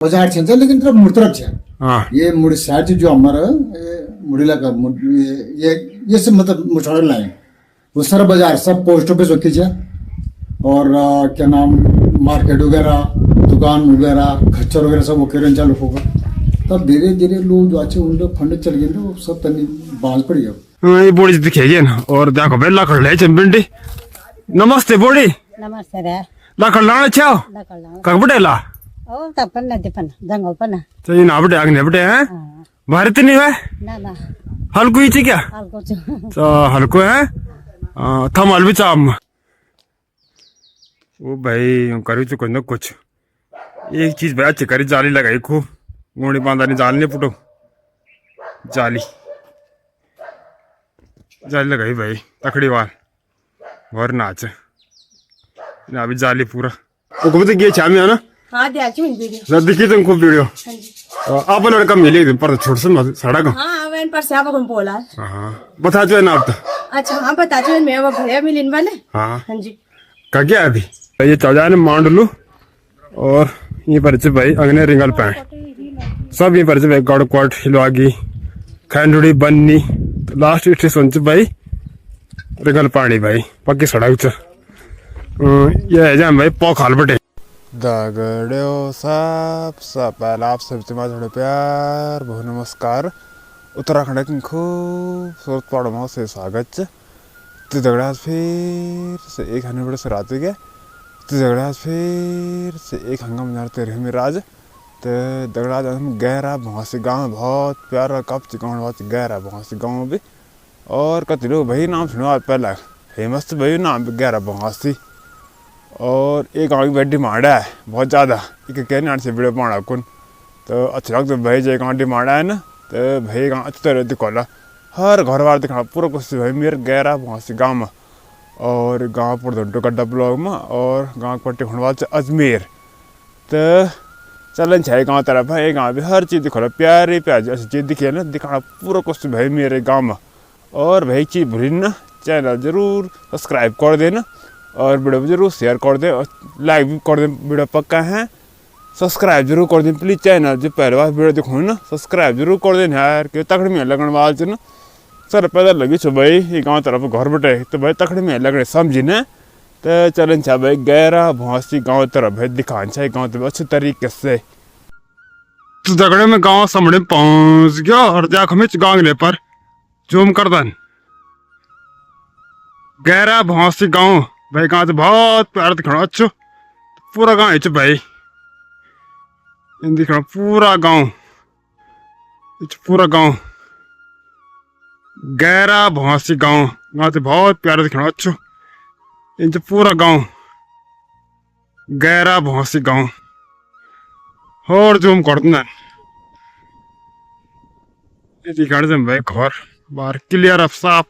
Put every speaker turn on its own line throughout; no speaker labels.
बाजार छे लेकिन तरफ मुड़ तरफ छे।
हाँ
ये मुड़ी साइड जो हमारा ये मुड़ीला का ये सब मतलब मुछाड़ लाए वो सारा बाजार सब पोस्ट ऑफिस वकी छे और क्या नाम मार्केट वगैरह दुकान वगैरह खच्चर वगैरह सब ओके चालू होगा। तब धीरे धीरे लोग जो अच्छे उन फंड चल गए वो सब तनी बांझ पड़ी अब
ये बोड़ी दिखेगी ना और देखो भाई लाखड़ ले चंपिंडी। नमस्ते बोड़ी।
नमस्ते रे
लाखड़ लाने छाओ
लकल
कक बटेला
ओ तपन न दिपन जंगल पन
तो ये ना बटे आगे बटे हैं
हां
भारत नहीं है
ना ना
हल्को ही थी क्या
हाल कुछ
तो हल्को है थम हल भी चाम वो भाई करी तो कुछ न कुछ एक चीज भाई अच्छी करी जाली लगाई खूब गोड़ी बांधा नहीं जाल नहीं फुटो जाली जाली लगाई भाई तकड़ी वाल और नाच ना अभी जाली पूरा वो कब तक ये छामी है ना
हां द्याची min वीडियो
जब दिखी तुम खूब वीडियो
हां जी
आप लोग कम मिले पर छोड़ से सड़क
हां वेन पर से आप कौन बोला
हाँ बता जो है ना आप तो
अच्छा हां बता दो मैं वो भैया मिलिन वाले
हाँ
हां जी
का क्या अभी ये चौजा ने मांडलू और ये पर भाई अग्नि रिंगल पैं सब ये पर भाई गौड़कोट हिलवागी खैंडुड़ी बन्नी तो लास्ट स्टेशन च भाई रिंगल पानी भाई पक्की सड़क च ये है जाम भाई पोखाल बटे दगड़ो सब पहला आप सब थोड़े प्यार बहुत नमस्कार उत्तराखंड की खूबसूरत पहाड़ों में से स्वागत तो दगड़ा फिर से एक हने बड़े से रात गए तो दगड़ा फिर से एक हंगम जाते रहे मेरे आज तो दगड़ा हम गहरा भौसी गाँव में बहुत प्यारा कप चिकाउन बहुत गहरा भौसी गाँव में भी और कति लोग भाई नाम सुनो पहला फेमस तो भाई नाम गहरा भौसी और एक गाँव की बड़ी डिमांड है बहुत ज़्यादा एक कहने से वीडियो पाना कौन तो अच्छा लगता है भाई जो गाँव डिमांड है ना तो भाई गाँव अच्छी तरह दिखोला हर घर बार दिखा पूरा कुछ भाई मेरे गहरा भौसी गाँव में और गाँव पुरधंटो गड्ढा ब्लॉक में और गाँव पट्टी खंडवाल से अजमेर तो चलन छे गाँव तरफ है गाँव भी हर चीज़ दिखोला प्यारी प्यारी ऐसी चीज़ दिखे ना दिखाना पूरा कुछ भाई मेरे गाँव में और भाई चीज़ भूली ना चैनल जरूर सब्सक्राइब कर देना और वीडियो जरूर शेयर कर दे और लाइक भी कर दे वीडियो पक्का है सब्सक्राइब जरूर कर दें प्लीज़ चैनल जो पहले बार वीडियो देखो ना सब्सक्राइब जरूर कर दें यार क्यों तकड़ी में लगन वाल से ना सर पैदा लगी छो भाई ये गाँव तरफ घर बटे तो भाई तकड़ी में लगने समझी ना तो चलन छा भाई गहरा भौसी गाँव तरफ भाई दिखान छा गाँव तरफ अच्छे तरीके से तो दगड़े में गाँव सामने पहुँच गया और जाक हमें गाँव पर जूम कर दन गहरा भौसी गाँव भाई गाँव से बहुत प्यार दिखना अच्छो पूरा गाँव है भाई दिखना पूरा गाँव गहरा भौसी गाँव गाँव से बहुत प्यारा दिखना अच्छो इन पूरा गाँव गहरा भौसी गाँव और जूम कर देना दिखाने से भाई घर बाहर क्लियर अब साफ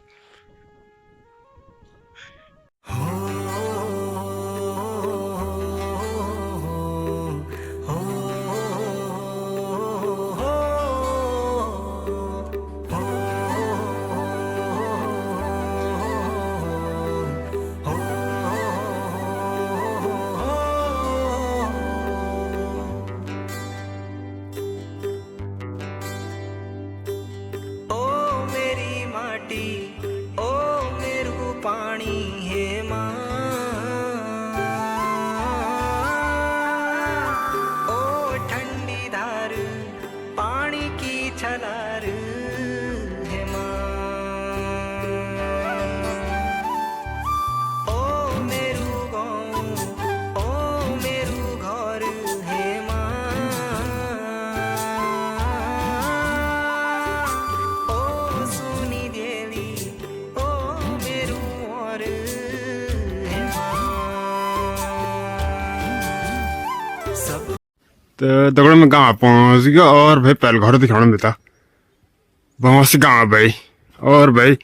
तो दगड़ में गाँव पहुँच गया और भाई पहले घर दिखाना देता बहुत से गाँव भाई और भाई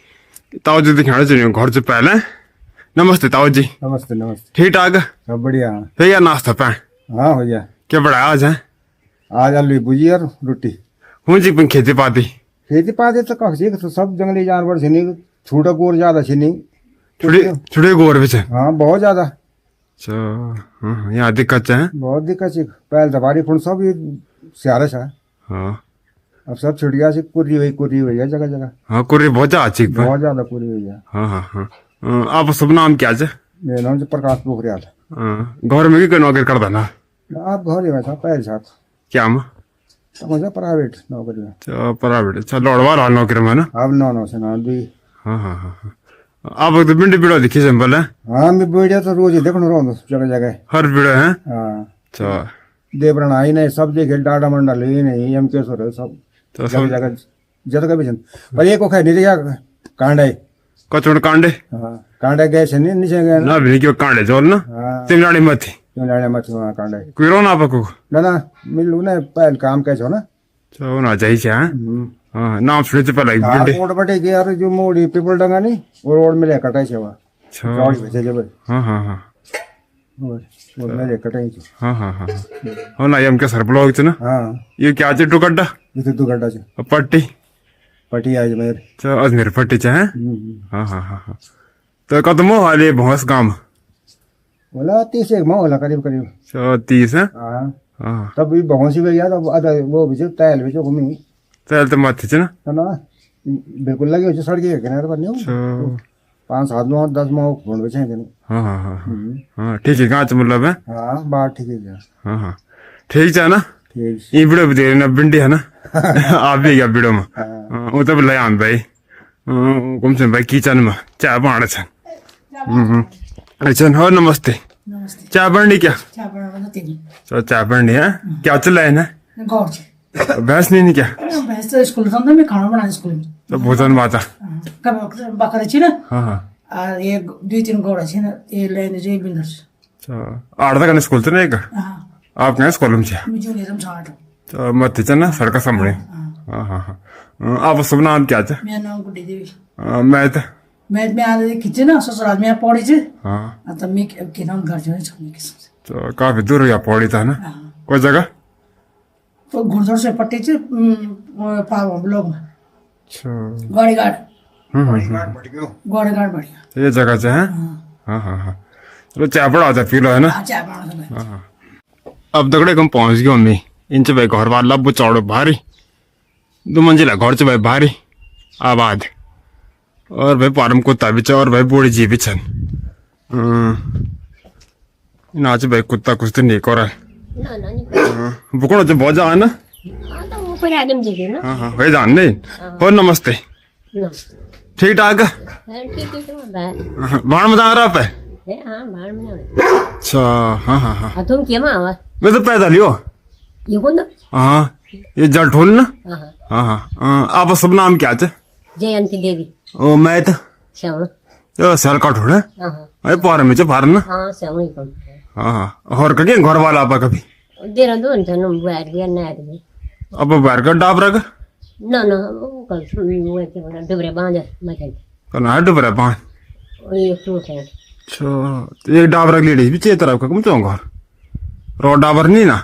ताऊ जी दिखाना चाहिए घर से पहले नमस्ते ताऊ जी
नमस्ते नमस्ते
ठीक ठाक
सब बढ़िया
भैया नाश्ता पाए
हाँ हो गया
क्या बड़ा आज है
आज आलू भुजी और रोटी
हूँ जी खेती पाती
तो कह तो सब जंगली जानवर छे छूटा गोर ज्यादा छे
छुड़े गोर भी
हाँ बहुत ज्यादा
अच्छा यहाँ दिक्कत है
बहुत दिक्कत है पहले दबारी फुण सब ये सियारस है
हाँ
अब सब छुट गया कुर्री हुई है जगह जगह
हाँ कुर्री बहुत ज्यादा चिक पर
बहुत ज्यादा कुर्री हुई है।
हाँ हाँ हाँ आप शुभ नाम क्या है
मेरा नाम प्रकाश पोखरियाल।
घर में की नौकरी करता ना
आप घर ही में था पहले साथ
क्या में
तो मुझे प्राइवेट नौकरी में
अच्छा प्राइवेट अच्छा लौड़वा रहा नौकरी में ना
अब 9 से 9 2
हाँ हाँ हाँ हाँ आप तो भिंडी पीड़ो दिखी सिंपल है
हाँ मैं वीडियो तो रोज ही देखने रहा जगह जगह।
हर पीड़ो है
हाँ
अच्छा
देवरण आई नहीं सब जगह डाटा मंडल ही नहीं एम के सर सब
तो
जगह
सब
जगह जगह भी पर एक को खाई नहीं क्या कांडे
कचोड़ कांडे
हाँ कांडे गए से नहीं नीचे गए
ना भी क्यों कांडे जोल ना
हाँ
तिमलाड़ी मत थी
क्यों लाने मत वहाँ कांडे
कोई रो ना आपको
ना मिलू ना पहले काम कैसे हो ना
अच्छा होना चाहिए हाँ नाम सुने से पहले भिंडी
रोड बटे के यार जो मोड़ी पीपल डंगा नहीं वो रोड मिले कटाई से वहाँ
अच्छा
गाड़ी भेजे जब
हाँ हाँ हाँ
वो मेरे कटाई से
हाँ हाँ हाँ हो ना एम के सर ब्लॉग ना
हाँ
ये क्या चे टुकड्डा
ये 2 घंटा से
पट्टी
पटी आज मेरे
अच्छा अजमेर पट्टी चे हैं हाँ हाँ हाँ हाँ तो कदम हो हाले भौस काम
बोला 30 एक माह होला करीब करीब।
अच्छा 30 है
हाँ
हाँ
तब भी भगवान भी यार अब आधा वो भी टायल भी घूमी
चल तो मत थे ना
ना बिल्कुल लगे हो सड़क के किनारे पर नहीं
अच्छा
5 7 माह 10 माह घूम बचे हैं
हाँ हाँ हाँ हाँ ठीक है कहाँ मतलब है
हाँ बात ठीक है
हाँ हाँ ठीक है ना
ठीक
ये वीडियो भी दे रहे ना भिंडी है ना आप भी क्या वीडियो में वो तो ले आन भाई कम से भाई किचन में चाय बना छन अच्छा हो नमस्ते
नमस्ते
चाय बननी क्या
चाय बनाना तेरी
तो चाय बननी है क्या चल रहा है ना
गौर से
भैंस नहीं क्या
भैंस तो स्कूल था मैं खाना बनाने स्कूल में
तो भोजन माता
कब बकरा छी ना
हाँ हाँ
और ये 2-3 गौड़ा छी ना ये लेने जे बिंदर
अच्छा आठ तक स्कूल से नहीं का
हाँ
आप कहाँ स्कूल में छे
मुझे नहीं समझा
तो मत चलना सड़क सामने हाँ हाँ हाँ आप शुभ नाम क्या है
मेरा नाम गुड्डी देवी
मैं तो
मैं आधे खींचे ना ससुराल में पौड़ी चे
हाँ
तब मैं के नाम घर जो है छोड़ने के समझ
तो काफी दूर या पौड़ी था ना कोई जगह
तो घुड़दौड़ से पट्टी चे पाव ब्लॉक में
अच्छा
गाड़ी गाड़ गाड़ी गाड़ बढ़िया
ये जगह से है हाँ हाँ हाँ चलो चाय बड़ा होता पी लो है ना
चाय बनाना था
अब दगड़े कम पहुंच गयो मैं इनसे भाई घर वाला लब्बो चौड़ो भारी 2 मंजिला घर से भाई भारी आबाद और भाई पारम कुत्ता भी और भाई बूढ़ी जी भी छन नाच भाई कुत्ता कुछ तो नहीं कर बुकड़ो जो बहुत जा ना हाँ हाँ भाई जान नहीं हो नमस्ते ठीक ठाक बाण में आ रहा पे अच्छा हाँ हाँ हाँ
तुम क्या मावा
मैं तो पैदल ही हो
ये कौन
हाँ ये जलठोल ना हाँ हाँ आप सब नाम क्या है
जयंती देवी
ओ मैं तो
श्याम
यो सेल का ठोड़ है अरे पार में जो पार ना
हाँ श्याम ही कौन
हाँ हाँ और कहीं घर वाला आप कभी
देरा दो इंसान बैठ गया ना आदमी
अब बाहर का डाब रख
ना ना वो कल वो के बना डबरे बांध मचन
तो ना डूब रहा पान
ये टूट है
अच्छा तो एक डाब रख लेडीज भी चाहिए तरफ का कम तो घर रोड डाबर नहीं ना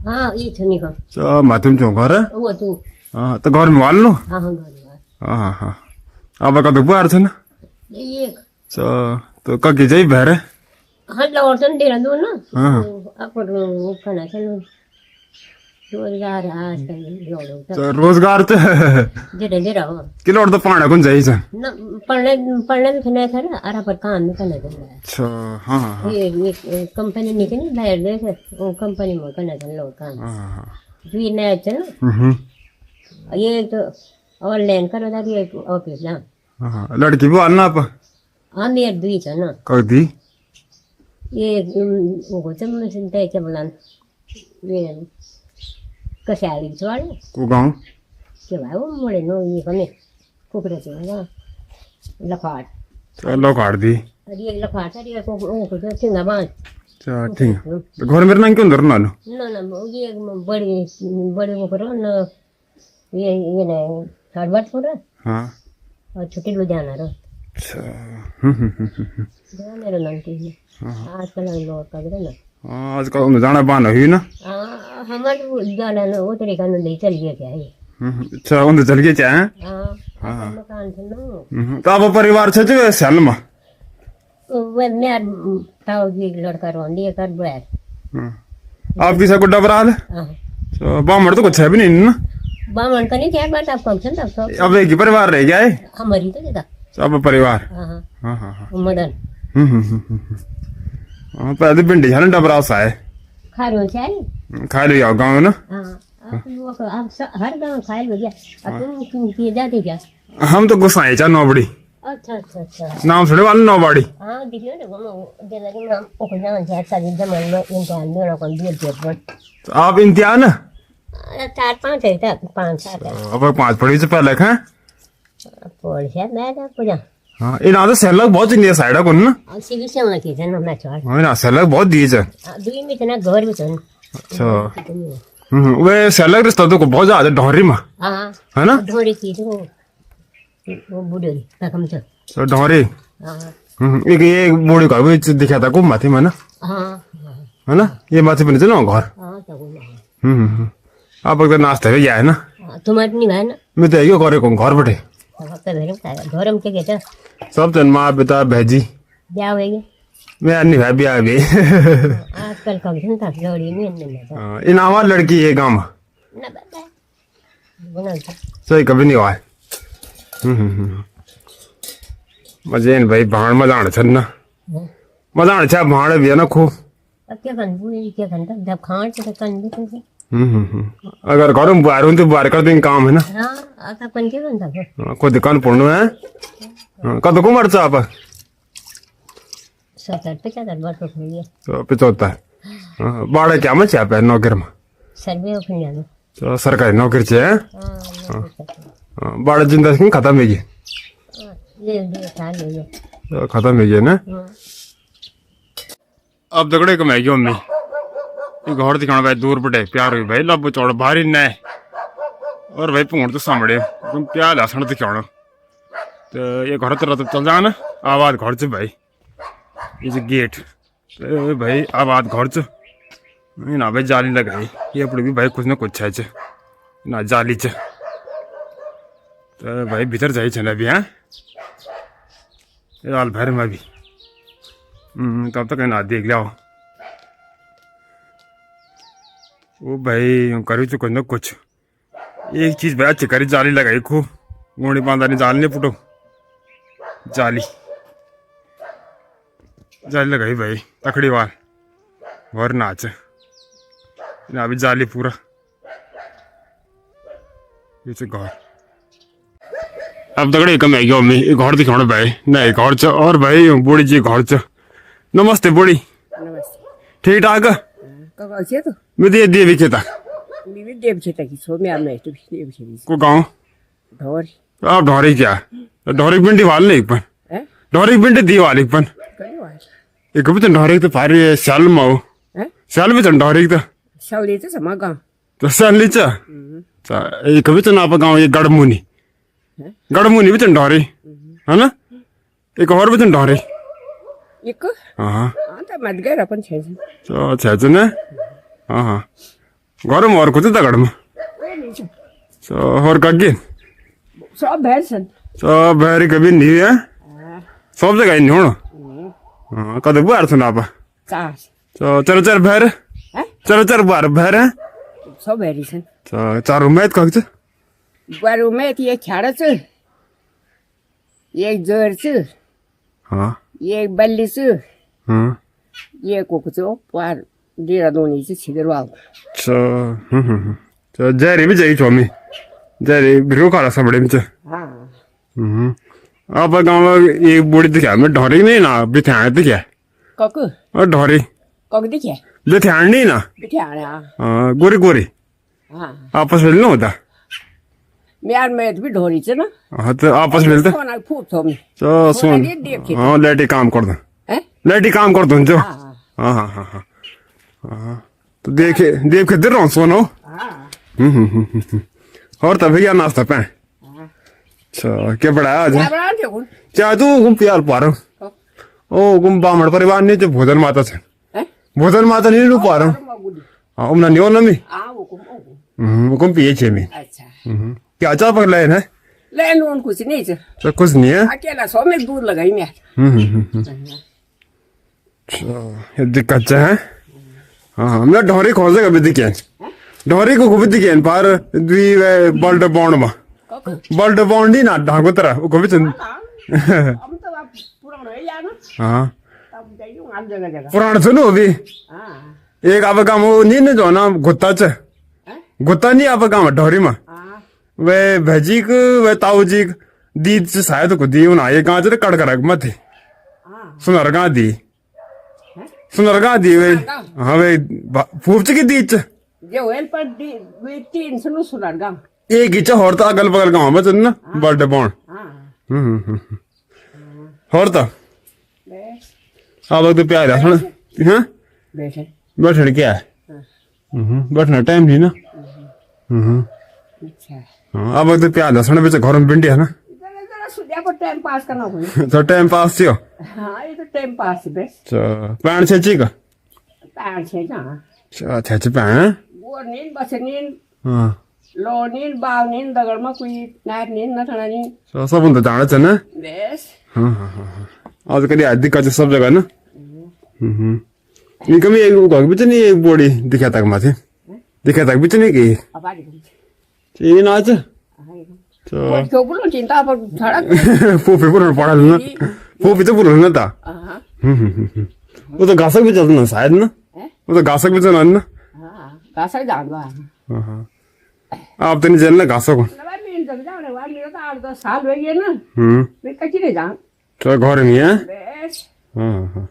हाँ ये थनी को
अच्छा मातुम चो घर है
वो तू
हाँ तो घर में वाल लो
हाँ हाँ घर
हाँ हाँ हाँ अब का तो बाहर थे ना
ये
अच्छा तो कभी जाई बाहर है
हाँ लौटन देरा दो ना
हाँ
अपन वो खाना चलो रोजगार आजकल जोड़ो
तो रोजगार तो
जेरे जेरा हो
किलो तो पाना कौन जाई सन
ना पढ़ने भी खाना था ना आरा पर काम में खाना था
अच्छा हाँ हाँ
ये कंपनी निकली बाहर देश वो कंपनी में करना था लोग काम
हाँ
भी नया चलो ये तो ऑनलाइन करो था ये ऑफिस ना
हाँ लड़की भी वालना आप
हाँ मेरे दुई था ना
कर दी
ये वो तो मैं सुनते क्या बोला ये कसाली छोड़े
को गाँव
के भाई वो मोड़े नो ये हमें कुकड़े से ना लखाट
चलो काट दी
अरे ये लखाट अरे को तो सिंगा बांध
अच्छा ठीक है तो घर मेरे नाम क्यों धरना लो
ना ना ये बड़ी वो करो ना ये ना हड़बड़ करो
हाँ
और छुट्टी लो जाना रो
अच्छा
जाने रो नंटी आजकल लोग का ना
हाँ आजकल जाना बाना हुई ना
हमारे जाना ना वो तरीका नहीं चल गया क्या है
अच्छा उन चल गए चाहे
हाँ मकान था ना
तो आप परिवार छे जो साल में
वह मैं ताऊ जी लड़का रोंदी कर बुआ
आपकी सा गुड्डा बराल
हाँ
तो बामड़ तो कुछ है भी नहीं ना
बामन का नहीं क्या बात आप फंक्शन तब सब
अब एक ही परिवार रह गया है
हमारी तो जगह
सब परिवार
हाँ हाँ
हाँ हाँ हाँ
मदन
हाँ पहले भिंडी है ना डबरा सा है
खा रहे हो चाय
खा लो आओ गाँव में ना
हाँ आप लोग आप हर गाँव खाए हो गया अब तुम क्यों किए जाते क्या
हम तो गुस्साए चा नौबड़ी
अच्छा अच्छा अच्छा
नाम सुने वाले नौबाड़ी
हाँ देखियो ना वो जैसा कि नाम ओके जान जाए सारी जमान में इम्तिहान देना कौन दिए थे
तो आप इम्तिहान
4-5 है तक 5-7 है
अब 5 पढ़ी से पहले हैं
पढ़ से मैं तो पूजा
हाँ इन आदत सेलक बहुत इंडिया साइड को ना
और सीवी से होना की जन्म मैं छोड़
हाँ ना सेलक बहुत दी है
दुई में तना घर में चल
अच्छा वे सेलक रिश्ता तो को बहुत ज्यादा ढोरी में
हाँ
है ना
ढोरी की तो वो बुढ़ी कम तो
तो ढोरी
हाँ
एक ये बूढ़ी का भी दिखा था कुम माथी में ना
हाँ
है ना ये माथी पे चलो घर
हाँ तो
आप अगर नाश्ता भी गया है ना
तुम्हारे नहीं है ना
मैं तो यो करे को घर बैठे
घर में क्या कहता
सब जन माँ पिता भैजी
ब्याह हो गया
मैं नहीं भाई भी आ गई
आजकल फंक्शन था जोड़ी में नहीं
इन आवाज लड़की है गाँव
ना बता बना
सही कभी नहीं हुआ है मजे इन भाई भाण मजाण छन ना मजाण छा भाण भी है ना खूब
अब क्या कन बुढ़ी क्या कन तक जब खाण तो कन भी तो
अगर घर में बाहर हूं तो बाहर कर देंगे काम है ना
हाँ आता कन क्या कन तक
कोई दुकान पड़ना है कद को मरचा आप
70-75 वर्ष हो गया
तो पिछोता है बाड़ा क्या में चाप है नौकर में
सर्वे ओपन जानो
तो सरकारी नौकरी से है
हाँ
बाड़ा जिंदा सिंह खत्म है
ये साल हो गया
तो खत्म है ना अब दगड़े को मैगी मम्मी ये घर दिखाना भाई दूर बटे प्यार हुई भाई लब चौड़ भारी न और भाई भूण तो सामने तुम प्यार लसन दिखाना तो ये घर तेरा तो चल जाना आवाज घर च भाई ये जो गेट तो भाई आवाज घर च ना भाई जाली लग रही ये अपनी भी भाई कुछ ना कुछ है च ना जाली च तो भाई भीतर जाए चला भी हाँ लाल भर में भी तब तक ना देख लिया वो भाई करी तो कुछ ना कुछ एक चीज भाई अच्छी करी जाली लगाई खूब गोड़ी बांधा नहीं जाल नहीं फुटो जाली जाली लगाई भाई तकड़ी वार और नाच ना भी जाली पूरा ये घर अब तगड़े कम है मम्मी घर दिखाना भाई नहीं घर च और भाई बूढ़ी जी घर च नमस्ते बूढ़ी ठीक ठाक
कब अच्छे तो
मैं दे दिए भी खेता
बीवी देव छेता की सो में आप नहीं तो देव छेती
को गाँव
ढोर
आप ढोरी क्या ढोरी पिंडी वाल नहीं पन
हैं
ढोरी पिंडी दी वाली पन
कहीं वार
एक भी तो ढोरी तो फारी साल माओ
हैं
साल में तो ढोरी तो
शावली तो समा गाँव
तो साल लीचा एक भी तो ना आप गाँव ये गड़मुनी गड़मुनी भी तो ढोरी है ना एक और भी तो ढोरी
एक
हाँ
हाँ तो मत गए अपन छे
तो अच्छा चुने हाँ हाँ घर में और कुछ था गड़ में तो और कगे
सब भैंसन
तो भैरी कभी नहीं है सब जगह नहीं होना हाँ कद बार सुना आप
चार
तो चर भैर
हैं
चर बार भैर है
सब भैरिसन
तो चार उम्मीद कग
बारू में ये खाड़ा च एक जोर च
हाँ
एक बल्ली च
हाँ
ये कोकुचो पार डेरा दोनी च छिदरवाल
तो जैरी भी जाई चौमी जैरी बिरु खाला सबड़े में
हाँ
आप गाँव में एक बूढ़ी दिखा मैं ढोरी नहीं ना बिथान दिखा
ककु
और ढोरी
कक दिखे
बिथान नहीं ना
बिठा
गोरी गोरी
हाँ
आपस में ना होता
म्यार में भी ढोरी च ना
हाँ तो आपस में मिलते
सोना फूट थोम
तो सुन हाँ लेटी काम कर दो
हैं
लेटी काम कर दो जो
हाँ
हाँ हाँ हाँ हाँ हाँ तो देखे देख के दे रहा हूँ सोनो
हाँ
और तब भैया नाश्ता पे अच्छा क्या पढ़ाया आज
क्या बना थे कौन
क्या तू गुम प्यार पा रहा ओ गुम बामण परिवार नहीं जो भोजन माता से
हैं
भोजन माता नहीं लू पा रहा हाँ उमना नहीं हो ना मी
आ वो कुम
गुम पिए छे मी
अच्छा
क्या चाह पक लाइन है
ले लोन कुछ नहीं च
तो कुछ नहीं है
अकेला सो में दूध लगाई मैं
अच्छा ये दिक्कत है हाँ मैं ढोरी खोजेगा भी दिखे ढोरी को भी दिखे पर द्वी बल्ड बॉन्ड में बल्ड बॉन्ड ही ना ढांगो तरह वो भी चंद
हम तो अब पुराना है यार ना
हाँ
अब जाइयो हर जगह जगह
पुराना सुनो अभी
हाँ
एक आप काम नहीं ना जो ना गुत्ता च गुत्ता नहीं आप काम ढोरी में
हाँ
वे भजी को वे ताऊ जी दीद से शायद को दी उन्हें ये कहाँ से कड़ कर मत
हाँ
सुनरगा दी सुनरगा दी वे हाँ वे फूफ की दी च
जो वेल पर वे तीन सुनो सुनार गांव
एक ही च होता अगल बगल गाँव में चल ना बर्थडे बॉन्ड
हाँ
होता
बस
अब तो प्यार है सुन हाँ
बैठे
बैठने क्या है बैठना टाइम नहीं ना
अच्छा
हाँ, अब तो प्यार है सुन बेचे घर में भिंडी है ना
जरा जरा सुनिया पर टाइम पास करना कोई
तो टाइम पास थियो
हाँ ये तो टाइम पास है बस
पैंट छे ची का
पैर से जहाँ
अच्छा अच्छा पैंट
वो नींद बस नींद
हाँ
लो नींद बाव नींद दगर में कोई नाक नींद न थाना नींद
सब तो जाना चाहिए ना
बस
आज कभी आज दिक्कत सब जगह ना ये कभी एक घर भी नहीं एक बॉडी दिखा तक माथे दिखा तक भी नहीं की
अब आ गई
ये ना आज
वो क्यों बोलो चिंता पर सड़क
फूफी पूरा पड़ा ना फूफी तो पूरा ना था
हाँ
वो तो घासक भी चलता ना शायद ना वो तो घासक भी चलना ना
हाँ कासा जान बा
आप तो नहीं चलना घासक को
नवा मीन जग जाने वाला मेरा तो 8-10 साल हो गए ना मैं कच्ची नहीं जान
तो घर में है
बस
हाँ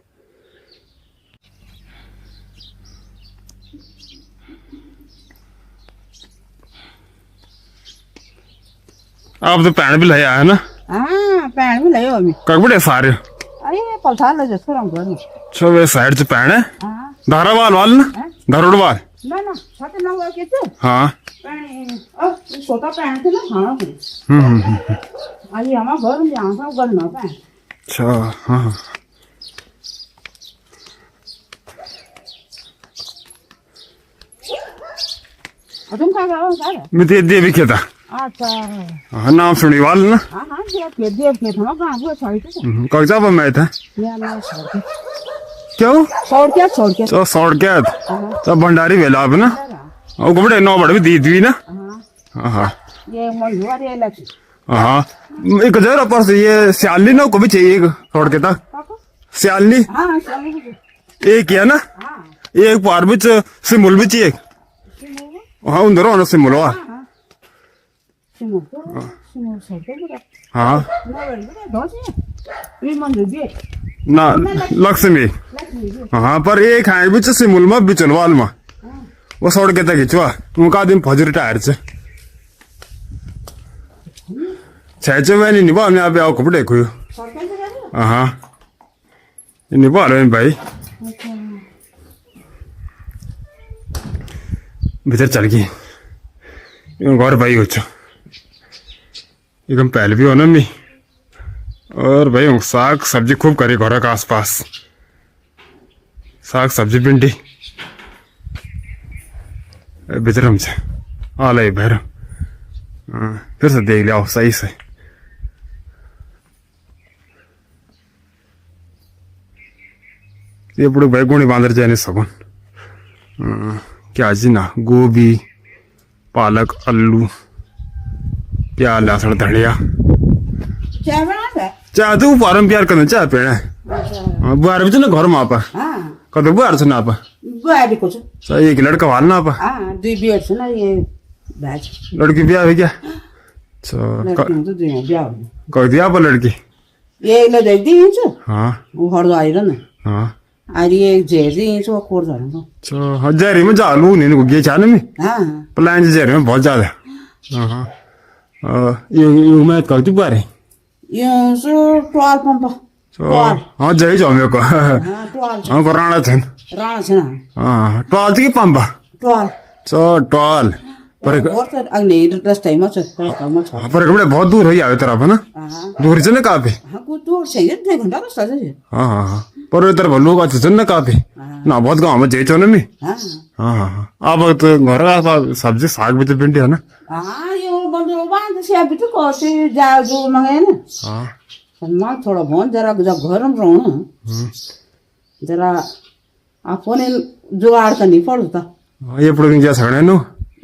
आप तो पैंट भी लाया है ना
हाँ पैण भी ले अभी
कब बड़े सारे
अरे पलथा ले जसको रंग गर्नु
अच्छा वे साइड से पैंट है
हाँ
धारावाल वाल ना धारोड़ वाल
ना ना साथे ना के तो
हाँ
पैण छोटा पैण थे ना खाना अरे हमारा घर में यहाँ सब गर्नु पैण
अच्छा हाँ
तुम क्या करो
मैं तो ये भी कहता
अच्छा
हाँ नाम सुनी वाल ना
हाँ हाँ देव के हम कहाँ हुआ छोड़ के
कक्षा पर मैं था
या ना छोड़ के
क्यों
छोड़ के
तो सौड़ क्या तो भंडारी वेला आप ना और कपड़े 9 बड़े भी दी थी ना
हाँ
हाँ
ये मन हुआ रे लक्ष्य
हाँ एक जरा पर से ये सियाली ना को भी चाहिए एक छोड़ के था सियाली
हाँ चलो
एक है ना
हाँ
एक पार भी सिमुल भी चाहिए हाँ उधर हो ना सिमुल हुआ
सिमो छोड़ के
हाँ
ना बड़े दोस्त ये मन दे
ना लक्ष्मी हाँ पर एक है भी सिमुल में बिचलवाल में वो सौड़ के था खिंचवा उनका दिन फौजी रिटायर से छह मैंने निभा मैं आप आओ कपड़े को हाँ निभा रहे भाई भीतर चल गई घर भाई हो एकदम पहले भी हो ना मी और भाई साग सब्जी खूब करे घर के आसपास साग सब्जी भिंडी भीतर हम आ ले भैर फिर से देख लिया सही से ये बुढ़े भाई गुणी बांधर जाने सबन क्या जी ना गोभी पालक आलू प्याज लहसुन धनिया
चाय बना दे
चाह तो पारम प्यार करना चाह पेड़ है बुआर भी ना घर में आप
हाँ
कद बुआर से ना आप
बुआरी को
सही एक लड़का वाल ना आप
हाँ दुई बियर छ ना ये बैच
लड़की ब्याह है क्या
लड़की तो दुई बियर
कह दिया आप लड़की
ये ले दे दी छ
हाँ
वो हर दो आइरन
हाँ
अरे ये जेरी छ वो कोर जाने तो
अच्छा हजारी में जा लू नहीं गे चाने में
हाँ
प्लान जेरी में बहुत ज्यादा हाँ ये मैं कहती बारे
ये सो 12 पंप
हाँ जय जाओ मेरे को
हाँ 12
हाँ राणा थे
राणा छ ना
हाँ 12 की पंपा
12
so 12 पर
बहुत अगले रास्ते में छ
पर कपड़े बहुत दूर है यार तरफ है ना
हाँ
दूर से ना काफी
हाँ को दूर से ये 2 घंटा रास्ता है
हाँ हाँ हाँ पर इधर लोग अच्छे से ना काफी ना बहुत गाँव में जय चौने में
हाँ
हाँ हाँ हाँ अब तो घर का सब्जी साग भी तो भिंडी है ना
हाँ ये वो बंदो बांध से अभी तो कैसे जा जो मंगे ना
हाँ
मां थोड़ा बहुत जरा जब घर में रहो ना जरा आपने जुगाड़ करनी पड़ता
ये पुढे क्या सगळ्या नो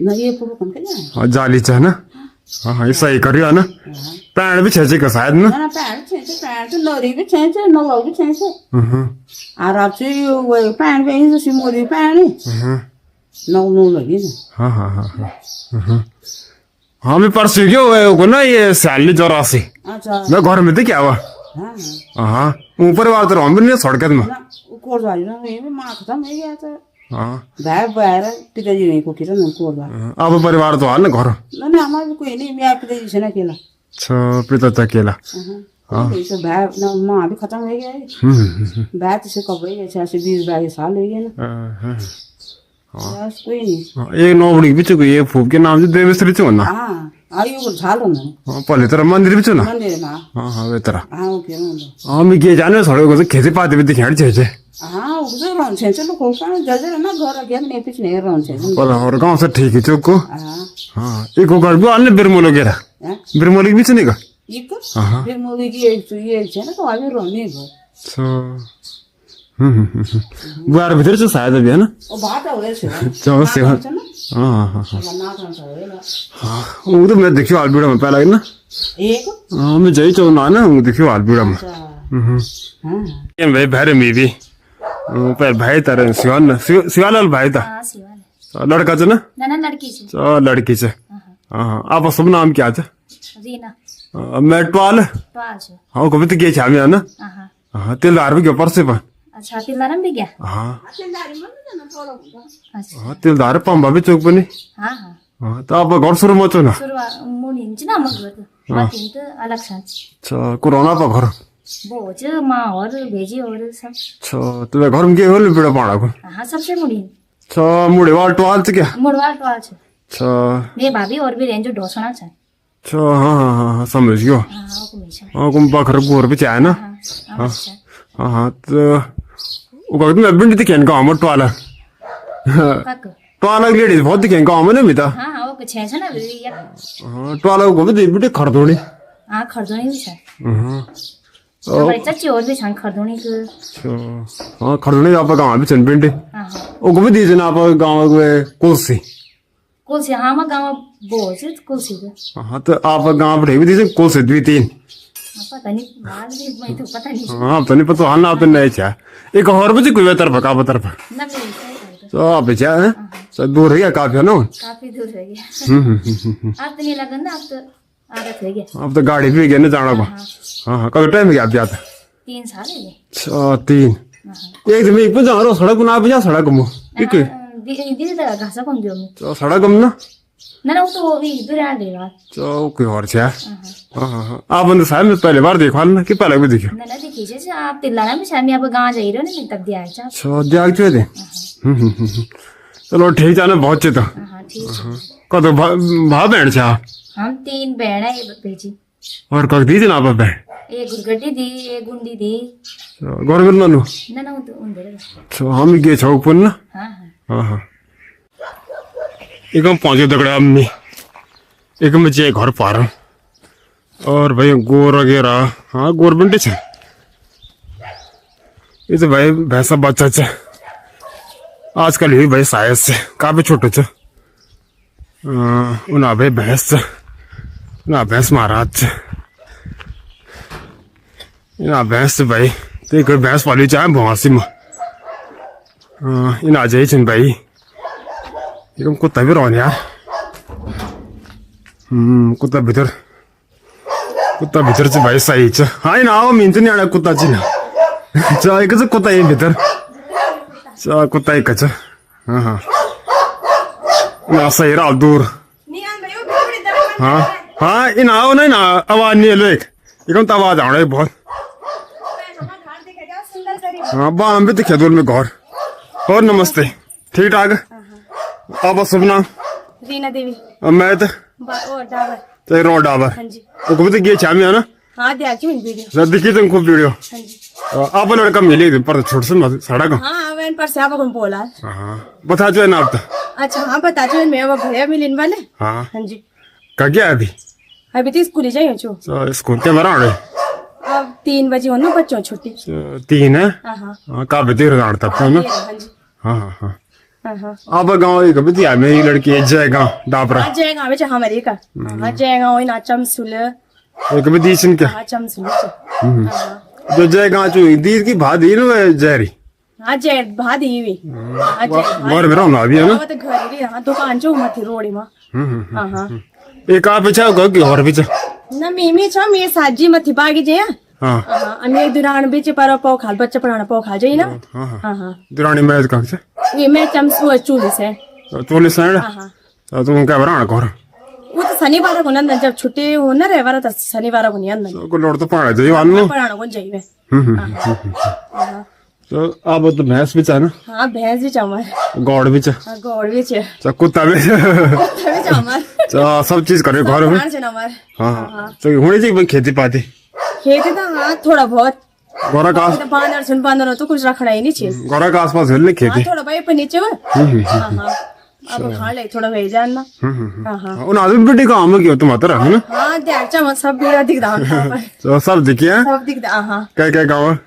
ना ये पुरो कन के जाए
जालीच है ना हाँ ये सही करियो ना पैण भी छे का शायद ना
ना पैर तो नरी भी छे नौ भी छे और आप से वो पैर पे ही से मोरी पैर नौ लगी ना
हाँ हाँ हाँ हाँ हाँ मैं परसों क्यों को ना ये सैलरी 84
अच्छा
मैं घर में थे क्या हुआ
हाँ
हाँ ऊपर वाला तो हम भी नहीं सड़क में
ना कोर वाली ना ये भी माँ खत्म हो गया था
हाँ
भाई बाहर पिताजी नहीं को किरण कोर वाला
अब परिवार तो हाल ना घर
ना हमारे कोई नहीं मैं पिताजी से ना केला
अच्छा पिता अकेला
तो भाई ना माँ भी खत्म हो गया है भाई तो से कब हो गया 20-22 साल हो गए ना बस कोई नहीं
एक नौबड़ी भी चुकी ये फूक के नाम से देवेश्वरी चो ना
हाँ आयु को झाल ना
हाँ पहले तरह मंदिर भी चो ना
मंदिर में
हाँ हाँ वे तरह
हाँ ओके ना
हाँ मैं क्या जाने सड़क को खेती पाते भी दिखाई छे
हाँ उसे रौन छे चलो कोई का जजर ना घर गया नहीं पीछे नहीं रौन छे
पर और गांव से ठीक है चौक को
हाँ
हाँ एक घर भी आने बिरमोल वगैरह बिरमोल भी नहीं का
एक फिर मोदी की एक छे ना तो अभी रोने गो
बार भीतर से शायद अभी है ना
ओ बात है से
चलो से हाँ हाँ हाँ
ना था ना
हाँ वो तो मैं देखियो आलबीड़ा में पहला ना
एक
हाँ मैं जई चो ना ना वो देखियो आलबीड़ा में
हाँ
ये भाई भैर में भी पर भाई तारे शिवालाल भाई था
हाँ शिवाल
लड़का छ ना
ना लड़की छे
लड़की छ हाँ आप शुभ नाम क्या छ
रीना
मेटपाल
पाल छे
हाँ कभी तो गए छामे है ना
हाँ
हाँ तिलदार भी क्यों परसे पर
अच्छा तिलदारम भी गया
हाँ
अच्छा
हाँ तिलदार पंबा भी चौक बनी
हाँ हाँ
हाँ तो आप घर शुरू मचो ना
सुरुवात मुनि छ ना मगर माथिन त अलग छ
अच्छा कोरोना पर घर
बोझ माँ और भेजी और सब
अच्छा तो घर में के होल बिड़ा पाड़ा को
हाँ सबसे मुनि
अच्छा मुड़े वाल टवाल छ क्या
मुड़वाल टवाल छे
अच्छा
मेरी भाभी और भी रेंजो ढोसना छे
अच्छा हाँ हाँ हाँ हाँ समझ गयो
हाँ वो मिशा
हाँ कुम बखर गोर भी चाहे ना
हाँ अच्छा
हाँ हाँ तो वो कहते मैं बिंडी दिखे गाँव में टवाला
काक
टवाला लेडीज बहुत दिखे गाँव में ना मिता
हाँ हाँ वो कुछ है ना या
हाँ टवाला को भी बिटे खरदोड़ी
हाँ खरदोनी भी छे
हाँ
हमारे चाची और भी छन खरदोनी के
अच्छा हाँ खरदोड़ी आप गाँव में चल बिंडी
हाँ हाँ
वो को भी दीजिए ना आप गाँव में कुलसी
कुलसी हाँ मैं गाँव बोझ कुलसी के
हाँ तो आप गाँव बढ़े भी दीजिए कुलसी 2-3
पता नहीं बाल भी मैं तो पता नहीं
हाँ तो नहीं पता हाल ना आप नहीं चाहे एक और बजे कोई तरफ का तरफ
ना भी
तो आप चाहे तो दूर है काफी है ना
काफी दूर है गया आप तो नहीं लगन ना आप तो आदत है गया
अब तो गाड़ी भी गए ना जाना को हाँ हाँ कब टाइम गया आप जाता
3 साल है ये
अच्छा 3 एक दिन एक पे जा रहा सड़क बना पे जा सड़क मो ठीक है
दीदी तो घासा कौन जो में
तो सड़क हम ना
ना वो तो भी दूर आ देगा
तो कोई और छे हाँ हाँ हाँ आप बंद साहब में पहले बार देखा ना कि पहले भी देखियो
ना देखिए जैसे आप तिल्लाना में शामी आप गांव जा रहे हो ना तब दिया है
अच्छा जाग जो दे चलो ठीक जाने बहुत चे तो
हाँ ठीक है
कद भा बहन छा
हम 3 बहन है भेजी
और कब दी ना आप बहन
एक गुरगड्डी दी एक गुंडी दी
घर में ननु
ना वो तो उन दे
अच्छा हम गए छौ पुन ना
हाँ
हाँ हाँ एक हम पहुंचे दगड़ा अम्मी एक में जे घर पार और भाई गोर वगैरह हाँ गोर बंटे छे ये तो भाई भैंसा बच्चा छे आजकल ही भाई साइज से काफी छोटे छे उना भाई भैंस छे उना भैंस महाराज छे इना भैंस भाई ते कोई भैंस पाली चाहे भवासी में इना जाए छन भाई एकदम कुत्ता भी रहो यार कुत्ता भीतर से भाई सही छ हाँ ना आओ मीन नहीं आना कुत्ता ची ना चा एक कुत्ता ये भीतर चा कुत्ता एक हाँ हाँ ना सही रहा दूर हाँ हाँ इन आओ नहीं ना आवाज नहीं लो एक एकदम तो आवाज आ रहा है बहुत हाँ बाम भी दिखे दूर में घर और नमस्ते ठीक ठाक आप शुभ नाम
रीना देवी
मैं तो
डाबर
तो रो डाबर
हाँ जी
वो कभी तो चामी है ना
हाँ देखी मैंने वीडियो
सर दिखी तुम खूब वीडियो
हाँ जी
आप लड़का मिले पर छोट से सड़क
हाँ वैन पर से आप कौन बोला
हाँ बता जो है ना आप तो
अच्छा हाँ बता जो मैं वो भैया मिलन वाले
हाँ
हाँ जी
क्या क्या है अभी
अभी तो स्कूल ही जाइए छो
तो स्कूल के मरा रहे
अब 3 बजे हो ना बच्चों छुट्टी।
3 है
हाँ हाँ
हाँ काफी देर रात तक का ना
हाँ जी
हाँ हाँ हाँ
हाँ हाँ
अब गाँव एक भी दिया मेरी लड़की है जय गाँव डापरा
हाँ जय गाँव में हमारे का हाँ जय गाँव इन चमसुल
एक भी दी सिन क्या
हाँ चमसुल हाँ
जो जय गाँव चु दी की भात दी ना जहरी
हाँ जय भादी हुई हाँ जय
घर में रहना अभी है ना
वो तो घर ही हाँ दुकान जो मथी रोड़ी में हाँ हाँ
एक आप पीछे होगा कि और पीछे
ना मीमी छ मी साजी मथी बागी जे
हाँ
हाँ अमी एक दुरान बीच पर पौ खाल बच्चा पढ़ाना पौ खा जाई ना
हाँ हाँ
हाँ हाँ
दुरानी मैच कहाँ से
ये मैं चमसु चूली से
40 साइड
हाँ हाँ
तो तुम क्या बनाना घर
वो तो शनिवार को नंदन जब छुट्टी हो ना रविवार तो शनिवार को नहीं अंदन
को लोड तो पड़ा चाहिए वालों
पढ़ाना को जाइए
तो अब तो भैंस भी चाहिए ना
हाँ भैंस भी चाहूँ
गौड़ भी चाहिए
हाँ गौड़ भी चाहिए
तो कुत्ता भी
तभी चाहूँ
तो सब चीज करे घर में हाँ हाँ तो होनी चाहिए भाई खेती पाती
खेती तो हाँ थोड़ा बहुत
घर का
तो बांदर सुन बांदर तो कुछ रखना ही नहीं चाहिए
घर का आसपास हिलने
हाँ
खेती
थोड़ा भाई पर नीचे वो हाँ हाँ अब खा ले थोड़ा भेज जानना हाँ हाँ
उन आदमी बेटी का आम क्यों तुम आता है ना
हाँ देख चा सब बेड़ा दिख रहा है
तो सब दिखे
सब दिख रहा हाँ
क्या क्या गाँव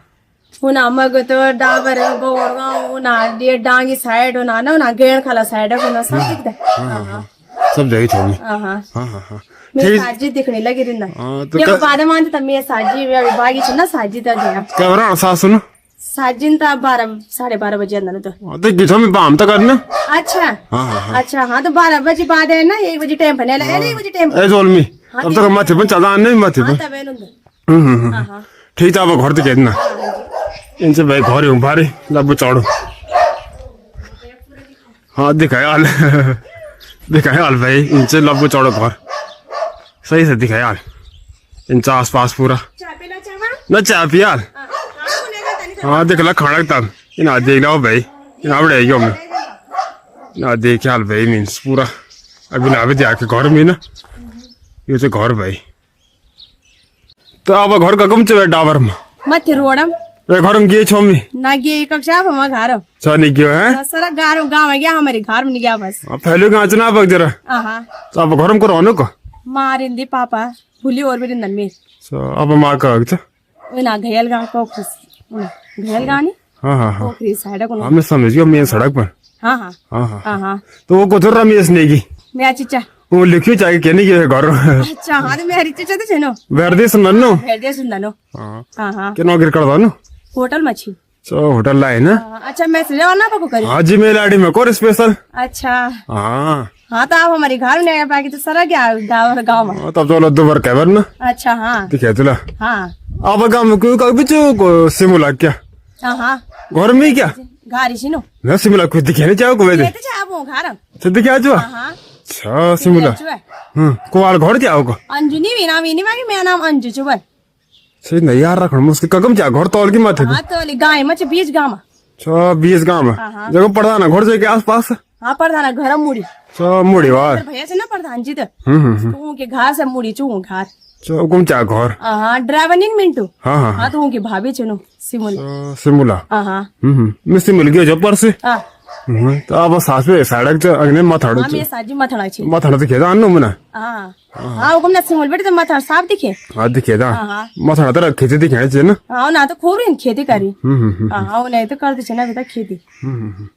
उना मग तो डाबर गोरगा उना ये डांगी साइड उना ना उना गेण खाला साइड उना सब दिख रहा हाँ हाँ
सब जगह छोड़ी
हाँ हाँ
हाँ हाँ हाँ
मेरी साजी दिखने लगी रिंदा
हाँ, तो
ये बाद मानते तब मेरी साजी बागी छ ना साजी तक गया
क्या हो रहा सास सुनो
साजिन ता 12 बजे अंदर तो
गिठो में बाम तो करना
अच्छा
हाँ हाँ हाँ
अच्छा हाँ तो 12 बजे बाद है ना 1 बजे टाइम बने 1 बजे टाइम
ए जोल में अब तक माथे पर चला नहीं माथे पर
तब है हाँ हाँ
ठीक था अब घर तो कहना इनसे भाई घर हूँ भारी लब्बू चौड़ो हाँ दिखाए हाल दिखाए हाल भाई इनसे लब्बू चौड़ो घर सही से दिखाए हाल इनसे आस पास पूरा न चाय पिया हाल हाँ देख ला खाना तब इन देख लो भाई इन बड़े गयो मैं ना देख हाल भाई मीन्स पूरा अभी ना भी दिया के घर में ना ये तो घर भाई तो अब घर का कम चले डाबर में
मत रोडम
घर में गए छो में
ना गे कक्षा हम घर
अच्छा नहीं क्यों है
सारा गाँव गाँव में गया हमारे घर में नहीं गया बस
पहले गाँव चुना बग जरा
हाँ
तो अब घर में करो ना को
मारिंदी पापा भूली और भी रिंदन में
तो अब माँ का अच्छा
ना घयल गाँव को घयल गाँव नहीं
हाँ हाँ हाँ
पोखरी साइड को
हमें समझ गया मेन सड़क पर
हाँ हाँ
हाँ हाँ
हाँ हाँ
तो वो कुछ रमेश नहीं की
मैं चिचा
वो लिखियो चाहिए क्या नहीं है घर
अच्छा हाँ तो मेरी चिचा तो छेनो
वेरदे सुननो
भेड़ सुनदानो
हाँ
हाँ हाँ
क्या नौकरी कर दो ना
होटल मच्छी
तो होटल लाए ना
अच्छा मैं सुने और ना पको करी
हाँ जी मेल आईडी में कोर स्पेशल
अच्छा
हाँ
हाँ तो आप हमारे घर में बाकी तो सारा क्या गाँव में
तब तो दो बार कहवर ना
अच्छा हाँ
दिखे तुला
हाँ
अब गाँव में क्यों कभी को सिमुला क्या
हाँ हाँ
घर में ही क्या
गाड़ी सिनो
ना सिमुला कुछ दिखे नहीं चाहो को वे
कहते चाहे वो घर
तो दिखे आज
हाँ
अच्छा सिमुला कुआल घर जाओ को
अंजुनी वीना वीनी बाकी मेरा नाम अंजू चुबल
सही नहीं यार रखना मुश्किल कगम जा घर तौल की माथे
हाँ तो गाय मच बीच गाँव
अच्छा 20 गाँव में जगह प्रधान घर से के आस पास
हाँ प्रधान घर मुड़ी
अच्छा मुड़ी वार
भैया से ना प्रधान जी तो उनके घर से मुड़ी चू घर
अच्छा गुम चा घर
हाँ ड्राइवर नहीं मिंटू
हाँ हाँ
हाँ तो उनकी भाभी चुनो सिमुल
सिमुला
हाँ हाँ
मैं सिमुल गयो जब पर से
हाँ
तो अब सास पे सड़क च अगने माथाड़ो
हाँ मैं साजी मथड़ा छी
माथाड़ा तो खेदा अन्नो मना
हाँ हाँ वो ना सिमुल बेटे तो मथड़ा साफ दिखे
हाँ दिखेदा
हाँ
माथाड़ा तो खेती दिखाए छे ना
हाँ ना तो खूब रही खेती करी हाँ नहीं तो करते छे ना अभी तक खेती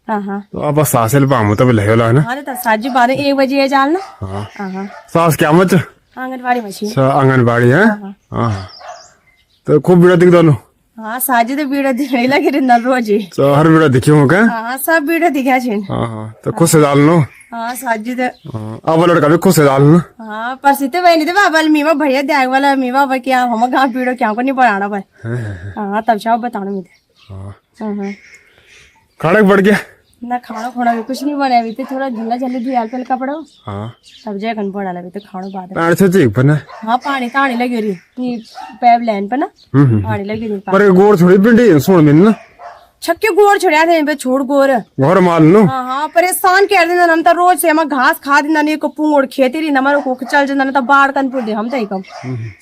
हाँ हाँ
तो अब सासेल पामो तब ले होला ना
हाँ तो साजी 1 बजे ये जाल ना
हाँ
हाँ
सास क्या मच
आंगनबाड़ी मछली
अच्छा आंगनबाड़ी है हाँ तो खूब बीड़ा दिख दोनों
हाँ साजी तो बीड़ा दिखने लगे रिंदन रोज ही
तो हर बीड़ा दिखियो हो क्या
हाँ सब बीड़ा दिखा छे
हाँ हाँ तो खुश से डाल लो
हाँ साजी तो
अब लड़का भी खुश से डाल लो
हाँ पर सीते वही नहीं बाबा मीवा भैया देख वाला मीवा भाई क्या हम गाँव बीड़ो क्या को नहीं पढ़ाना भाई हाँ तब शाह बताना मुझे हाँ
खाना बढ़ गया
ना खाना खोना भी कुछ नहीं बने अभी तो थोड़ा झल्ला झल्ली धुआल पे कपड़ा
हाँ
सब जगह पड़ा लगे तो खाना बाद में।
पैर से ठीक पर ना
हाँ पानी तानी लगी रही पैप लाइन पे ना पानी लगी रही
पर गोड़ थोड़ी पिंडी सुन मिल ना
छक्के गोड़ छोड़ा थे पे छोड़ गोड़
घर माल नो
हाँ हाँ परेशान कर देना हम तो रोज से हम घास खा देना नहीं को पुंगोड़ खेती रही नमर को चल जाना तो बाढ़ कन पुर दे हम तो कम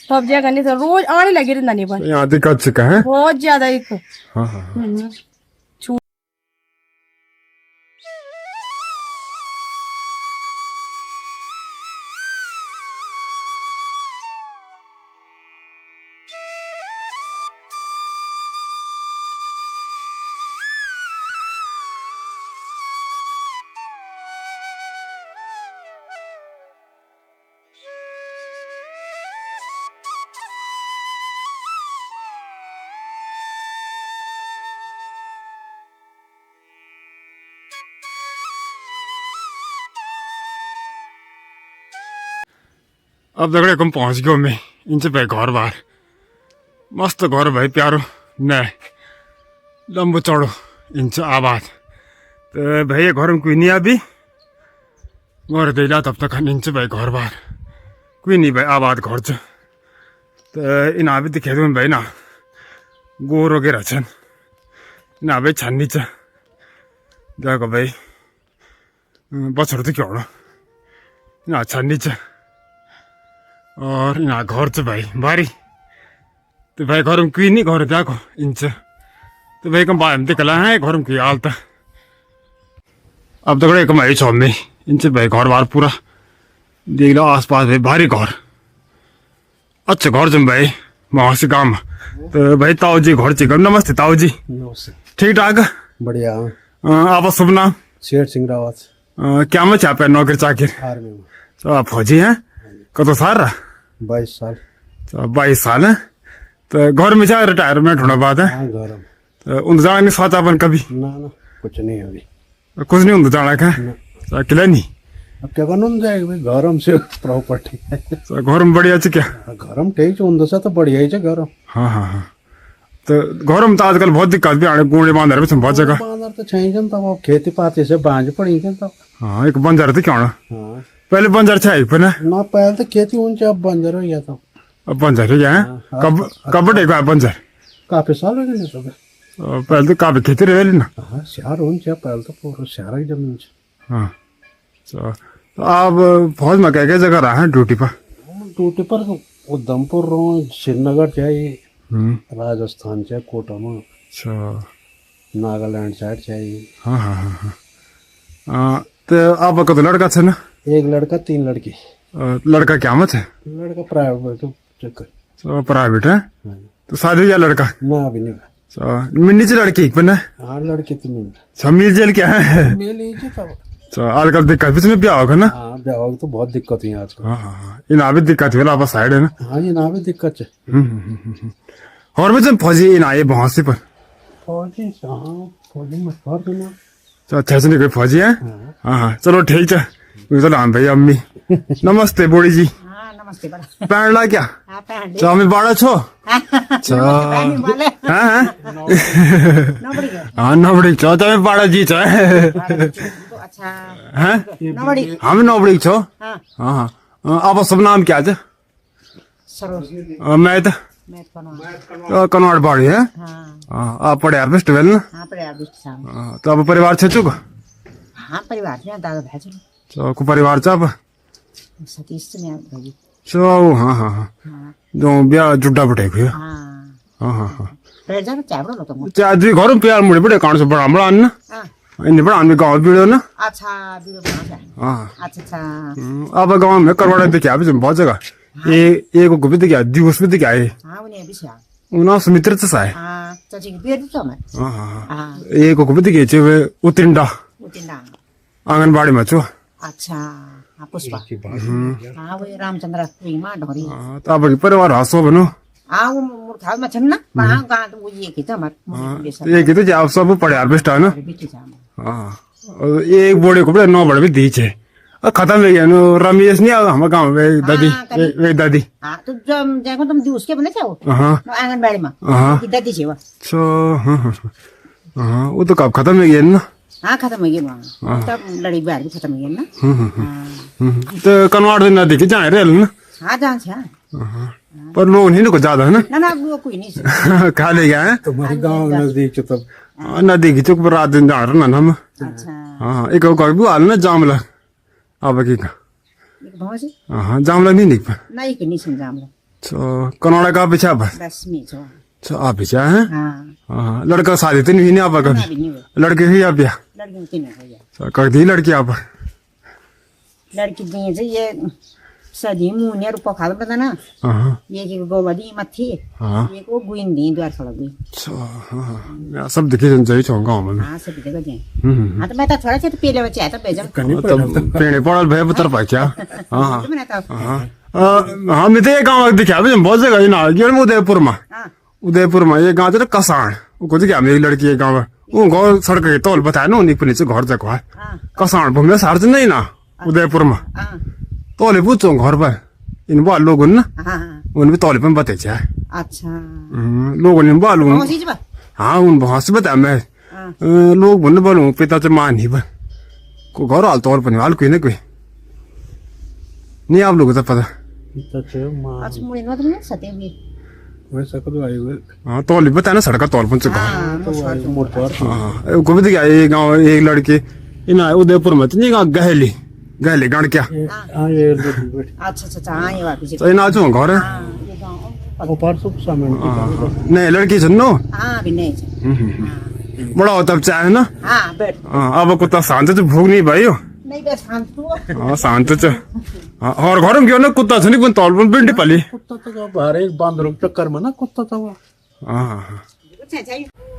सब जगह नहीं तो रोज आने लगी रहना नहीं बन
यहाँ दिक्कत चुका है
बहुत ज्यादा एक
हाँ हाँ अब तक कम पहुंच गयो मैं इनसे भाई घर बार मस्त घर भाई प्यारो न लंबो चौड़ो इंच आबाद तो भाई घर में कोई नहीं अभी घर दिला तब तक इंच भाई घर बार कोई नहीं भाई आबाद घर छ तो इन अभी दिखे तो भाई ना गोर वगैरह छन् इन भाई छान्नी छ देखो भाई बछर तो क्या होना इन छान्नी छ और यहाँ घर छ भाई बारी तो भाई घर में कोई नहीं घर देखो इंच तो भाई कम बाहर में कला है घर में कोई हाल था अब तक कमाई छो में इनसे भाई घर बार पूरा देख लो आस पास भाई भारी घर अच्छा घर जम भाई वहाँ से काम तो भाई ताऊ जी घर चाहिए नमस्ते ताऊ जी ठीक ठाक
बढ़िया
आप शुभ नाम
शेर सिंह रावत
क्या में छापे नौकरी चाकिर
आर्मी में
तो आप फौजी हैं कतो साल रहा
22 साल
तो 22 साल है तो घर में चाहे रिटायरमेंट होना बात है
हाँ घर में
तो उन जाना नहीं सोचा अपन कभी
ना कुछ नहीं अभी
कुछ नहीं उन जाना क्या तो अकेला नहीं
अब क्या कानून जाएगा भाई घर में से प्रॉपर्टी
तो घर में बढ़िया क्या
घर में ठीक है उन तो बढ़िया ही घर में
हाँ हाँ हाँ तो घर में तो आजकल बहुत दिक्कत भी आने गुंडे बांधर भी बहुत जगह
बांधर तो चाहिए तब अब खेती पाती से बांझ पड़ी तब
हाँ एक बंजर थे क्या
हाँ
पहले बंजर छे पर ना
पहले तो खेती ऊंचे अब बंजर हो गया था
अब बंजर है क्या है कब बढ़ेगा बंजर
काफी साल हो गए सब
पहले तो काफी खेती रहे ना
हाँ शहर ऊंचे पहले तो पूरा शहर की जमीन से
हाँ तो आप फौज में क्या क्या जगह रहा है ड्यूटी पर
ड्यूटी पर उधमपुर रो श्रीनगर चाहिए राजस्थान चाहिए कोटा में
अच्छा
नागालैंड साइड चाहिए
हाँ हाँ हाँ हाँ तो आप का तो लड़का था ना
एक लड़का 3 लड़की
लड़का क्या मत है
लड़का प्राइवेट चक्कर
तो प्राइवेट है तो शादी या लड़का
ना अभी नहीं
मिन्नी से लड़की एक बना
हाँ लड़की तो नहीं
समीर जेल क्या है
मिल लीजिए तब
तो आजकल दिक्कत भी ब्याह होगा ना
हाँ ब्याह होगा तो बहुत दिक्कत हुई आजकल
हाँ हाँ इन अभी दिक्कत हुई आप साइड है ना
हाँ ये ना भी दिक्कत है
और भी जब फौजी इन आए बहसी पर
फौजी हाँ फौजी मत कर देना
तो अच्छा से नहीं कोई फौजी है हाँ हाँ चलो ठीक है चलो हाँ भाई अम्मी नमस्ते बोड़ी जी
हाँ नमस्ते बड़ा
पैंट ला क्या
हाँ पहन
तो अम्मी बाड़ा छो
वाले
हाँ
नबड़ी के
हाँ नबड़ी छो तो अम्मी बाड़ा जी छो
तो अच्छा
हैं
नबड़ी
हम नबड़ी छो
हाँ
हाँ हाँ आप सब नाम क्या है
सरो
मैं तो
मैं कौन
कनवाड़ बाड़ी है
हाँ
आप पढ़े यार फेस्टिवल ना
हाँ पर यार दोस्त साहब
तो अब परिवार छे चुका
हाँ परिवार में दादा भाई चलो
तो को परिवार चाप
सतीश से मैं भाई
चो हाँ हाँ हाँ जो ब्याह जुड्डा बटे हुए
हाँ
हाँ हाँ हाँ
रह जा चावल लो तुम
चार दिन घर में प्यार मुड़े बड़े कान से बड़ा बड़ा अन्ना
हाँ
इन बड़ा अन्ना गाँव बीड़ो ना
अच्छा बीरो बना
हाँ
अच्छा अच्छा
अब गाँव में करवाड़ा दिखे अभी बहुत जगह ये को भी दिखे दिवस भी दिखे आए
हाँ उन्हें भी सिया
उना सुमित्र से साए
हाँ चाची की बेटी तो मैं
हाँ हाँ
हाँ
ये को भी दिखे चे वे उतिंडा
उतिना
आंगनबाड़ी में छो
अच्छा हाँ पुष्पा हाँ वो रामचंद्र वही माँ ढोरी
तो अब परिवार हंसो बनो
हाँ वो मुर्खाल में छन ना कहाँ कहाँ तो वो ये की तो मत
ये की तो जाओ सब पढ़े हार्वेस्ट है ना
बेटी जाम
हाँ और एक बोड़े को बड़े 9 बड़े भी दी छे खत्म हो गया नो रमेश नहीं आ हमारे गाँव में दादी वे दादी
हाँ तो जब जाको तुम दूस के बने चाहो
हाँ
आंगनबाड़ी में
हाँ
की दादी छे वो
तो हाँ वो तो कब खत्म हो गया ना
हाँ खत्म हो गया वहाँ तब लड़ी बाहर भी खत्म हो गया ना
तो कनवाड़ दिन नदी के जाए रेल ना
हाँ जहाँ से
पर लोग नहीं को ज्यादा है ना
ना ना वो कोई नहीं
खा ले गया है
तुम्हारे गाँव नजदीक तब
नदी की चुक पर रात दिन जा रहा ना हम
अच्छा
हाँ एक भी हाल ना जामला अब की का
भाव से
हाँ जामला नहीं निक पर
नहीं कि नहीं सुन जाम लो
तो कनवाड़ा का पीछा पर
बस में छो
तो आप पीछा है
हाँ
हाँ लड़का शादी तो नहीं आप
अभी
कभी
नहीं हुआ
लड़के ही आप या
लड़की तीन हो गया
तो कर दी लड़की आप
लड़की दिए चाहिँ ये सदी मुने रूप खाल पता ना
हाँ
ये की गोबदी मथी
हाँ
ये को गुइन दी द्वार सड़क गई
अच्छा हाँ सब दिखे जन चाहिए चौंका गाँव में
हाँ सब देखो जे हाँ तो मैं तो थोड़ा से तो पीले बच्चे तो भेजा
तब पेड़े पड़ल भय पुतर पा क्या हाँ हाँ
तो मैंने तो
हाँ मैं तो ये गाँव दिखा अभी बहुत जगह ना ये उदयपुर में
हाँ
उदयपुर में ये गाँव जो कसाण वो दिखा मेरी लड़की ये गाँव वो गाँव सड़क के तौल बताया ना उन्हीं नीचे घर तक
हाँ
कसाण भूमि सार्ज नहीं ना उदयपुर में
हाँ
तौले पूछो घर पर इन बाल लोग ना
हाँ
उन भी तौले पर बते छा
अच्छा
लोग इन बाल उन
चीज बा
हाँ उन बहुत से बता मैं लोग बोलने बोलूं पिता से मान ही बन को घर हाल तौर पर हाल कोई ना कोई नहीं आप लोगों को पता
तो मां
अच्छा मुड़े ना तुमने सते भी
वैसा कदो आई हुए
हाँ तौल बता ना सड़क तौल पर चुका
तो मोटवार
हाँ को भी दिखा एक गाँव एक लड़के इन उदयपुर में नहीं गाँव गहली गहली गण क्या
हां ये
अच्छा अच्छा हाँ ये बात
तो इन आज घर है
ये गाँव
वो पार सब सामने
नहीं लड़की सुनो
हाँ भी नहीं
बड़ा होता चाहे ना
हाँ बैठ
अब कुत्ता शांत से भूख नहीं भाई हो
नहीं बैठ शांत तू
हाँ शांत च और घर में क्यों ना कुत्ता सुनी कौन तौल पर बिल्डी पली
कुत्ता तो बाहर एक बांदर के चक्कर में ना कुत्ता तो
हाँ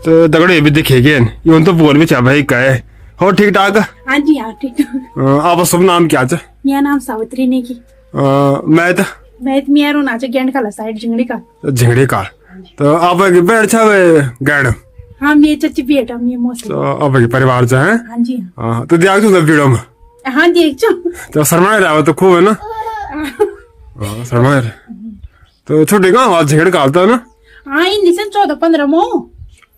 तो दगड़े भी दिखेगी ये तो बोल भी चाह भाई कहे हो ठीक ठाक
हाँ जी हाँ ठीक है।
आप शुभ नाम क्या चा
मेरा नाम सावित्री ने की
मैं तो
मेरा नाचे गेंड का साइड झिंगड़ी का
झिंगड़ी का तो आप बैठ छा गैड
हाँ मेरे चची बेटा मेरे मौसी
तो आप परिवार से हैं
हाँ जी
हाँ तो दिया तू वीडियो में
हाँ देख चो
तो शर्मा रहा तो खूब है ना हाँ शर्मा तो छोटे का आवाज झिंगड़ी का आता है ना
हाँ इन निशन 14-15 मो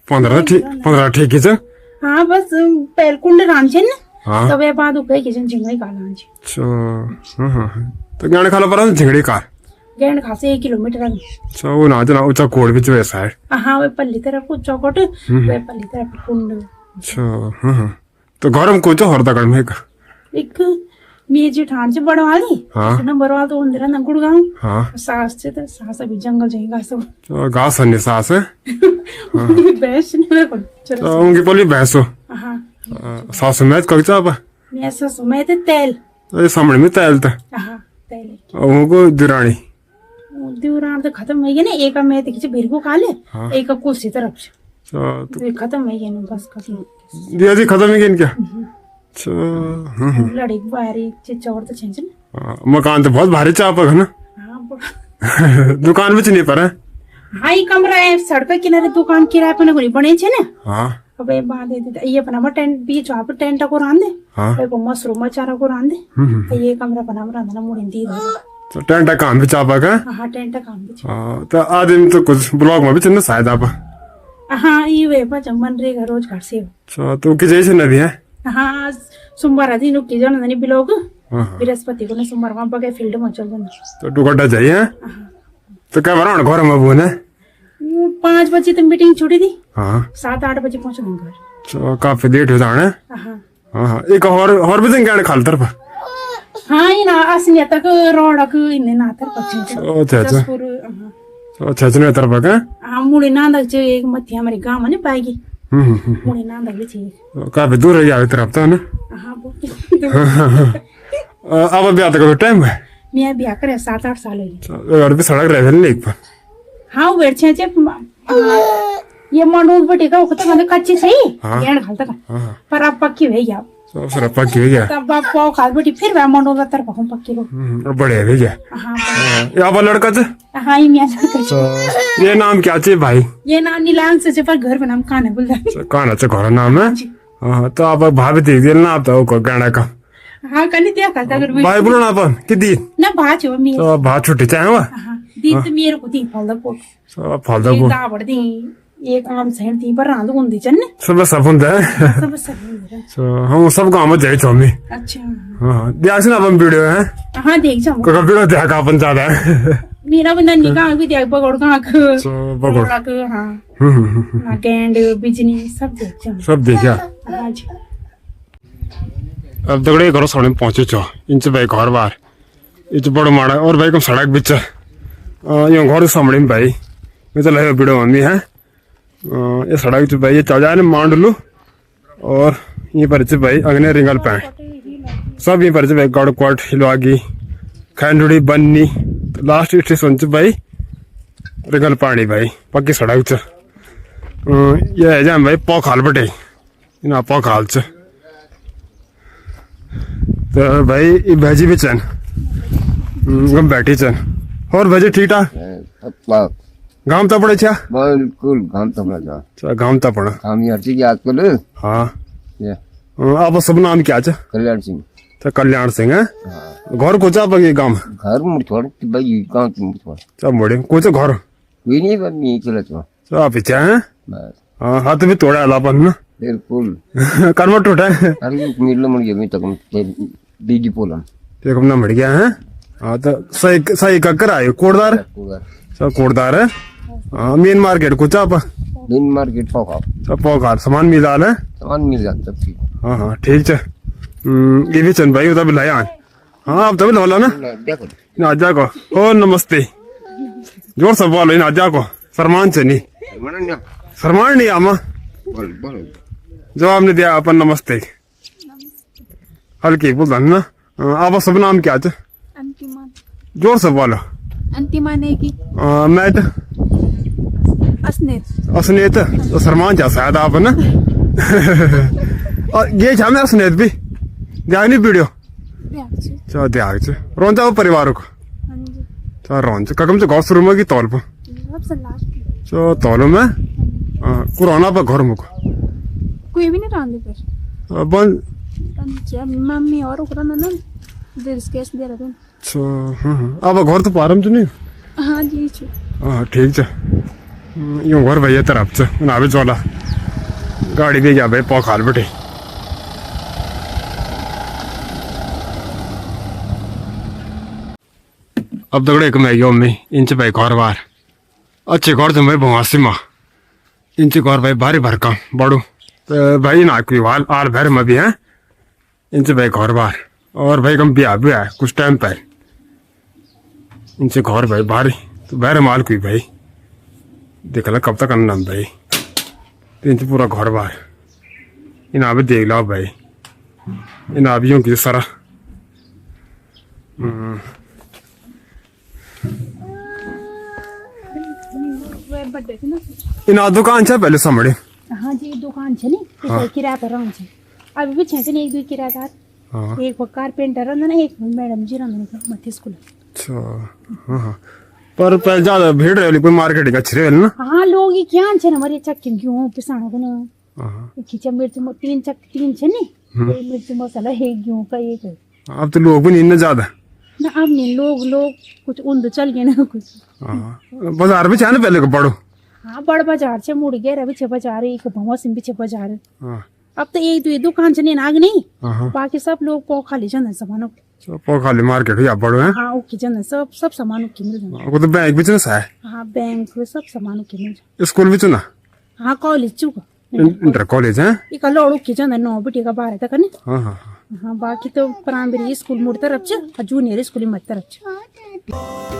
15 ठीक है सर
हाँ बस पहल कुंड रान छे ना
हाँ
तब ये बाद उके किचन झिंगड़ी का लान छे
अच्छा हाँ तो गाने खाला पर झिंगड़ी का
गेंड खा से 1 किलोमीटर
अच्छा वो ना जना ऊंचा कोड भी वैसा है
हाँ वे पल्ली तरफ को चौकट वे पल्ली तरफ कुंड
अच्छा हाँ तो घर में कुछ और तक में
एक मेरी जेठान से बड़वाली
हाँ
ना बड़वाल तो अंदर ना गुड़गांव
हाँ
सास से तो सास अभी जंगल जाएगा सब
तो घास अन्य सास है
बेस्ट नहीं को
तो उनकी बोली भैंसो
हाँ
सास में कब चाप
मैं ससु मैं तो तेल
ये सामने में तैल था
हाँ तेल
उनको दिरानी
दीवार तो खत्म हो गया ना एक मैं तो किसी भीड़ को काले
हाँ।
एक कुर्सी तरफ से
तो
तो खत्म हो गया ना बस खत्म
दिया जी खत्म ही क्या अच्छा
लड़ी बारी चिच्चा और तो छेंच ना
मकान तो बहुत भारी चाप है ना
हाँ
दुकान में नहीं पर है
हाँ ये कमरा है सड़क के किनारे दुकान किराए पर नहीं बने छे ना
हाँ
अब ये बांधे दे ये अपना टेंट बीच वहाँ पे टेंट को रांधे
हाँ
वो मशरूम चारा को रांधे तो ये कमरा बना रांधना मुड़ी दी
तो टेंट काम भी चापा का
हाँ टेंट काम भी
हाँ तो आदमी तो कुछ ब्लॉग में भी चलना शायद आप
हाँ ये वे बच मनरेगा रोज घर से
अच्छा तो कि जैसे नदी है
हाँ सोमवार आदि नुकी जाना नहीं बिलोग
हाँ
बृहस्पति को ना सोमवार वहाँ बगे फील्ड में चल जाना
तो टुकड़ा चाहिए तो क्या बना घर में बोने
5 बजे तो मीटिंग छुट्टी थी
हाँ
7-8 बजे पहुंचे घर
तो काफी लेट हो जाना
हाँ
हाँ एक और भी दिन खाल तरफ
हाँ ये ना असली तक रोडक इन्ने ना तर पक्षी
अच्छा अच्छा अच्छा अच्छा तरफ का
हाँ मुड़ी नांदक जो एक मध्य हमारे गांव में नहीं पाएगी मुड़ी नांदक भी चाहिए
काफी दूर है यार तरफ तो ना
हाँ
अब ब्याह तक टाइम है
मैं ब्याह करे 7-8 साल हो गए
और भी सड़क रहे थे एक पर
हाँ वो बैठ छे ये मंडोल बटे का तो मतलब कच्ची सही
हाँ।
गेंड खालता का
हाँ
पर अब पक्की हो गया
सब सर पक्की हो गया
तब आप पाव खाल बटी फिर वह मंडोल तरफ हम पक्की रो
बड़े हो गया
हाँ
यहाँ पर लड़का थे
हाँ ये मैं
ये नाम क्या चाहिए भाई
ये नाम नीलांग से पर घर का नाम कान है बोल रहा
कौन अच्छा घर नाम है हाँ तो आप भाभी देख दिया ना आप तो गाना का
हाँ कल दिया करता अगर
भाई बोलो ना अपन कि दी
ना बात हो मेरे
तो भात छुट्टी चाहे हुआ
हाँ दी तो मेरे को दी फल को
सब फालतू
ये
को
दावड़ दी एक आम सैन थी पर रांध गुंदी चन ने
सब सब होता है
सब सब
तो हम सब गाँव में जाए चौमी
अच्छा
हाँ दिया से ना अपन वीडियो है
हाँ देख जाओ
कोई वीडियो देखा का अपन ज्यादा है
मेरा भी नन्ही का भी देख पकड़ का
तो पकड़
हाँ हाँ गेंड बिजनी सब देख जाओ
सब देखा
हाँ जी
अब दगड़े घरों सामने पहुंचे चो इनसे भाई घर बार इच बड़ो माड़ा और भाई कम सड़क बीच यो घर सामने में भाई ये तो लगे वीडियो मम्मी है ये सड़क भाई ये चल जाए मांडलू और ये पर भाई अग्नि रिंगल पैंट सब ये पर भाई गड़कोट हिलवागी खैंडुड़ी बन्नी तो लास्ट स्टेशन च भाई रिंगल पानी भाई पक्की सड़क च ये है जा भाई पौखाल बटे ना पौखाल च तो भाई ये भाजी भी चन गम बैठी चन और भाजी ठीक ठाक गांव तो पड़े छा
बिल्कुल गांव तो पड़ा जा
अच्छा गांव तो पड़ा
हम यार जी याद कर ले
हाँ
ये
आप सब नाम क्या चा
कल्याण सिंह
तो कल्याण सिंह है घर को चा पगे गांव
घर मुड़ छोड़ भाई गांव की मुड़ छोड़
सब मोड़े को चा घर
कोई नहीं बस नहीं चला छोड़
सब पीछे है
बस
हाँ हाथ भी तोड़ा लापन ना
बिल्कुल
कर्म टूटा है
अरे मिल मुड़ गया मैं तक दीदी पोलम
देखो ना मर गया है हाँ तो सही सही ककर आयो कोड़दार सब कोड़दार है हाँ मेन मार्केट को चा पा
मेन मार्केट पाओ
सब पोकार सामान मिल रहा है
सामान मिल जाता है
हाँ हाँ ठीक है ये भी चंद भाई उधर भी लाया हाँ अब तभी लौला ना
देखो
इन आजा को ओ नमस्ते जोर से बोलो इन आजा को फरमान से नहीं फरमान नहीं आमा
बोल बोल
जवाब नहीं दिया अपन नमस्ते हल्की बोल ना आप सब नाम क्या है
अंतिमा
जोर से बोलो
अंतिमा नहीं की
मैट
असनेत
असनेत तो फरमान जा शायद आप ना और ये छा मैं असनेत भी ध्यान नहीं वीडियो चलो ध्यान से रोन जाओ परिवार को चलो रोन से ककम से गौस रूम की तौल पर चलो तौलो में पुराना पर घर मुको
कोई भी नहीं रांधे फिर
बन
मम्मी और ऊपर ना देर केस दे रहे थे
अच्छा अब घर तो पारम तो नहीं
हाँ जी
हाँ ठीक है यूं घर भैया तरफ से ना भी चला गाड़ी भी जा भाई पौखाल बैठे अब तगड़े एक मैं में इंच भाई घर बार अच्छे घर तो मैं भवासी माँ इंच घर भाई भारी भरका बड़ू तो भाई ना कोई वाल आल भर में भी है इंच भाई घर बार और भाई कम ब्याह भी है कुछ टाइम पहले इनसे घर भाई भारी तो बहर माल कोई भाई देख ला कब तक अन्ना भाई तो इनसे पूरा घर बार इन आप देख लो भाई इन आबियों की सारा
बर्थडे थी ना
इन दुकान छे पहले समड़े
हाँ जी दुकान छे नी किराया पर रहन छे अभी भी छे ने एक दो किराएदार
हाँ
एक कारपेंटर रहन ना एक मैडम जी रहन मध्य स्कूल
अच्छा हाँ हाँ पर पहले ज्यादा भीड़ रही कोई मार्केट का छे ना
हाँ लोग ही क्या छे ना हमारे चक्की क्यों पिसानो को ना
हाँ
खींचा मिर्च तीन छे नी मिर्च मसाला है क्यों का एक
अब तो लोग भी नहीं इतने ज्यादा
ना अब नहीं लोग कुछ उन्द चल गए ना कुछ
हाँ बाजार भी चाहे पहले को पढ़ो
हाँ बड़ बाजार से मुड़ गया रवि छे बाजार एक भवा सिंह भी छे बाजार
हाँ
अब तो एक दो दुकान से नहीं आग नहीं
हाँ
बाकी सब लोग को खाली जन सामानों
सब खाली मार्केट या पढ़ो है
हाँ ओके जन सब सामानों की मिल जाए
वो तो बैंक बिजनेस है
हाँ बैंक सब सामानों की मिल जाए
स्कूल भी चुना
हाँ कॉलेज चुका
इंटर कॉलेज है
एक लोड़ू की जन 9 बटे का 12 तक नहीं
हाँ हाँ
हाँ बाकी तो प्राइमरी स्कूल मुड़ तरफ छ जूनियर स्कूल मत तरफ छ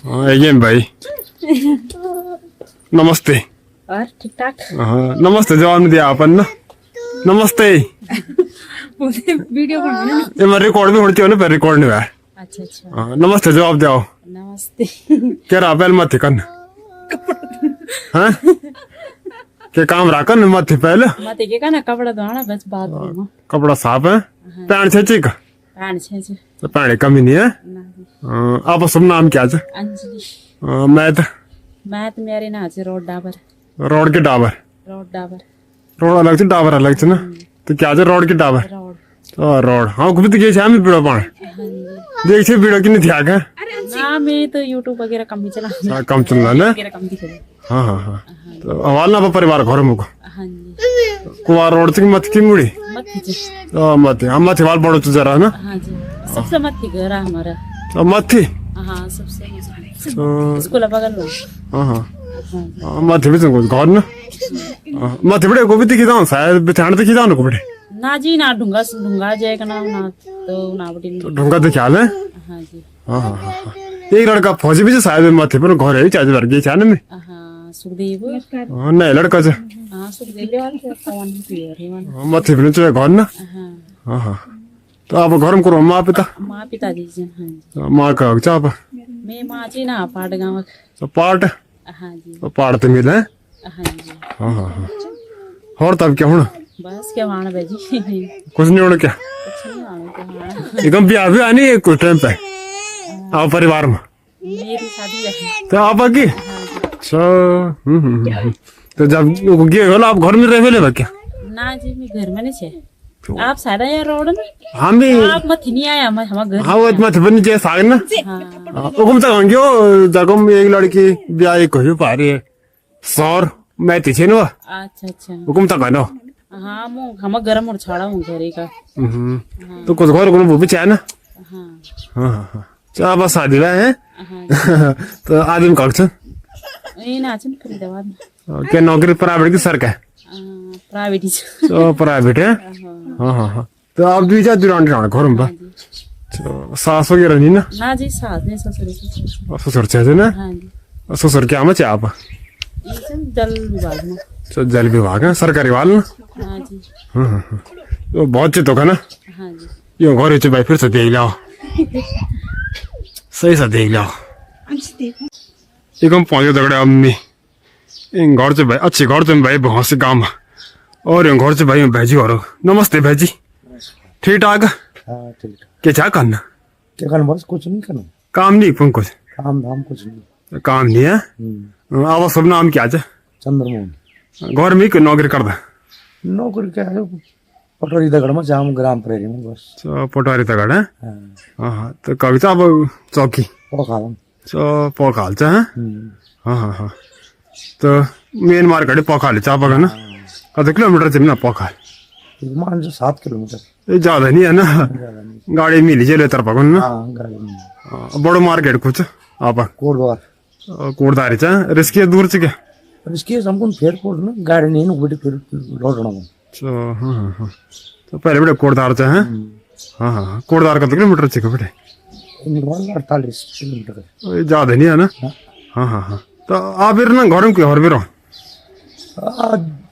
हाँ ये भाई नमस्ते
और ठीक ठाक
हाँ नमस्ते जवाब नहीं दिया अपन ना नमस्ते
वीडियो बनाना
ये मैं रिकॉर्ड भी होती हो ना पर रिकॉर्ड नहीं हुआ
अच्छा अच्छा
हाँ नमस्ते जवाब दो
नमस्ते
क्या रहा पहले मत करना हाँ क्या काम रहा कर मत पहले
मत के का ना कपड़ा धोना बस बात में
कपड़ा साफ है पैंट छे चिक
पान छे
तो पैंट कमी नहीं है आप सब नाम क्या है
अंजलि
मैं
तो मेरे ना है रोड डाबर
रोड के डाबर रोड अलग से डाबर अलग से ना तो क्या है रोड के डाबर रोड हाँ कुछ तो क्या है पीड़ो पान देख से पीड़ो की नहीं थिया क्या
ना मैं तो यूट्यूब वगैरह कम ही चला
कम चल रहा ना
वगैरह कम दिखे
हाँ हाँ हाँ तो हवाल ना परिवार घर मुको
हाँ जी
कुआर रोड से मत की मुड़ी
मत खींचे
मत हम मत वाल पड़ो तो जरा ना
हाँ जी सबसे मत ही घर हमारा
मत थी
हाँ सबसे स्कूल बगल में
हाँ हाँ मत भी तुमको घर ना मत बड़े को भी दिखी जाऊँ शायद बिठाने दिखी जाऊँ को बड़े
ना जी ना ढूंगा जाएगा ना तो ना बड़ी
तो ढूंगा तो ख्याल है
हाँ जी
हाँ हाँ हाँ एक लड़का फौजी भी शायद मत पर घर है चार्ज भर गई छाने में
हाँ
सुखदेव
नहीं लड़का छ
हाँ सुखदेव रे वाले कौन पियर है वन
मथे पनि छ घर न
हाँ
हाँ तो अब घरम करो माँ पिता
माँ पिताजी जन हाँ जी
माँ का छ अब
मैं माँ जी ना पाट गाँव
तो पार्ट
हाँ जी
पार्ट तो मिले
हाँ जी
हाँ हाँ हाँ और तब क्या होना
बस क्या वाण बेजी
कुछ नहीं होना क्या
कुछ नहीं वाण क्या वाण
एकदम ब्याह भी आनी है कुछ टाइम पे आप परिवार में
मेरी शादी है
तो आप आगे अच्छा तो जब गए होला आप घर में रह ले क्या
ना जी मैं घर में नहीं छे आप सादा यार रोड में
हम भी
आप मत नहीं आया हम हमारे घर
हाँ वो इतना बनी चाहिए साग ना
हाँ
हुकुम तक होंगे जगम एक लड़की ब्याह एक हो पा रही है सौर मैं पीछे ना
अच्छा अच्छा
हुकुम तक है ना
हाँ मु हम गरम और छाड़ा हूँ घरे का
तो कुछ घर को वो भी चाहिए ना
हाँ
हाँ हाँ हाँ चलो बस शादी है
हाँ
तो आदमी कौन सा
ये नाचन फरीदाबाद में
क्या नौकरी प्राइवेट की सर का
प्राइवेट ही
तो प्राइवेट है हाँ हाँ हाँ तो आप भी जा दुरान दुरान घर में तो सास वगैरह नहीं ना
ना जी सास ने ससुर
ससुर चाहिए ना
हाँ जी
ससुर क्या मचे आप
ये सब जल विभाग में
तो जल विभाग है सरकारी वाल ना
हाँ जी
हाँ हाँ हाँ तो बहुत चित होगा ना
हाँ जी
यो घर भाई फिर से देख लाओ सही से देख लाओ एकदम पहुंचे दगड़े अम्मी इन घर से भाई अच्छे घर से भाई बहुत से काम और इन घर से भाई भाजी और नमस्ते भाजी ठीक ठाक
हाँ ठीक है
क्या चाह करना
क्या करना बस कुछ नहीं करना
काम नहीं पुन कुछ
काम धाम कुछ नहीं
काम नहीं है अब सब नाम क्या है
चंद्रमोहन
घर में ही नौकरी कर दा
नौकरी क्या है पटोरी दगड़ में जाम ग्राम प्रेरी में बस
तो पटवारी तगड़ है
हाँ
हाँ तो कभी तो अब चौकी
वो खावा
तो पखाल है हाँ हाँ हाँ तो मेन मार्केट पखाल चाप का ना कत किलोमीटर से ना पखाल
मान जो 7 किलोमीटर
ये ज्यादा नहीं है ना गाड़ी मिली जेल तरफ को ना
हाँ गाड़ी में
बड़ो मार्केट कुछ आप
कोटद्वार
कोटदारी चा रिस्की दूर से क्या
इसके हमको फेर कोट ना गाड़ी नहीं ना बेटी फिर लौटना में
तो हाँ हाँ हाँ तो पहले बेटे कोटदार चा है हाँ हाँ हाँ कोटदार का किलोमीटर से बेटे
48 किलोमीटर
ज्यादा नहीं है ना हाँ हाँ हाँ तो आप फिर ना घर में क्यों और भी रहो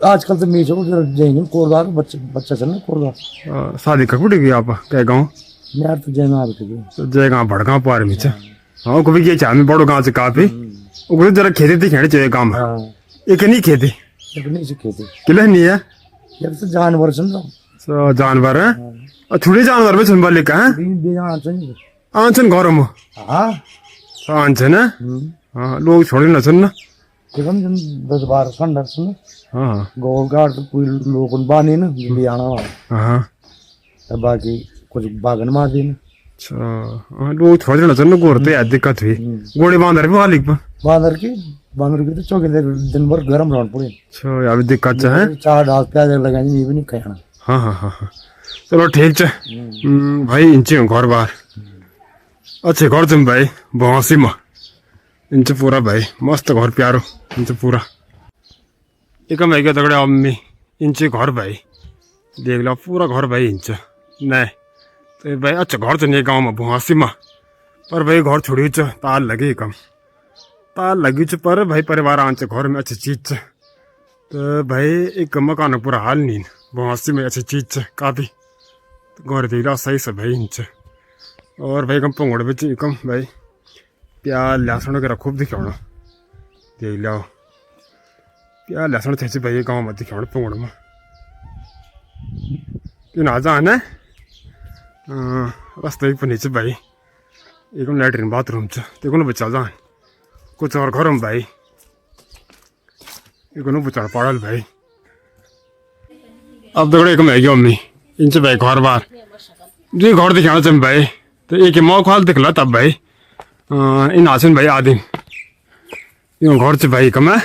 आजकल तो मीचो जाएंगे कोटद्वार बच्चा चलना कोटद्वार
शादी कब उठेगी आप क्या गाँव
यार तो जय माँ बेटी
तो जय गाँव भड़गाँव पार में हाँ को भी ये चाह में बड़ो गाँव से काफी वो जरा खेती थी खेड़े चाहिए काम
हाँ
एक नहीं खेती
नहीं से खेती
किले नहीं है
यार तो जानवर सुन रहा
तो जानवर है और थोड़ी जानवर में सुनवा लिखा है
बेजान चाहिए
आंचन घर में
हाँ
आंचन है हाँ लोग छोड़े ना सुनना
एकदम 10-12 खंडर सुन
हाँ
गोल गाड़ तो कोई लोग बानी ना दिल्ली आना वाला
हाँ
तब बाकी कुछ बागन मार दी ना
अच्छा लोग छोड़े ना सुनना गोरते याद दिक्कत हुई गोड़ी बांधर भी वाली
बांदर की तो चौकी दिन भर गर्म रहना पड़े
अच्छा यार दिक्कत है
4 डाल प्याज लगाएंगे ये भी नहीं खाना
हाँ हाँ हाँ हाँ चलो ठीक है भाई इंचे घर बार अच्छे घर तुम भाई बहसी में इंचे पूरा भाई मस्त घर प्यारो इंचे पूरा एक मैं तगड़े अम्मी इंचे घर भाई देख लो पूरा घर भाई इंचे नहीं तो भाई अच्छा घर तो नहीं गाँव में बहसी में पर भाई घर छोड़ी तार लगे कम तार लगी पर भाई परिवार आंच घर में अच्छी चीज तो भाई एक मकान पूरा हाल नहीं बहसी में अच्छी चीज काफ़ी घर देख लो सही से भाई इंच और भाई कम पंगड़ बच्चे कम भाई प्याज लहसुन वगैरह खूब दिखाना देख लो प्याज लहसुन थे भाई गाँव में दिखाना पंगड़ में क्यों ना जाना रास्ते पर नीचे भाई एक लैट्रिन बाथरूम देखो बच्चा जान कुछ और घर में भाई एक बच्चा पड़ल भाई अब दगड़े एक मैगी अम्मी इनसे भाई घर बार जो घर दिखाना चाहिए भाई तो एक मौ खाल दिखला तब भाई इन आसन भाई आदिम यो घर से भाई कम है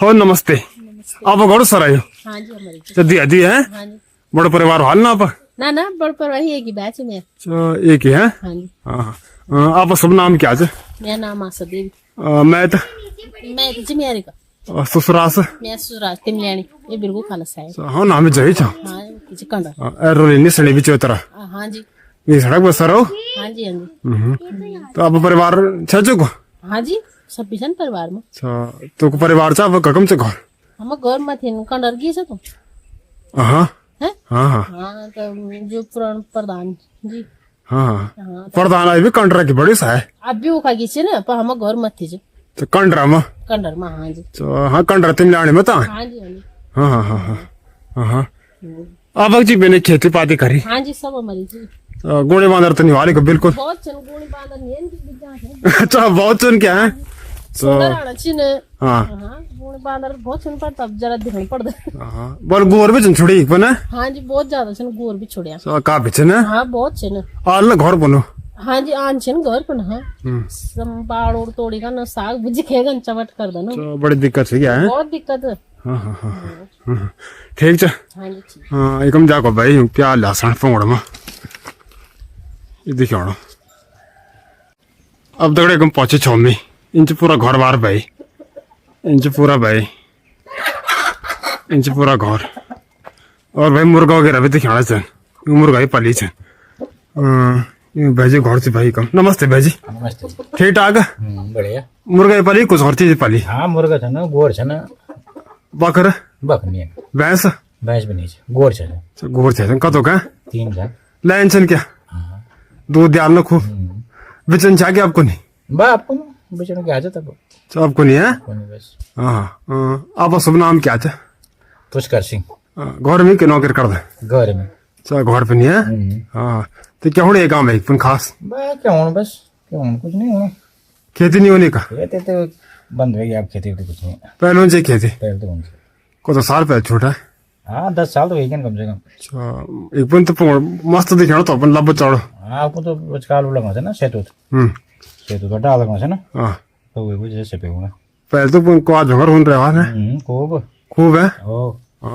हो नमस्ते आप घर सर आयो
हाँ जी हमारी
जल्दी आदि है
हाँ जी
बड़ो परिवार हाल ना आप
ना बड़ पर वही एक ही बैच में
एक ही है
हाँ जी
हाँ आप सब नाम क्या है
मेरा नाम आशा देवी
मैं तो
जिम्मेवारी का
ससुरास
मैं सुराज तिमल्याणी ये बिल्कुल खाना साहब
हाँ नाम जाई छा
हाँ किसी कंडा
रोली नहीं सड़ी बिच उतरा
हाँ जी
ये सड़क बस सर हो
हाँ जी
तो आप परिवार छो को
हाँ जी सबै छन् परिवारमा
अच्छा तो को परिवार छ अब ककम छ घर
हाम्रो घरमा थिएन कन्डर के छ त
हाँ
हैं
हाँ हाँ
हाँ तो जो पुरान प्रधान जी
हाँ
हाँ
प्रधान आई भी कंडरा की बड़ी सा है
अब भी उखा गई न पर हाम्रो घर मथि छ
तो कंडरा में
कन्डरमा हाँ जी
तो हाँ कंडरा तिमीले आने मत
हाँ जी हाँ जी
हाँ हाँ हाँ हाँ हाँ अब जी मैंने खेती पाती करी
हाँ जी सब हमारी जी
गोली बांदर तो नहीं वाले को बिल्कुल
बहुत छन् गोली बाँधर नि नि बिगा छ
अच्छा बहुत सुन क्या है
सुन्दर आडा छिन
हाँ
हाँ गोली बाँधर बहुत छन् पर तब जरा दिखाई पर्दैन
हाँ बोल गोर भी छोड़ी एक बना
हाँ जी बहुत ज्यादा छन् गोर भी छोड्या
तो का पीछे ना
हाँ बहुत छन्
आल घर बनो
हाँ जी आन छन् घर पण हाँ बाड़ ओड़ तोड़ेगा न साग भुजी खेगा न चवट गर्दैन
तो बड़ी दिक्कत है क्या है
बहुत दिक्कत है
हाँ हाँ हाँ हाँ ठीक छ
हाँ जी ठीक
हाँ एकम जाको भाई प्याज लहसुन पौड़मा ये देखियो अब दगड़े एकम पहुंचे छो में इंच पूरा घर बार भाई इंच पूरा भाई इंच पूरा घर और भाई मुर्गा वगैरह भी दिखाना छन मुर्गा ही पाली छन भाजी घर से भाई कम नमस्ते भाजी
नमस्ते
ठीक ठाक
बढ़िया
मुर्गा ही पाली कुछ और चीज पाली
हाँ मुर्गा छ न गोर छ न
बकर
बकनी
भैंस
भैंस पनि छ गोर छ
गोर छ कतो का
3 छ
लाइन छन क्या दूध डालना खूब बेचन चाहिए आपको नहीं
बाप को बेचने के आजा तब
तो आपको नहीं है
कोनी बस
हाँ आपका शुभ नाम क्या है
पुष्कर सिंह
घर में के नौकर कर दे
घर में
अच्छा घर पे नहीं है हाँ तो क्या होने काम है पुन खास
बा क्या होना बस क्या होना कुछ नहीं होना
खेती नहीं होने का
खेती तो बंद हो गई अब खेती तो कुछ नहीं
पहले से खेती
पहले तो बंद
को तो साल पहले छोटा है
हाँ 10 साल तो हो गए कम से कम
अच्छा एक पुन तो मस्त दिखाना तो अपन लब चढ़ो
हाँ आपको तो बचकाल लगाउँछ न सेतुत सेतुत डाल लगाउँछ न
हाँ
तो वो कुछ ऐसे पे होना
पहले तो पुन को आज झगड़ होने रहा है
खूब
खूब है
ओ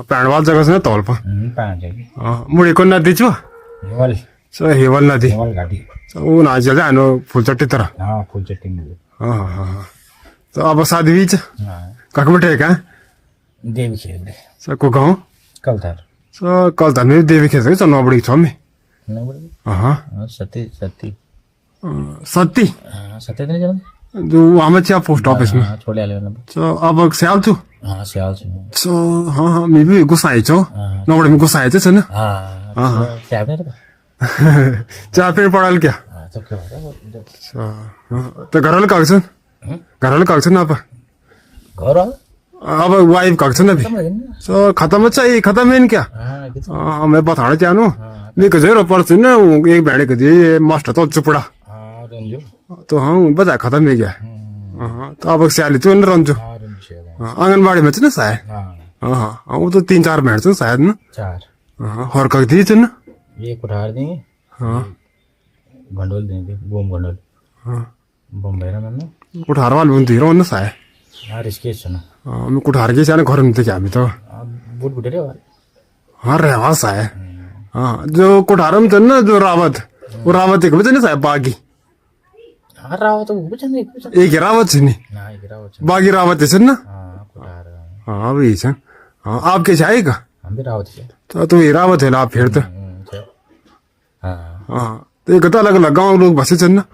पैणवाल जगह से ना तौल पर
पाँच जाएगी
हाँ मुड़ी को नदी छो
हेवल
हेवल नदी
हेवल घाटी
वो ना चल जाए फूलचट्टी तरह
हाँ फुल चट्टी मिले
हाँ हाँ हाँ हाँ तो अब शादी बीच
हाँ
कख बैठे क्या
देवी खेल दे
सर को गाँव
कलतार
सर कल था मेरी देवी खेल सके नौ बड़ी छो में हाँ
सती सती
सत्ती
हाँ सती नहीं जानते
जो वहाँ में क्या पोस्ट ऑफिस में
हाँ छोड़े वाले वाला
तो अब सियाल छू
हाँ सियाल से
तो हाँ हाँ मैं भी गुस्सा आई छो नौ बड़ी में गुस्सा आए थे ना
हाँ
हाँ हाँ
क्या नहीं रहा
चार पेड़ पड़ा क्या
हाँ तो क्या होता है
तो घर वाले कागज घर वाले कागज ना आप
घर आओ
अब वाइफ कागज ना भी तो खत्म चाहिए खत्म है क्या हाँ मैं बताना चाहूँ मैं कह परसों ना एक बहने के दिए मास्टर तो चुपड़ा
हाँ रंजू
तो हाँ बता खत्म है क्या हाँ तो अब सियाली तो न रंजू आंगनबाड़ी में ना शायद हाँ हाँ वो तो 3-4 बहन छ शायद ना
4
हाँ हर कख दिए छ ना
ये कुठार देंगे
हाँ
घंडोल देंगे बूम घंडोल
हाँ
बम्बई ना मैंने
कुठार वाले बन दिए ना शायद
हाँ रिस्के छ ना
हाँ मैं कुठार के जाने घर में तो क्या भी तो
बूट बुटे रे वाले
हाँ रहवा शायद हाँ जो कुठार में ना जो रावत वो रावत एक बजे ना शायद बागी
हाँ रावत तो कुछ नहीं
एक रावत छ नहीं
ना एक रावत
बागी रावत है ना
हाँ कुठार
हाँ वही छ हाँ आपके चाहिएगा
हम भी रावत है
तो ये रावत है आप फिर तो
हाँ
हाँ तो एक अलग अलग गाँव लोग बसे छ ना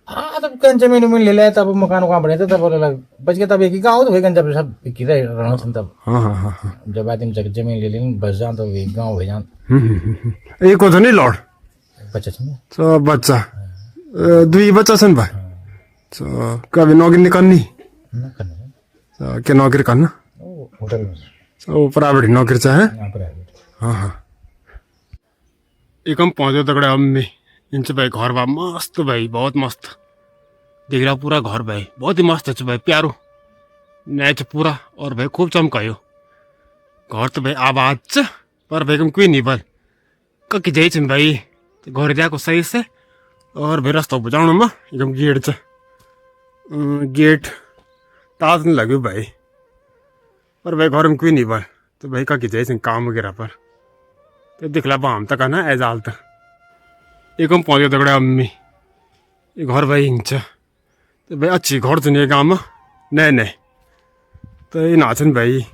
हाँ तब कहीं जमीन उमीन ले लिया तब मकान वकान बने थे तब अलग बच गया तब एक ही गाँव तो वही जब सब एक ही रहना था तब
हाँ हाँ हाँ हाँ
जब आदमी जमीन ले लेन बस जान तो एक गाँव हो जान
एक को तो नहीं लौट
बच्चा छ
तो बच्चा 2 बच्चा छन् भाइ तो कभी नौकरी निकालनी तो क्या नौकरी करना
होटल में
तो प्राइवेट नौकरी चाहे
प्राइवेट
हाँ हाँ एकम पहुँचो तगड़े अब में इनसे भाई घर बा मस्त भाई बहुत मस्त देख रहा पूरा घर भाई बहुत ही मस्त है भाई प्यारो नया छ पूरा और भाई खूब चमकायो घर तो भाई आबाद छ पर भाई कम कोई नहीं बल ककी जाइ छन् भाई घर जाको सही से और भाई रास्ता बुझाउनु में एकदम गेट छ गेट ताज नहीं लग्यो भाई पर भाई घर में कोई नहीं बल तो भाई ककी जाइ छन् काम वगैरह पर तो दिखला हम तक ना एजाल तक एकम पहुँचो तगड़े अम्मी ये घर भाई हिंच तो भाई अच्छी घर छ ये गाँव में नए नए तो ये नाचन भाई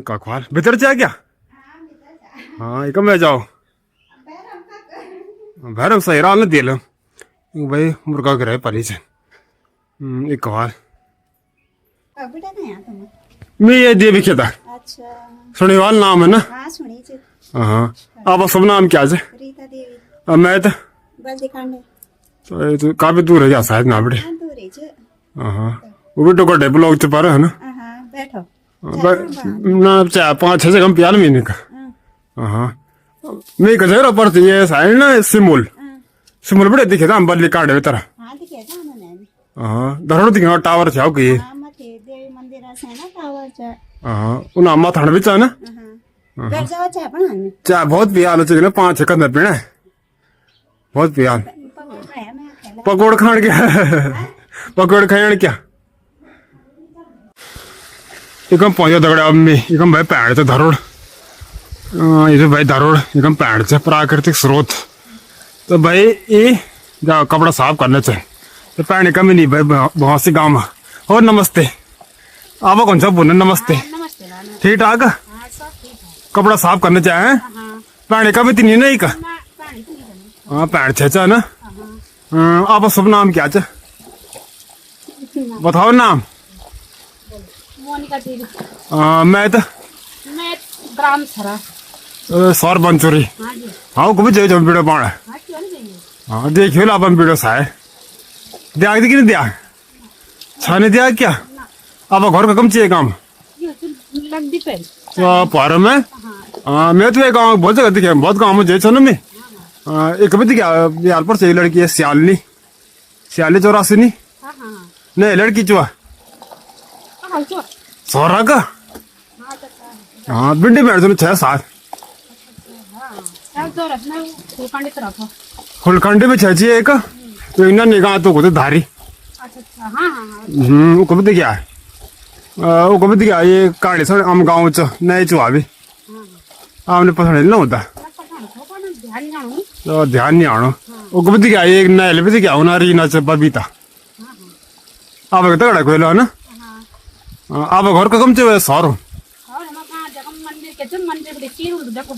कखवाल भीतर जा क्या हाँ एकम में जाओ भैरम सही रहा ना दिल भाई मुर्गा के रहे पली छन् एक और
बेटा नहीं आता मैं।
मैं ये देवी खेता
अच्छा
सुनी वाल नाम है ना
हाँ सुनी छे
हाँ आप सब नाम क्या है
रीता देवी
मैं तो
बल्दी खांडे
ये तो काफी दूर है जा शायद ना बेटे
हाँ दूर है छे
हाँ वो भी टोकर डेप लोग पर है ना
हाँ बैठो
ना 4-5 6 कम प्याल महीने का हाँ मैं कह रहा पर ये साइड ना सिमुल बड़े दिखे था बल्ली काटे तरह
हाँ दिखे था मैंने
हाँ धरोड़ दिखे टावर छाव की
हाँ मथे देवी मंदिर से ना टावर छे
हाँ उन अम्मा थान भी चाह ना
बैठ जाओ चाय बनाने
चाह बहुत प्याल चाहिए ना 5-6 कंदर पीना बहुत प्याल पकौड़ खान क्या पकौड़ खाने क्या एकम पहुंचा दगड़ा अब में एकम भाई पैड़ से धरोड़ ये भाई धरोड़ एकम पैड़ से प्राकृतिक स्रोत तो भाई ये जा कपड़ा साफ करना चाहिए तो पैड़ कम ही नहीं भाई बहुत सी गाँव में और नमस्ते आप कौन सा बोलना नमस्ते ठीक ठाक कपड़ा साफ करना चाहे पैड़ कम इतनी नहीं का हाँ पैड़ छेचा ना आप सब नाम क्या चा बताओ नाम
मोनिका देवी
मैं तो
मैं ग्राम छरा
सौर बंचुरी
हाँ जी
हाँ को भी जाओ वीडियो पाना
हाँ क्यों नहीं जाएंगे
हाँ देखियो ला अपन वीडियो साए दिया कि नहीं दिया छाने दिया क्या अब घर का कम चाहिए काम
ये तो लग दी पे
तो पार में मैं तो एक गाँव बहुत जगह दिखे बहुत गाँव में जाए ना मैं एक भी दिखा यार पर सही लड़की है सियालनी 84 नहीं
हाँ हाँ
नहीं लड़की चुआ
हाँ चो
सौरा का हाँ बिंडी में 6-7
हाँ तो रखना वो कांडे तरफ हो
फुलखंडी में 6 एक तो इन्हें निगाह तो को धारी
अच्छा अच्छा हाँ हाँ हाँ
वो कभी दिखा है वो कभी दिखा ये कहानी सर हम गाँव च नहीं चुआ भी आपने पसंद नहीं होता
ध्यान ना हो
तो ध्यान नहीं आना वो कभी दिखा ये नए भी दिखा ना रीना च बबीता आप तगड़ा कोई लो ना आप घर का कम चाहिए सौर
और हम कहाँ जगह मंदिर के चल मंदिर के तीर उड़ देखो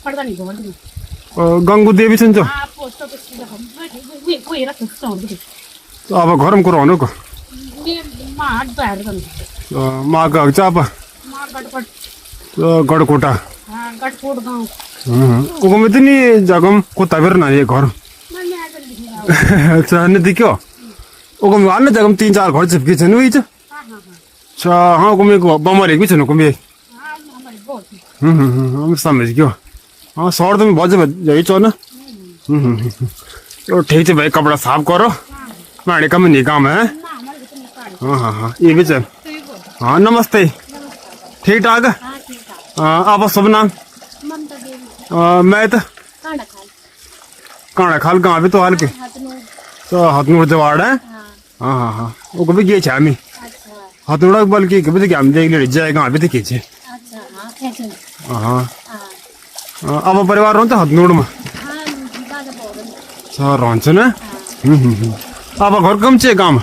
पड़ता नहीं गोवल में
गंगू देवी सुन
हाँ पोस्ट ऑफिस की देखो वे कोई रख सो
तो आप घर में करो को
ये माँ हाथ बाहर कर
माँ का चाप
माँ गटपट
गड़कोटा
हाँ गटकोट गाँव
वो में इतनी जगह को तबिर ना ये घर
मैं आकर दिखेगा
अच्छा नहीं दिखो वो में आने जगह 3-4 घर चिपकी छे नहीं
हाँ हाँ हाँ
अच्छा हाँ वो में बमर एक भी छे को में
हाँ हमारे बहुत
हम समझ गयो हाँ सौर तो में बहुत जब यही चो ना तो ठीक है भाई कपड़ा साफ करो माने कम नहीं काम है हाँ हाँ हाँ ये भी चल हाँ नमस्ते ठीक ठाक आप सब नाम
ममता देवी
मैं तो
कांडा खाल
कांडा खाल कहाँ भी तो हाल के तो हथनूर जवाड़ है हाँ हाँ हाँ वो कभी गए छे हमें हथनूर बल्कि कभी तो हम देख ले जाए कहाँ भी दिखे छे
अच्छा हाँ कैसे
हाँ अब परिवार रहो तो हथनूर में
हाँ दादा बोल
सर रहो ना अब घर कम चाहिए काम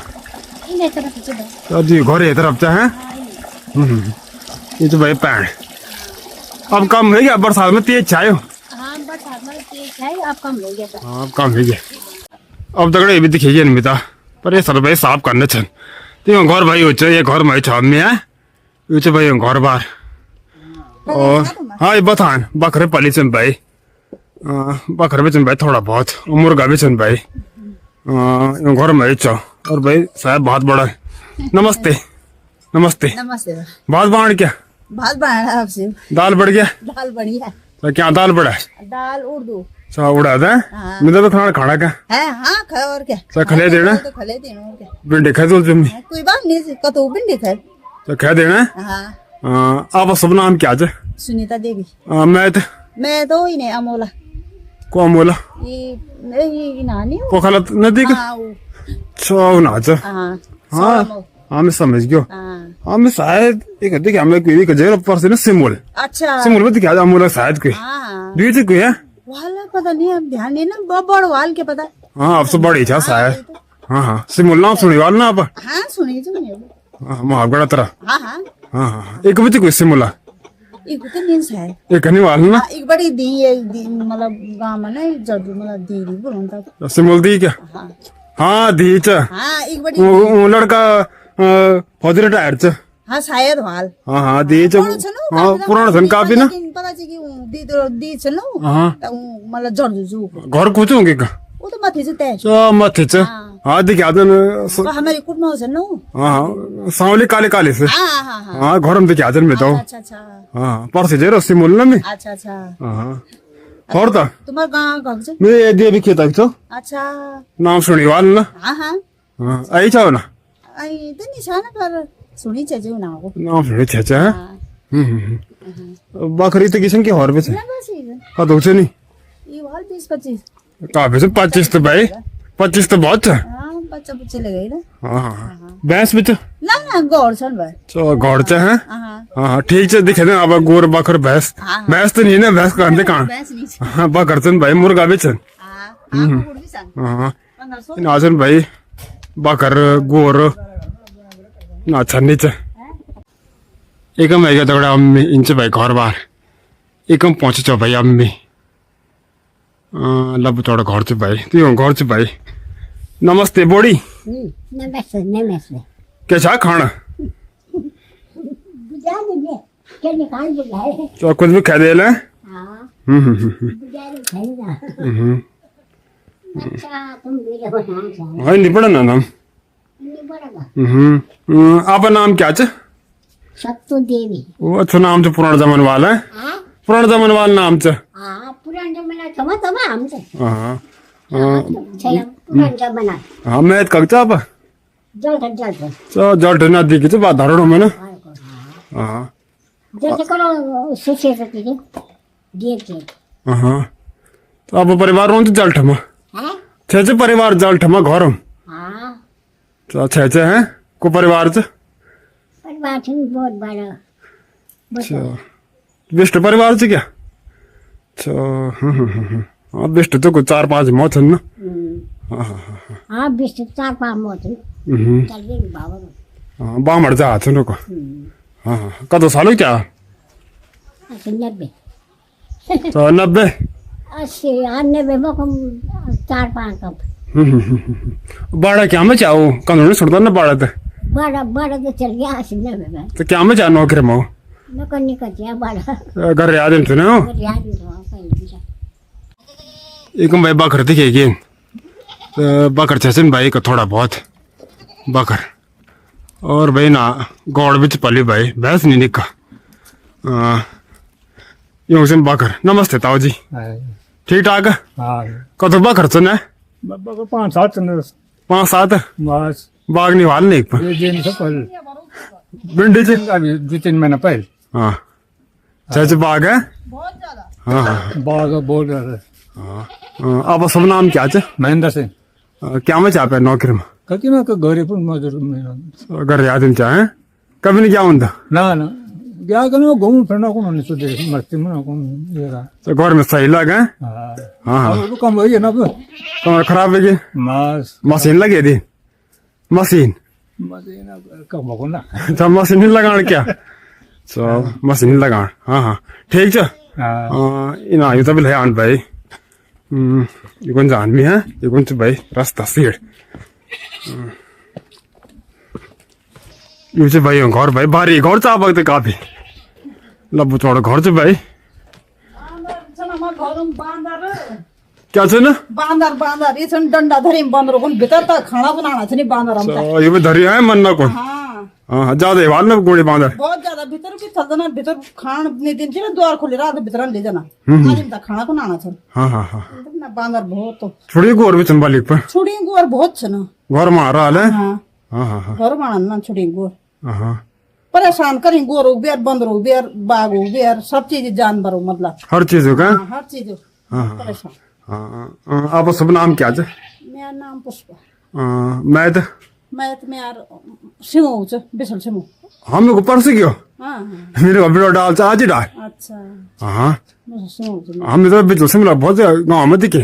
इन्हें तरफ से
तो जी घर ये तरफ चाहे ये तो भाई पैण अब कम है क्या बरसात में तेज छायो
हाँ बरसात में तेज है अब कम हो गया था
हाँ अब कम है क्या अब तक ये भी दिखेगी नहीं मिता पर ये सर भाई साफ करने छन तो घर भाई हो ये घर में छाप में है ये भाई घर बार और हाँ ये बतान बकरे पली चन भाई बकरे भी चन भाई थोड़ा बहुत मुर्गा भी चन भाई घर में चो और भाई साहब बहुत बड़ा है नमस्ते नमस्ते
नमस्ते
बहुत बाढ़ क्या
भात बनाना आपसे
दाल बढ़ गया
दाल बढ़िया
तो क्या दाल बढ़ा है
दाल उर्दू
अच्छा उड़ा था मैं तो खाना खाना क्या
है हाँ खा और क्या
तो खले देना
तो खले देना और क्या
भिंडी खा दो तुम
कोई बात नहीं कतो भिंडी खाए
तो खा देना
हाँ
आप सब नाम क्या है
सुनीता देवी
मैं
तो ही नहीं अमोला
कौन बोला
ये नानी हो
को खलत नदी का
हाँ वो
छो नाच
हाँ
हाँ हाँ मैं समझ गयो
हाँ
हाँ मैं शायद एक हद्दी क्या मैं कोई जगह पर से ना सिमुल
अच्छा
सिमुल में क्या अमूल शायद कोई
हाँ
बीच कोई है
वाला पता नहीं अब ध्यान नहीं ना बड़ वाल के पता
हाँ अब तो बड़ी था शायद हाँ हाँ सिमुल नाम सुनी वाल ना आप
हाँ सुनिए जो नहीं
हाँ महागड़ा तरह
हाँ हाँ
हाँ हाँ एक बच्चे कोई सिमुला
एक तो नहीं है
एक नहीं वाल ना
एक बड़ी दी मतलब गाँव में ना जल्दी मतलब दी बोलता
सिमुल दी क्या
हाँ
हाँ दी च
हाँ एक बड़ी
वो लड़का फौजी रिटायर च
हाँ शायद हाल
हाँ दी च हाँ पुरानो छन् काफी ना
पता चाहिँ कि दी छ नो
हाँ
मलाई जर्जु छु
घर कुछ होंगे का
ऊ त माथि छ त्यहाँ
च मथे च हाँ दिखा दो
हमारे कुटमा छ नो
हाँ सांवले काले काले से
हाँ हाँ हाँ
हाँ घर में दिखा दो मैं तो
अच्छा अच्छा
हाँ परसे जे रस्सी मोल ना मैं
अच्छा अच्छा
हाँ और तो
तुम्हारा गाँव कहाँ छ
मैं ये दिए भी खेता छो
अच्छा
नाम सुनी वाल ना
हाँ हाँ
हाँ आई चाहो ना
आई त नि छ न पर सुनी छ जो ना हो
नाम सुनी छे छे बकरी तो किसन के हर पे छे का दो छे नहीं
ये वाल 20-25
का पे 25 तो भाई 25 तो बहुत है
हाँ बच्चा बच्चे लगे ना
हाँ भैंस भी तो
ना ना गौर छन् भाइ
तो गौड़ चे हैं
हाँ
हाँ ठीक है दिखे ना अब गोर बकर भैंस भैंस तो नहीं ना भैंस का अंदर कहाँ
भैंस नहीं छ
हाँ बकर चन भाई मुर्गा भी चन
हाँ हाँ कुकुर भी छन्
हाँ
1500
इन आजन भाई बकर गोर ना छन्नी च एकम आएगा तगड़ा अम्मी इंच भाई घर बार एकम पहुंचे चो भाई अम्मी लब चौड़ा घर च भाई त्यो घर च भाई नमस्ते बोड़ी
नमस्ते नमस्ते
क्या छा खाना
बुझा दे क्या निकाल बुझाए
तो कुछ भी खा दे ले
हाँ बुझा दे खाएगा अच्छा तुम भी रहो ना
हाय नहीं पड़ा ना नाम
नहीं बड़ा
आपका नाम क्या च
सत्तू देवी
वो अच्छा नाम तो पुराना जमाने वाला है
हाँ
पुराना जमाने वाला नाम च
हाँ पुराना जमाना थमा थमा हमसे
हाँ
पुराना जमाना
हाँ मैं कगचा आप
जल्द
तो जल नदी की बात धरो में ना हाँ
जल्द करो सुसे सकती है देख के
हाँ तो आप परिवार रोज जल ठमा
हाँ
छे परिवार जल ठमा घर
हाँ
तो छे हैं को परिवार च
परिवार बहुत बड़ा
अच्छा बिष्ट परिवार च क्या अच्छा हाँ बिष्ट तो कुछ 4-5 मौ छन् ना
हाँ 20 4-5 मोट चल गए बाबा
हाँ बामड़ जा छन् को हाँ हाँ कदो सालो क्या
90
तो 90
80 90 में कम 4-5 कप
बाड़ा क्या में चाहो कानून छोड़ ना बाड़ा तो
बड़ा तो चल गया 80 में
तो क्या में चाह नौकरी में
मैं करने का क्या बड़ा
घर याद है ना
याद नहीं रहा कहीं
एक भाई बकर दिखेगी तो बकर छन भाई का थोड़ा बहुत बकर और भाई ना गौड़ बिच पली भाई भैंस नहीं निका यूं से बकर नमस्ते ताऊ जी ठीक ठाक
हाँ
कतो बकर छन है
5-7
5-7
बस
बाग नहीं वाल नहीं
ये दिन से पहले
भिंडी से
अभी 2-3 महीना पहले
हाँ चाचा बाग है
बहुत ज्यादा
हाँ हाँ
बाग बहुत ज्यादा
हाँ आप सब नाम क्या च
महेंद्र सिंह
क्या में चाह पे नौकरी में
कति ना घरे पण मजदूर में
घर याद में चाहे कभी नहीं क्या होता
ना ना क्या करो घूम फिरना कौन होने सुधे मस्ती में कौन ये रहा
तो घर में सही लगा
हाँ
हाँ हाँ
अब कम हो गया ना अब
कमरा खराब है कि
मास
मशीन लगी थी मशीन
कम हो ना
तो मशीन नहीं लगान क्या तो मशीन नहीं लगान हाँ हाँ ठीक है
हाँ
इन आयु तो भी है आन भाई ये कौन जान भी है ये कौन से भाई रास्ता सीढ़ ये से भाई घर भाई भारी घर चा वक्त काफी लब्बू चौड़ा घर से भाई क्या छ ना
बाँदर ये छन् डन्डा धरी बाँदर को भित्र त खाना बनाना छ नि बाँदर हम त
ये भी धरी है मन ना कौन
हाँ
हाँ ज्यादा हिवाल ना गोड़ी बांधर
बहुत ज्यादा भित्र भी चल्दैन भित्र खान नहीं दिन्छ नि द्वार खोलेर आधा भित्र ले जाना आलिम त खाना को नाना छन्
हाँ हाँ हाँ
बाँदर बहुत
छोड़ी गोर भी चंबालिक पर
छोडी गोर बहुत छ न
घर में आ रहा है
हाँ
हाँ हाँ हाँ
घर मानन न छोडी गोर
हाँ
परेशान करी गोर हो बिहार बंदर हो बिहार बाघ हो बिहार सब चीज जानवर हो मतलब
हर चीज होगा
हाँ, हर चीज हो
हाँ हाँ
परेशान
हाँ आप सब नाम क्या है
मेरा नाम पुष्पा
मैं तो
मैं सिंह हो बिसल सिंह
हम को परस क्यों
हाँ
मेरे को वीडियो डाल आज ही डाल
अच्छा
हाँ
मैं सिंह हो
हम तो बिजल से मिला बहुत गाँव में दिखे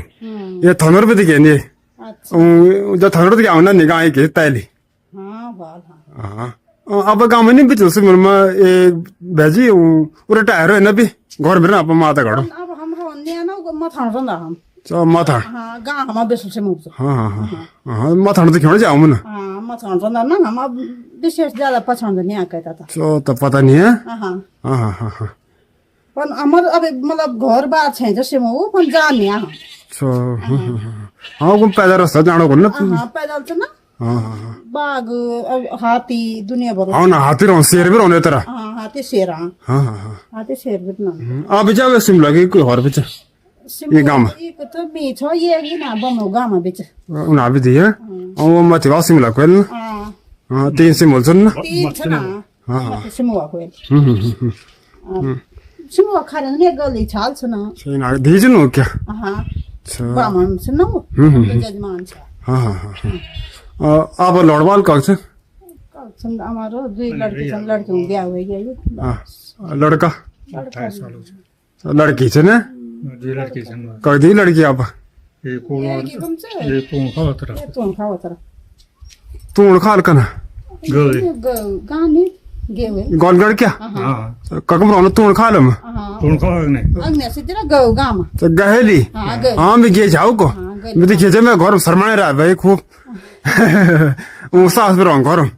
ये थनर पे दिखे नहीं
अच्छा
जो थनर दिखे आना निगाह के तैली
हाँ बाल हाँ
हाँ अब गाँव में नहीं बिजल से मिल एक भेजी वो रिटायर है ना भी घर में ना आप माता गाड़ो
अब हाम्रो न्यानो
मथान रंदा हम
च माथा
हाँ गाँव हम बेसु से मुझे
हाँ हाँ हाँ हाँ माथा तो क्यों जाऊँ मैं
हाँ मथान रंदा ना हम अब विशेष ज्यादा पसंद नहीं कहता था
तो पता नहीं है
हाँ हाँ
हाँ हाँ हाँ हाँ
पण हमर अब मतलब घर बार छे जैसे मो पण जाने हाँ
तो हाँ वो पैदल रास्ता जाना करना
हाँ पैदल से ना
हाँ हाँ
बाघ अब हाथी दुनिया भर
हाँ ना हाथी रहो शेर भी रोने तेरा
हाँ हाथी शेर हाँ
हाँ हाँ हाँ
हाथी शेर भी ना
आप जाओ शिमला के कोई और बच्चा ये गाँव में
एक तो बीच हो ये कि ना बम गाँव में बीच
उन्हें भी दिया और वो मत वाला शिमला को ना
हाँ
हाँ 3 सिमुल सुन ना
तीन छे ना
हाँ हाँ
सिमुआ को सिमुआ खाने ने गली छाल छना
सही ना दीजिए ना क्या
हाँ
अच्छा
बामन से ना वो जजमान छा
हाँ हाँ हाँ आप लड़वाल कब से
सन हमारो दुई लड़के सन लड़के ब्याह हो गया ये
हाँ लड़का
28 सालों से
लड़की से ना
जी लड़की से
कब दी लड़की आप
ये को
ये तुम से
ये तो खावा तरह
ये तुम खाओ तरह
तू खाल का ना
गले
गाने गेवे
गोलगढ़ क्या
हां
ककम रोना तू खा लम
हाँ
तो खावा ने
अग्ने से तेरा गौ गामा
तो गहेली
हाँ गए
हाँ मैं गे जाओ को मैं देखिए जब मैं घर शर्माने रहा भाई खूब वो सास भी रहा घर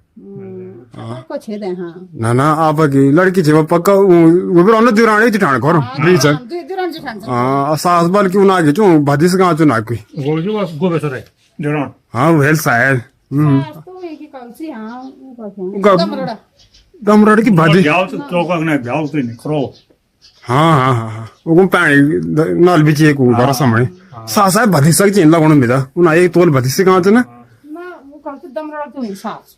को छे दे हाँ
ना ना आप की लड़की थी वो पक्का वो भी रोना दिराने जिठाने घर बीच
दुई दुरान जी खान
हाँ सास बाल क्यों ना चू भाजी से गाँव चू ना कोई
वो जो बस गोबे सरे जरान
हाँ वेल शायद
तो एक ही कल से हाँ वो दमरड़ा
दमरड़ की भाजी
जाओ तो चौका ने जाओ तो नहीं करो
हाँ हाँ हाँ हाँ वो पानी नाल बीच एक ऊपर समय सास है भाजी सक चीन लगन मिला उन्हें एक तोल भाजी से गाँव ना
ना वो कल से दमरड़ा तो नहीं सास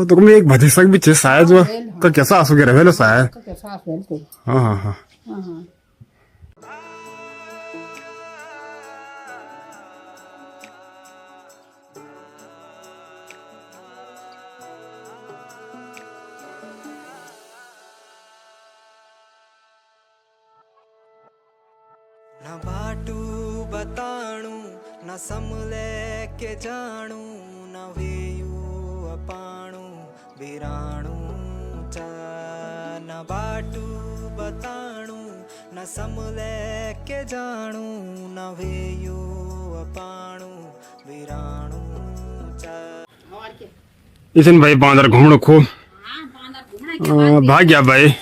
तो मैं एक भाजी सक बीच शायद वो तो क्या सास वगैरह वेलो शायद
का सास है तो
हाँ हाँ हाँ
हाँ हाँ
न बाटू बताणू न समले के जानू न वेयू अपाणू बिराणू चा न बाटू बताणू न समले के जानू न वेयू अपाणू बिराणू चा
इसन भाई बांदर घूमणो खूब भाग गया भाई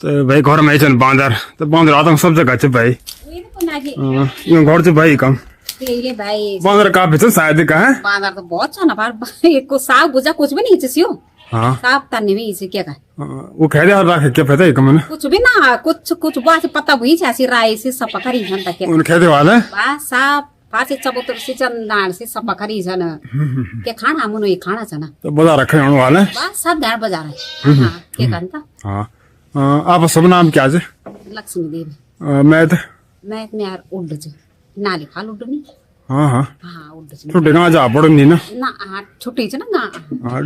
तो भाई घर में चल बांदर तो बांदर आता सब जगह चे भाई ये घर से भाई कम
ये भाई
बांदर का भीतर शायद का है
बांदर तो बहुत छा ना पर एक को साग बुझा कुछ भी नहीं चिसियो
हाँ
साग तन्ने भी इसे क्या का
वो कह दिया रख क्या पता है कम ने
कुछ भी ना कुछ कुछ बात पता हुई छासी राय से सपकरी हन तक
उन कह दे वाला
बस साफ पासे चबूतर से चंदान से सपकरी छन के खाना मुनो ये खाना छना
तो बजा रखे होने वाला
बस सब दार बाजार है हां के करता
हाँ आप सब नाम क्या है
लक्ष्मी देवी
मैं
में यार उड़ छ नाली खाल उड़ नहीं
हाँ हाँ
हाँ उड़ छ
छुट्टी कहाँ जा पड़ो नहीं ना
ना हाँ छुट्टी छ ना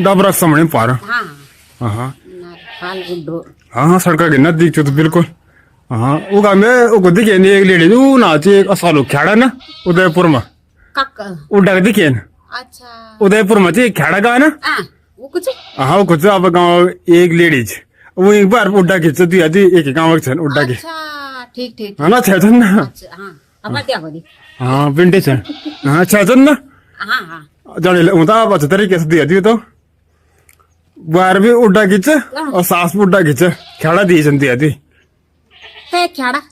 डबरा समय पार
हाँ
हाँ हाँ
नाली खाल उड़
हाँ हाँ सड़क के नजदीक तो बिल्कुल हाँ उगा में उको दिखे नहीं एक लेडी वो नाची एक असालो खेड़ा ना उदयपुर में
कक
उड़ा दिखे ना
अच्छा
उदयपुर में थी खेड़ा का ना
वो कुछ
हाँ कुछ अब गाँव एक लेडीज वो एक बार उड्डा खींच दी आदि एक गाँव के उड्डा के
अच्छा ठीक ठीक
हाँ ना छह ना
अच्छा हाँ हमारे क्या होगी
हाँ पिंटे छह हाँ छह ना
हाँ हाँ
जाने उनका अच्छे तरीके से दिया दी तो बार भी उड्डा खींच और सास भी उड्डा खींच खेड़ा दी चंदी आदि
है खेड़ा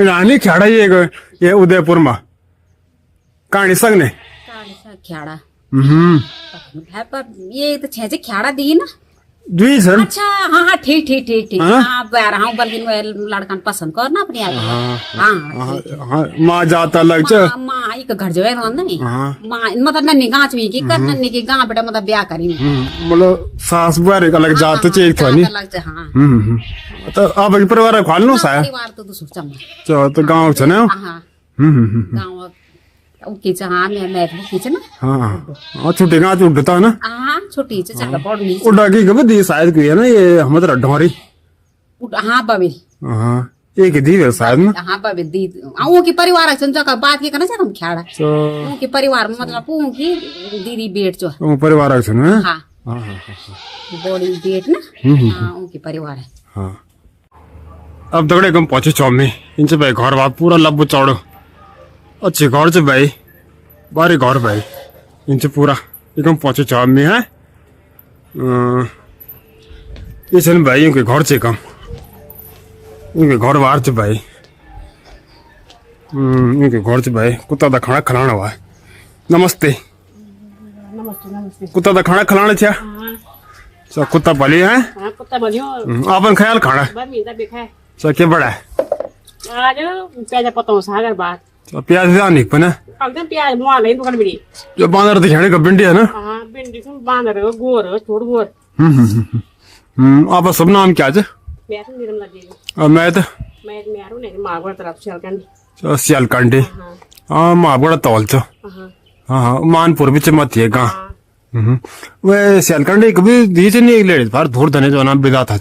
रानी खेड़ा ये उदयपुर में कहानी संग ने
खेड़ा है पर ये तो छह खेड़ा दी ना
दुई सर
अच्छा हाँ हाँ ठीक ठीक ठीक ठीक हाँ बैर हाँ बल्कि लड़का पसंद करना अपने आप
हाँ माँ जाता लग च
माँ एक घर जो है नहीं माँ मतलब नन्नी गाँव हुई की कर नन्नी की गाँव बेटा मतलब ब्याह करी
मतलब सास बुआर एक अलग जात चाहिए था नहीं
हाँ
तो आप परिवार खाल नो सा
परिवार तो दूसरा
तो गाँव छ ना
हाँ गाँव ओके हाँ मैं की ना
हाँ छुट्टी गाँव उड़ता ना
हाँ छोटी चल पड़ी
उड़ा की कब दी शायद की है ना ये हमारा ढोरी
हाँ बबी
हाँ एक दी है शायद ना
हाँ बबी दी वो की परिवार है जगह बात के करना चाहिए हम खेड़ा वो की परिवार मतलब वो की दीदी बेट जो
वो परिवार है ना
हाँ
हाँ हाँ
बड़ी बेट ना हाँ वो की परिवार है
हाँ अब दगड़े कम पहुंचे चौमी इनसे भाई घर बात पूरा लब्बू चौड़ो अच्छे घर से भाई बारे घर भाई इनसे पूरा एकदम पहुंचे चौमी है इस भाई उनके घर से कम उनके घर बाहर से भाई उनके घर से भाई कुत्ता का खाना खिलाना हुआ है। नमस्ते
नमस्ते
कुत्ता का खाना खिलाना छा सब कुत्ता पाली है
कुत्ता बलियो
अपन ख्याल खाना सब के बड़ा है
आज प्याज पत्ता सागर बात
प्याज नहीं पना
एकदम प्याज मुआ नहीं दुकान बिड़ी
जो बांदर दिखाने का भिंडी है ना
हां भिंडी से बांदर गोर छोड़ गोर
आप सब नाम क्या है
मैं तो निरम लगी
मैं
यारू नहीं मागड़ तरफ से
सियालकांडी हाँ मागड़ तौल चो हाँ मानपुर भी मत है कहाँ वे सियालकांडी कभी दी से नहीं लेडीज बाहर धूर धने जो नाम बिदा था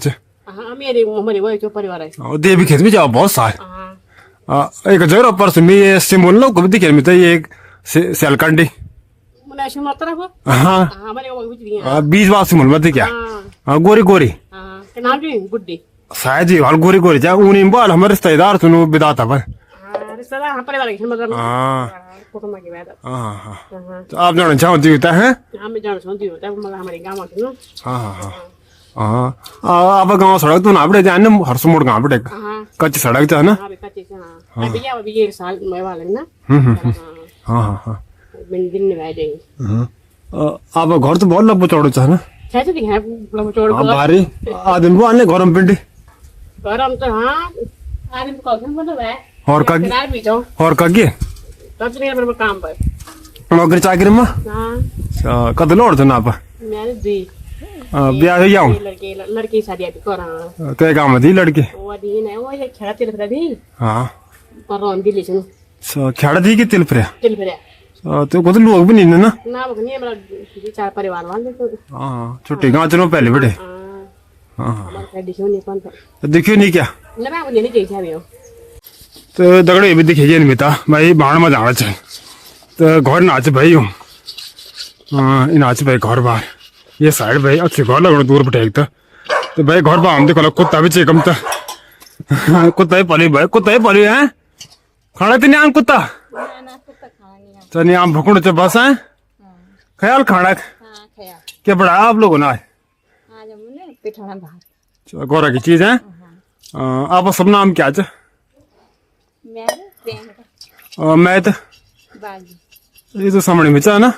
मेरे वही जो परिवार है
देवी खेत में जाओ बहुत साल एक जगह पर से मैं ये सिमुल लो कभी दिखे मिलता ये एक सियालकांडी हाँ 20 बार सिमुल मत क्या गोरी गोरी
नाम जी गुड्डी
शायद जी हाल गोरी गोरी जा उन्हीं बाल हमारे रिश्तेदार सुनो बिदा था पर
रिश्तेदार परिवार के मतलब कुटुंब की बात
तो आप जाना चाहती होता है
मैं जाना चाहती होता है मतलब हमारे गांव में
आप गांव सड़क तो ना बड़े जाने हर मोड़ गांव बड़े कच्ची सड़क है ना
भैया अभी एक साल में वाले ना
हाँ
दिन में आ जाएंगे
आप घर तो बहुत लंबा चौड़ा है ना
कैसे दिखाए लंबा चौड़ा
भारी आदमी वो आने गरम पिंडी
गरम तो हाँ आदमी को कौन मतलब है
और कागे
तब नहीं पर काम पर
नौकरी चाकरी में
हां
कद लोड ना आप
मैंने दी
ब्याह हो जाऊं
लड़की शादी अभी करा
तो काम दी लड़की
वो दी नहीं वो ये खेड़ा तिल पर दी
हां
पर रोन दी लेछन
सो खेड़ा दी के तिल पर तो को लोग भी नहीं ना
ना वो नहीं मेरा चार परिवार वाले तो
हां छुट्टी गांव चलो पहले बेटे
हां देखियो नहीं कौन था
देखियो नहीं क्या
ना मैं नहीं देखा भी
तो दगड़े भी दिखे नहीं मिता भाई बाण में जाना चाहिए तो घर नाच भाई हूँ नाच भाई घर बाहर ये साइड भाई अच्छे घर लगो दूर बैठे एक तो भाई घर बाहर हम देखो कुत्ता भी चेकम था कुत्ता ही पली भाई कुत्ता ही पली है खाना तो नहीं आम कुत्ता तो नहीं आम भकुड़ च बस है ख्याल खाना क्या बड़ा आप लोगों ने गौरा की चीज है आप सब नाम क्या है मैं तो ये तो सामने में चाह ना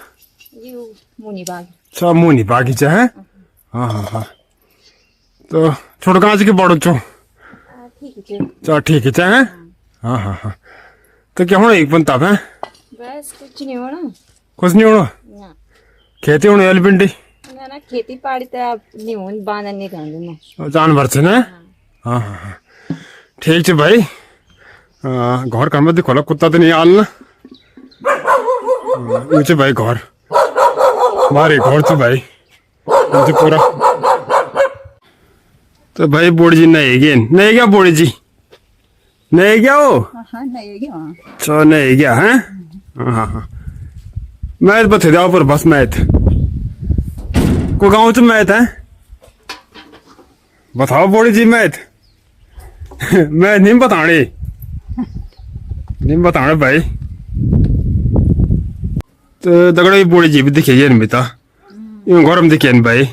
अच्छा मुनी बागीचा है हाँ हाँ हाँ तो छोड़ कांच के बड़ो चो चल ठीक है चाहे हाँ हाँ हाँ तो क्या होना एक बनता है
बस कुछ नहीं
होना खेती होने वाली पिंडी
ना खेती पाड़ी तो आप नहीं होनी बांधन नहीं कर
जानवर से ना हाँ हाँ हाँ ठीक है भाई घर का मत खोला कुत्ता तो नहीं आलना ऊंचे भाई घर मारे घर से भाई ऊंचे पूरा तो भाई बोड़ी जी नहीं गया बोड़ी जी नहीं गया वो अच्छा नहीं गया है हाँ हाँ मैथ बता जाओ पर बस मैथ को गाँव से मैथ है बताओ बोड़ी जी मैथ मैं नहीं बताने नहीं बताना भाई तो दगड़ा बोड़ी जी भी दिखे नहीं बेटा यूं गरम दिखे नहीं भाई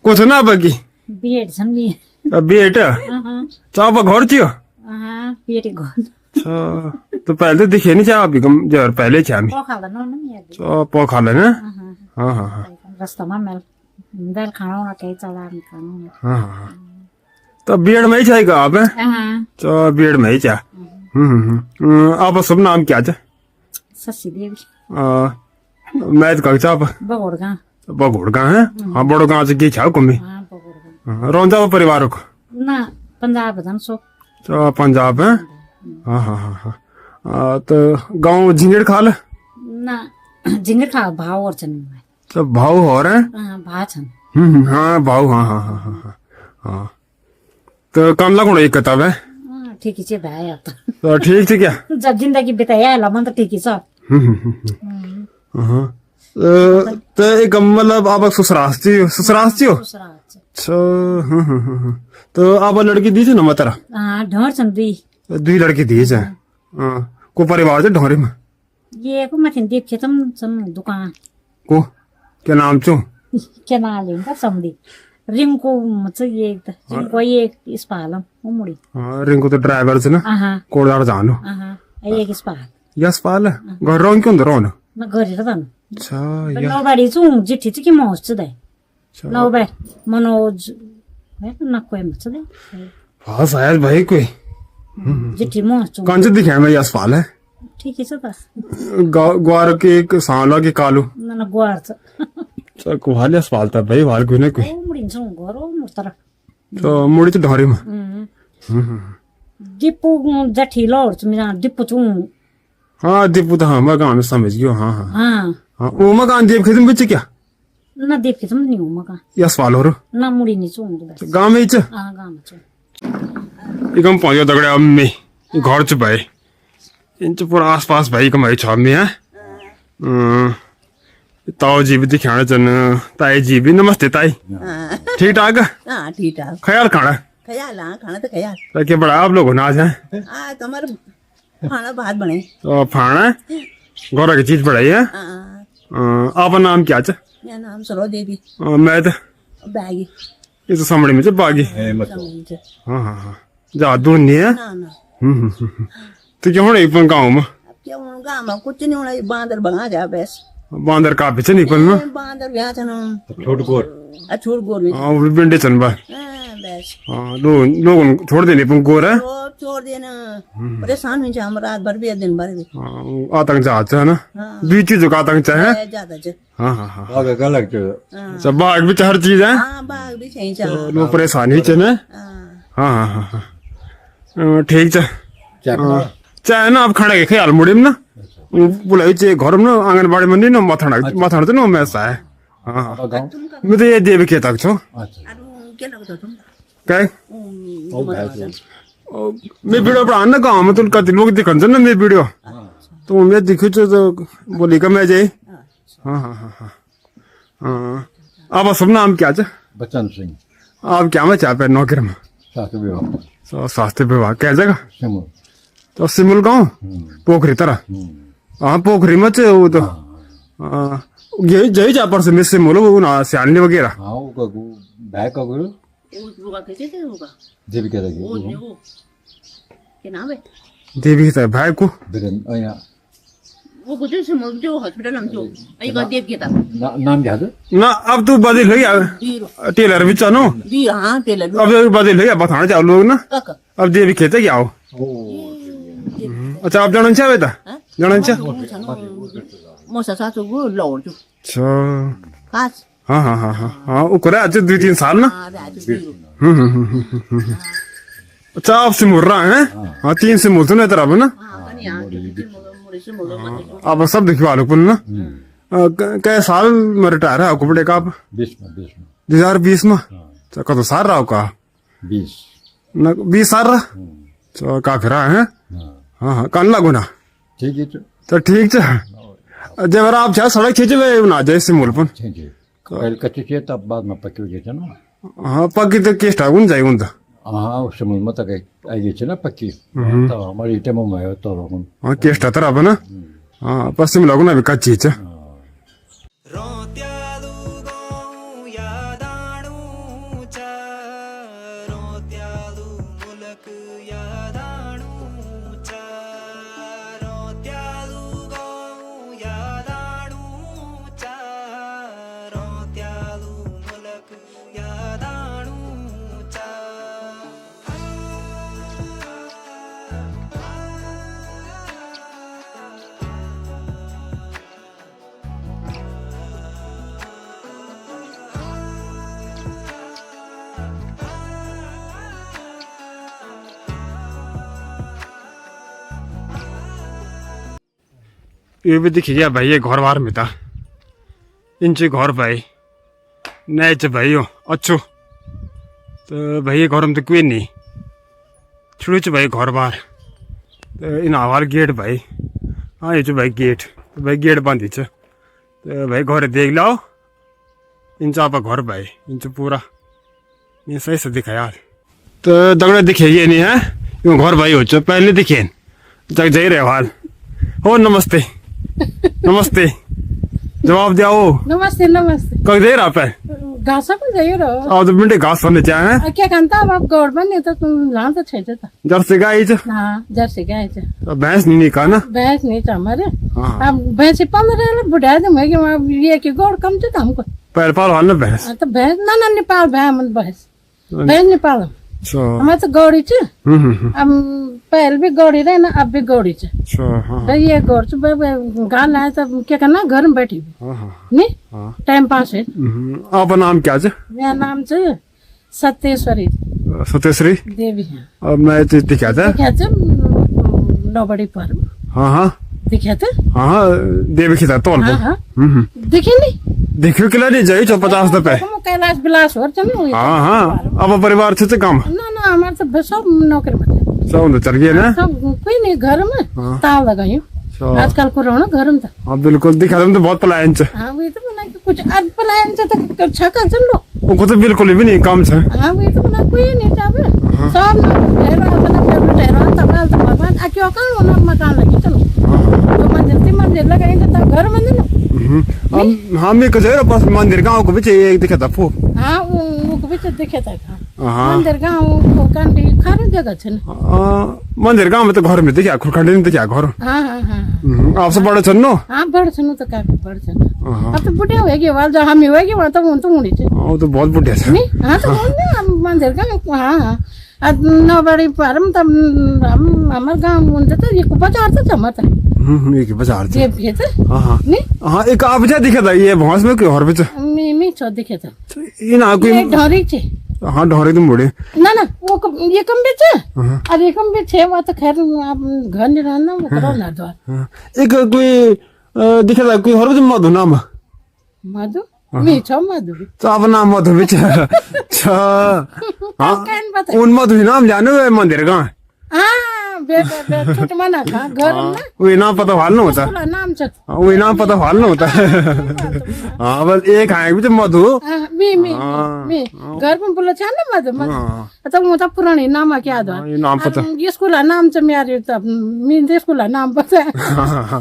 कुछ ना बाकी
बीएड समझी
बीएड चापा घर चियो
हां बीएड घर
तो पहले तो दिखे नहीं चाह अभी कम जर पहले चाह मी पो खा लेना हाँ हाँ हाँ
रास्ता में मैं दाल खाना ना कहीं चला खाना
हाँ हाँ तो बीएड में ही चाहेगा आप तो बीएड में ही चाह आप सब नाम क्या है
शशि देवी
मैं कक्षा आप बगोड़गा है हाँ बड़ोगांव से की छाव कमी रौंदा परिवार को
ना पंजाब धन सो
तो पंजाब है हाँ हाँ हाँ हाँ तो गाँव झिंगड़ खाल
ना झिंगड़ खा भाव और चन
तो भाव हो रहा है
भाव छन
हाँ भाव हाँ हाँ हाँ हाँ हाँ तो कम लगो एक किताब है
ठीक है भाई अब
तो ठीक है क्या
जब जिंदगी बिताया ला मन तो ठीक है सब
तो एक मतलब आप ससुराल हो अच्छा तो अब लड़की दी न म तेरा
ढोर छन् दुई
लड़की दी को परिवार चाहिँ ढोरे में
ये को माथि देख्छ छन् दुकान
को क्या नाम छौ
के नाले का समदी रिंको चाहिँ एक त रिंको एक स्पालम मुडी
रिंको तो ड्राइवर छ न कोडदार जानु
एक स्पाल
यसपाल घर रौन के हुँदो रौन
न गरेर त
अच्छा
नौबारी छु जिठी चाहिँ के म होस् दाइ नौबारी मनोज है न कोही मछ दे
हाँ शायद भाई कोई
जिठी म होस्
कौन से दिखाया मैं यसपाल है
ठीक है त
ग्वार के एक सांला के कालू
न ग्वार छ
तो कुहाल यसपाल त भाई वाल कोई न कोई
मुडिन्छ घरो मुस्तर
तो मुड़ी तो ढोरे में
दिपु जठी लौर मेरा दिपु छु
हाँ दीपू तो हमारा गाँव में समझ गयो हाँ हाँ
हाँ
हाँ वो मकान देव खेत में बेचे क्या
न देव खेत में नहीं हूँ मका
यसपाल हो
न मुड़ी नहीं छु
गाँव में ही
हाँ गाँव में छु
एकदम पहुंच गया दगड़े अम्मी घर च भाई इन पूरा आस पास भाई कमाई छ अम्मी है ताऊ जी भी दिखाना चन ताई जी भी नमस्ते ताई ठीक ठाक
हाँ ठीक ठाक
ख्याल खाना
ख्याल हाँ खाना तो ख्याल
क्या बड़ा आप लोग नाच है
तुम्हारे खाना भात बने
तो फाना गौरा की चीज बढ़ाई है आपका नाम क्या च
मेरा नाम सरो देवी
मैं तो
बैगी
ये तो सामने में बागी हाँ हाँ हाँ जा दूर नहीं है तो क्या होना एक गाँव में
क्या गाँव में कुछ नहीं होना बांदर भगा जा बस
बांदर का पीछे निकल ना
बांदर यहाँ छन
छोट गोर
छोट गोर
हाँ वो बिंडे चन बा
बस
हाँ लोग छोड़ देने पर गोर है
छोड़ देना परेशान हुई हम रात भर भी दिन भर भी
आतंक चाहते है ना दुई चीजों का आतंक चाहे
ज्यादा च
हाँ हाँ हाँ
आगे गलत
सब बाघ भी हर चीज है
हाँ बाघ भी चाहिए चा
लोग परेशानी च ना हाँ हाँ हाँ हाँ ठीक च चाहे ना अब खाना के ख्याल मुड़ी में ना बुलाई चे घर में आंगनबाड़ी में नहीं ना माथाना तो ना मैं सा है हाँ मैं तो ये देवी के तक छो
क्या लगता तुम
क्या मैं वीडियो पढ़ा ना गाँव में तो कति लोग दिखन ना मैं वीडियो तो मैं दिखू तो बोली का मैं जाए हाँ हाँ हाँ हाँ हाँ आप सब नाम क्या चा
बच्चन सिंह
आप क्या में चाह पे नौकरी में
शास्त्र विभाग
स्वास्थ्य विभाग क्या जगह
सिमुल
तो सिमुल गाँव पोखरी तरह हाँ पोखरी में वो तो यही जही जा पर से मिस सिमुल वो ना सियानी वगैरह
हाँ वो बैग का गुरु देवी क्या लगी
क्या नाम है
देवी के भाई को
वो कुछ सिमुल जो हॉस्पिटल हम जो आई का देव के था
नाम क्या है
ना अब तू बदल है टेलर भी चानो
दी हाँ टेलर
अब बदल है बताना चाहो लोग ना अब देवी खेते क्या हो अच्छा आप जाना चाहे था जाना चाहे
मोसा सासू को लौट जो
अच्छा
खास
हाँ हाँ हाँ हाँ हाँ वो करे आज 2-3 साल ना अच्छा आप से मुड़ रहा है हाँ 3 से मुड़ तो नहीं तरफ ना आप सब दिखवा लो पुन ना कै साल में रिटायर है आपको पड़ेगा आप 2020 में कतो साल रहा का 20 साल रहा तो काफी रहा है हाँ हाँ कल लागू ना
ठीक है
तो ठीक है जब आप चाहे सड़क खींचे वे ना जाए सिमुल पर
पहले कच्चे थे तब बाद में पक्के हो गए ना
हाँ पक्की तो केस्ट है उन जाए उन तो
हाँ उस समय में तक आई गई ना पक्की तो हमारी टेमो में आया तो
हाँ केस्ट तरह अब ना हाँ पश्चिम लागू ना भी कच्ची है ये भी देखिए भाई ये घर बार में था इनसे घर भाई नए च भाई हो अच्छो तो भाई ये घर में तो कोई नहीं छोड़ो च भाई घर बार तो इन आवार गेट भाई हाँ ये जो भाई गेट तो भाई गेट बंद छ तो भाई घर देख लाओ इन आप घर भाई इन पूरा ये सही से दिखा यार तो दगड़े दिखे ये नहीं है यूं घर भाई हो चो पहले दिखे जग जाई रहे हाल हो नमस्ते नमस्ते जवाब दियाओ
नमस्ते नमस्ते
कग दे रहा पे
घास पर जाइए रहो
अब तो मिनटे घास होने चाहे
क्या कहता अब आप गवर्नमेंट ने तो तुम लान तो छे था
जर्सी गाय च
हाँ जर्सी गाय च
भैंस नहीं का ना
भैंस नहीं था हमारे
हाँ।
अब भैंस 15 बुढ़ा दे मैं कि ये कि गौड़ कम थे हमको
पैर पाल हाल ना भैंस
तो भैंस ना नेपाल भैंस नेपाल
अच्छा
हमारे तो गौड़ी च अब पहले भी गौड़ी रहे ना अब भी गौड़ी च
अच्छा
ये गौड़ च गाल आया तो क्या करना घर में बैठी नहीं टाइम पास है
आपका नाम क्या है
मेरा नाम च सत्येश्वरी
सत्यश्री
देवी है
और मैं दिखा था
नौबड़ी पर
हाँ हाँ
दिखे थे
हाँ हाँ देवी खिता तौल
हाँ हाँ दिखे नहीं
देखियो किला नहीं जाई 50 रुपए
कैलाश बिलास और चलो
हाँ हाँ अब परिवार से काम
ना हमारे तो सब नौकरी बचे
सब चल गए ना
सब कोई नहीं घर में ताव लगाई आजकल कोरोना घर में था
हाँ बिल्कुल दिखा तो बहुत पलायन च
हाँ वही तो बना कि कुछ आज पलायन से तो छका चल लो
उनको तो बिल्कुल भी नहीं काम छ
हाँ वही तो बना कोई नहीं जावे सब ठहरा अपना पेड़ ठहरा तबाल तो भगवान आ क्यों का ना मकान लगी चलो तो मंदिर लगाई तो घर मंदिर
हम एक जगह पास मंदिर गांव को बीच एक दिखा था फू
हाँ वो को बीच दिखे था मंदिर गांव कांडी खाली जगह छ
मंदिर गांव में तो घर में दिखा खुरखंडी में दिखा घर
हाँ हाँ हाँ
आपसे बड़े छन नो
हाँ बड़े छन तो काफी बड़े छन अब तो बुढ़े हो गए वाल जहाँ हम होएगी वहाँ तो उन तो मुड़ी छे
वो तो बहुत बुढ़े छे
नहीं हाँ तो हम मंदिर गांव हाँ हाँ अब नौबड़ी परम तब हम हमारे गांव उनते तो ये बाजार तो जमाता
एक बाजार
ये भेज
हाँ हाँ
नहीं
हाँ एक आप जा दिखा था ये भैंस में कोई और भी
मी छो दिखे था
ये ना कोई
ढोरी छे
हाँ ढोरी तुम बड़े
ना वो ये कम बेच और ये कम बेच है वो तो खैर आप घर नहीं रहना वो करो ना द्वार
एक कोई दिखा था कोई और भी मधु नाम
मधु मी छो मधु
तो आप नाम मधु भी अच्छा हाँ उन मधु नाम जाने मंदिर का
हाँ बेटा छोट मना खा घर में
वही नाम पता हाल ना होता
नाम चल
वही नाम पता हाल ना होता हाँ बस एक आए भी तो मधु
मी घर में बोला चाह ना मधु तो वो तो पुरानी नाम क्या दो
नाम पता
ये स्कूल नाम से मेरे तब मी स्कूल नाम पता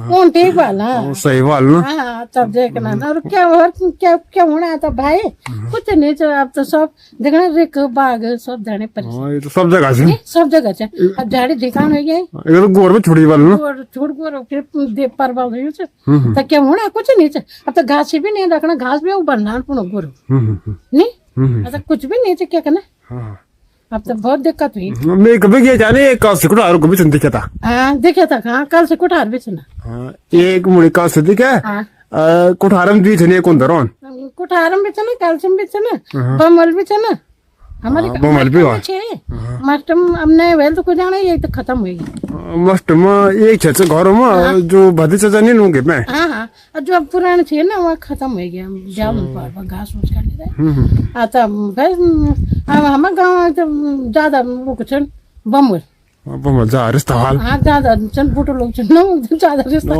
कौन ठीक वाला
सही वाल ना
हाँ तब देखना और क्या क्या होना है तो भाई कुछ नहीं चल अब तो सब देखना रिक बाग सब धने पर
ये तो सब जगह से
सब जगह से अब झाड़ी ठिकान हो गया
ये तो गोर में छोड़ी वाल ना
और छोड़ गोर फिर दे परवाल हुई से तो क्या होना कुछ नहीं से अब तो घास भी नहीं रखना घास भी उबरना पुनः गोर नहीं अब कुछ भी नहीं से क्या करना अब तो बहुत दिक्कत हुई
मैं कभी गया जाने एक काल से कुठार को भी सुन दिखा था
हाँ देखा था हाँ कल से कुठार भी सुना
एक मुड़ी काल से दिखा कुठारम दी छने कौन दरोन
कुठारम भी छना कैल्शियम भी छना बमल भी छना हमारे
बमल भी हुआ
मस्टम अब नहीं वेल तो कुछ जाना ये तो खत्म हुई
मस्ट में एक छे घर में जो भदी से जाने लूंगे मैं
हाँ हाँ और जो अब पुराने थे ना वो खत्म हो गया जाओ पर घास फूस करने रहे आता बस हमारे गाँव तो ज्यादा वो कुछ बमल
बमल जा रिश्ता हाल
हाँ ज्यादा चल बुटो लोग चल ज्यादा रिश्ता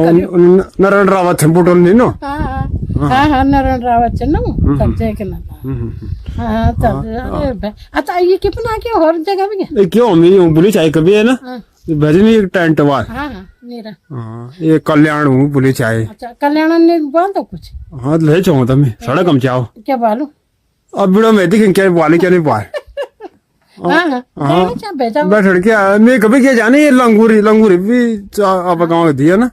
नारायण रावत छम बुटो नहीं नो
हाँ नारायण रावत चल ना तब देखना हाँ तब अच्छा ये कितना क्या और जगह भी क्या
क्यों मेरी बोली चाहे कभी है ना भजनी एक टेंट वार
हाँ मेरा
ये कल्याण हूँ बोली चाहे
अच्छा कल्याण ने बोल दो कुछ
हाँ ले चाहूँ तब सड़क हम चाहो
क्या बोलूं
अब वीडियो में देखें क्या वाले क्या नहीं बाल बैठ क्या मैं कभी क्या जाने ये लंगूरी लंगूरी भी आप गाँव दिया ना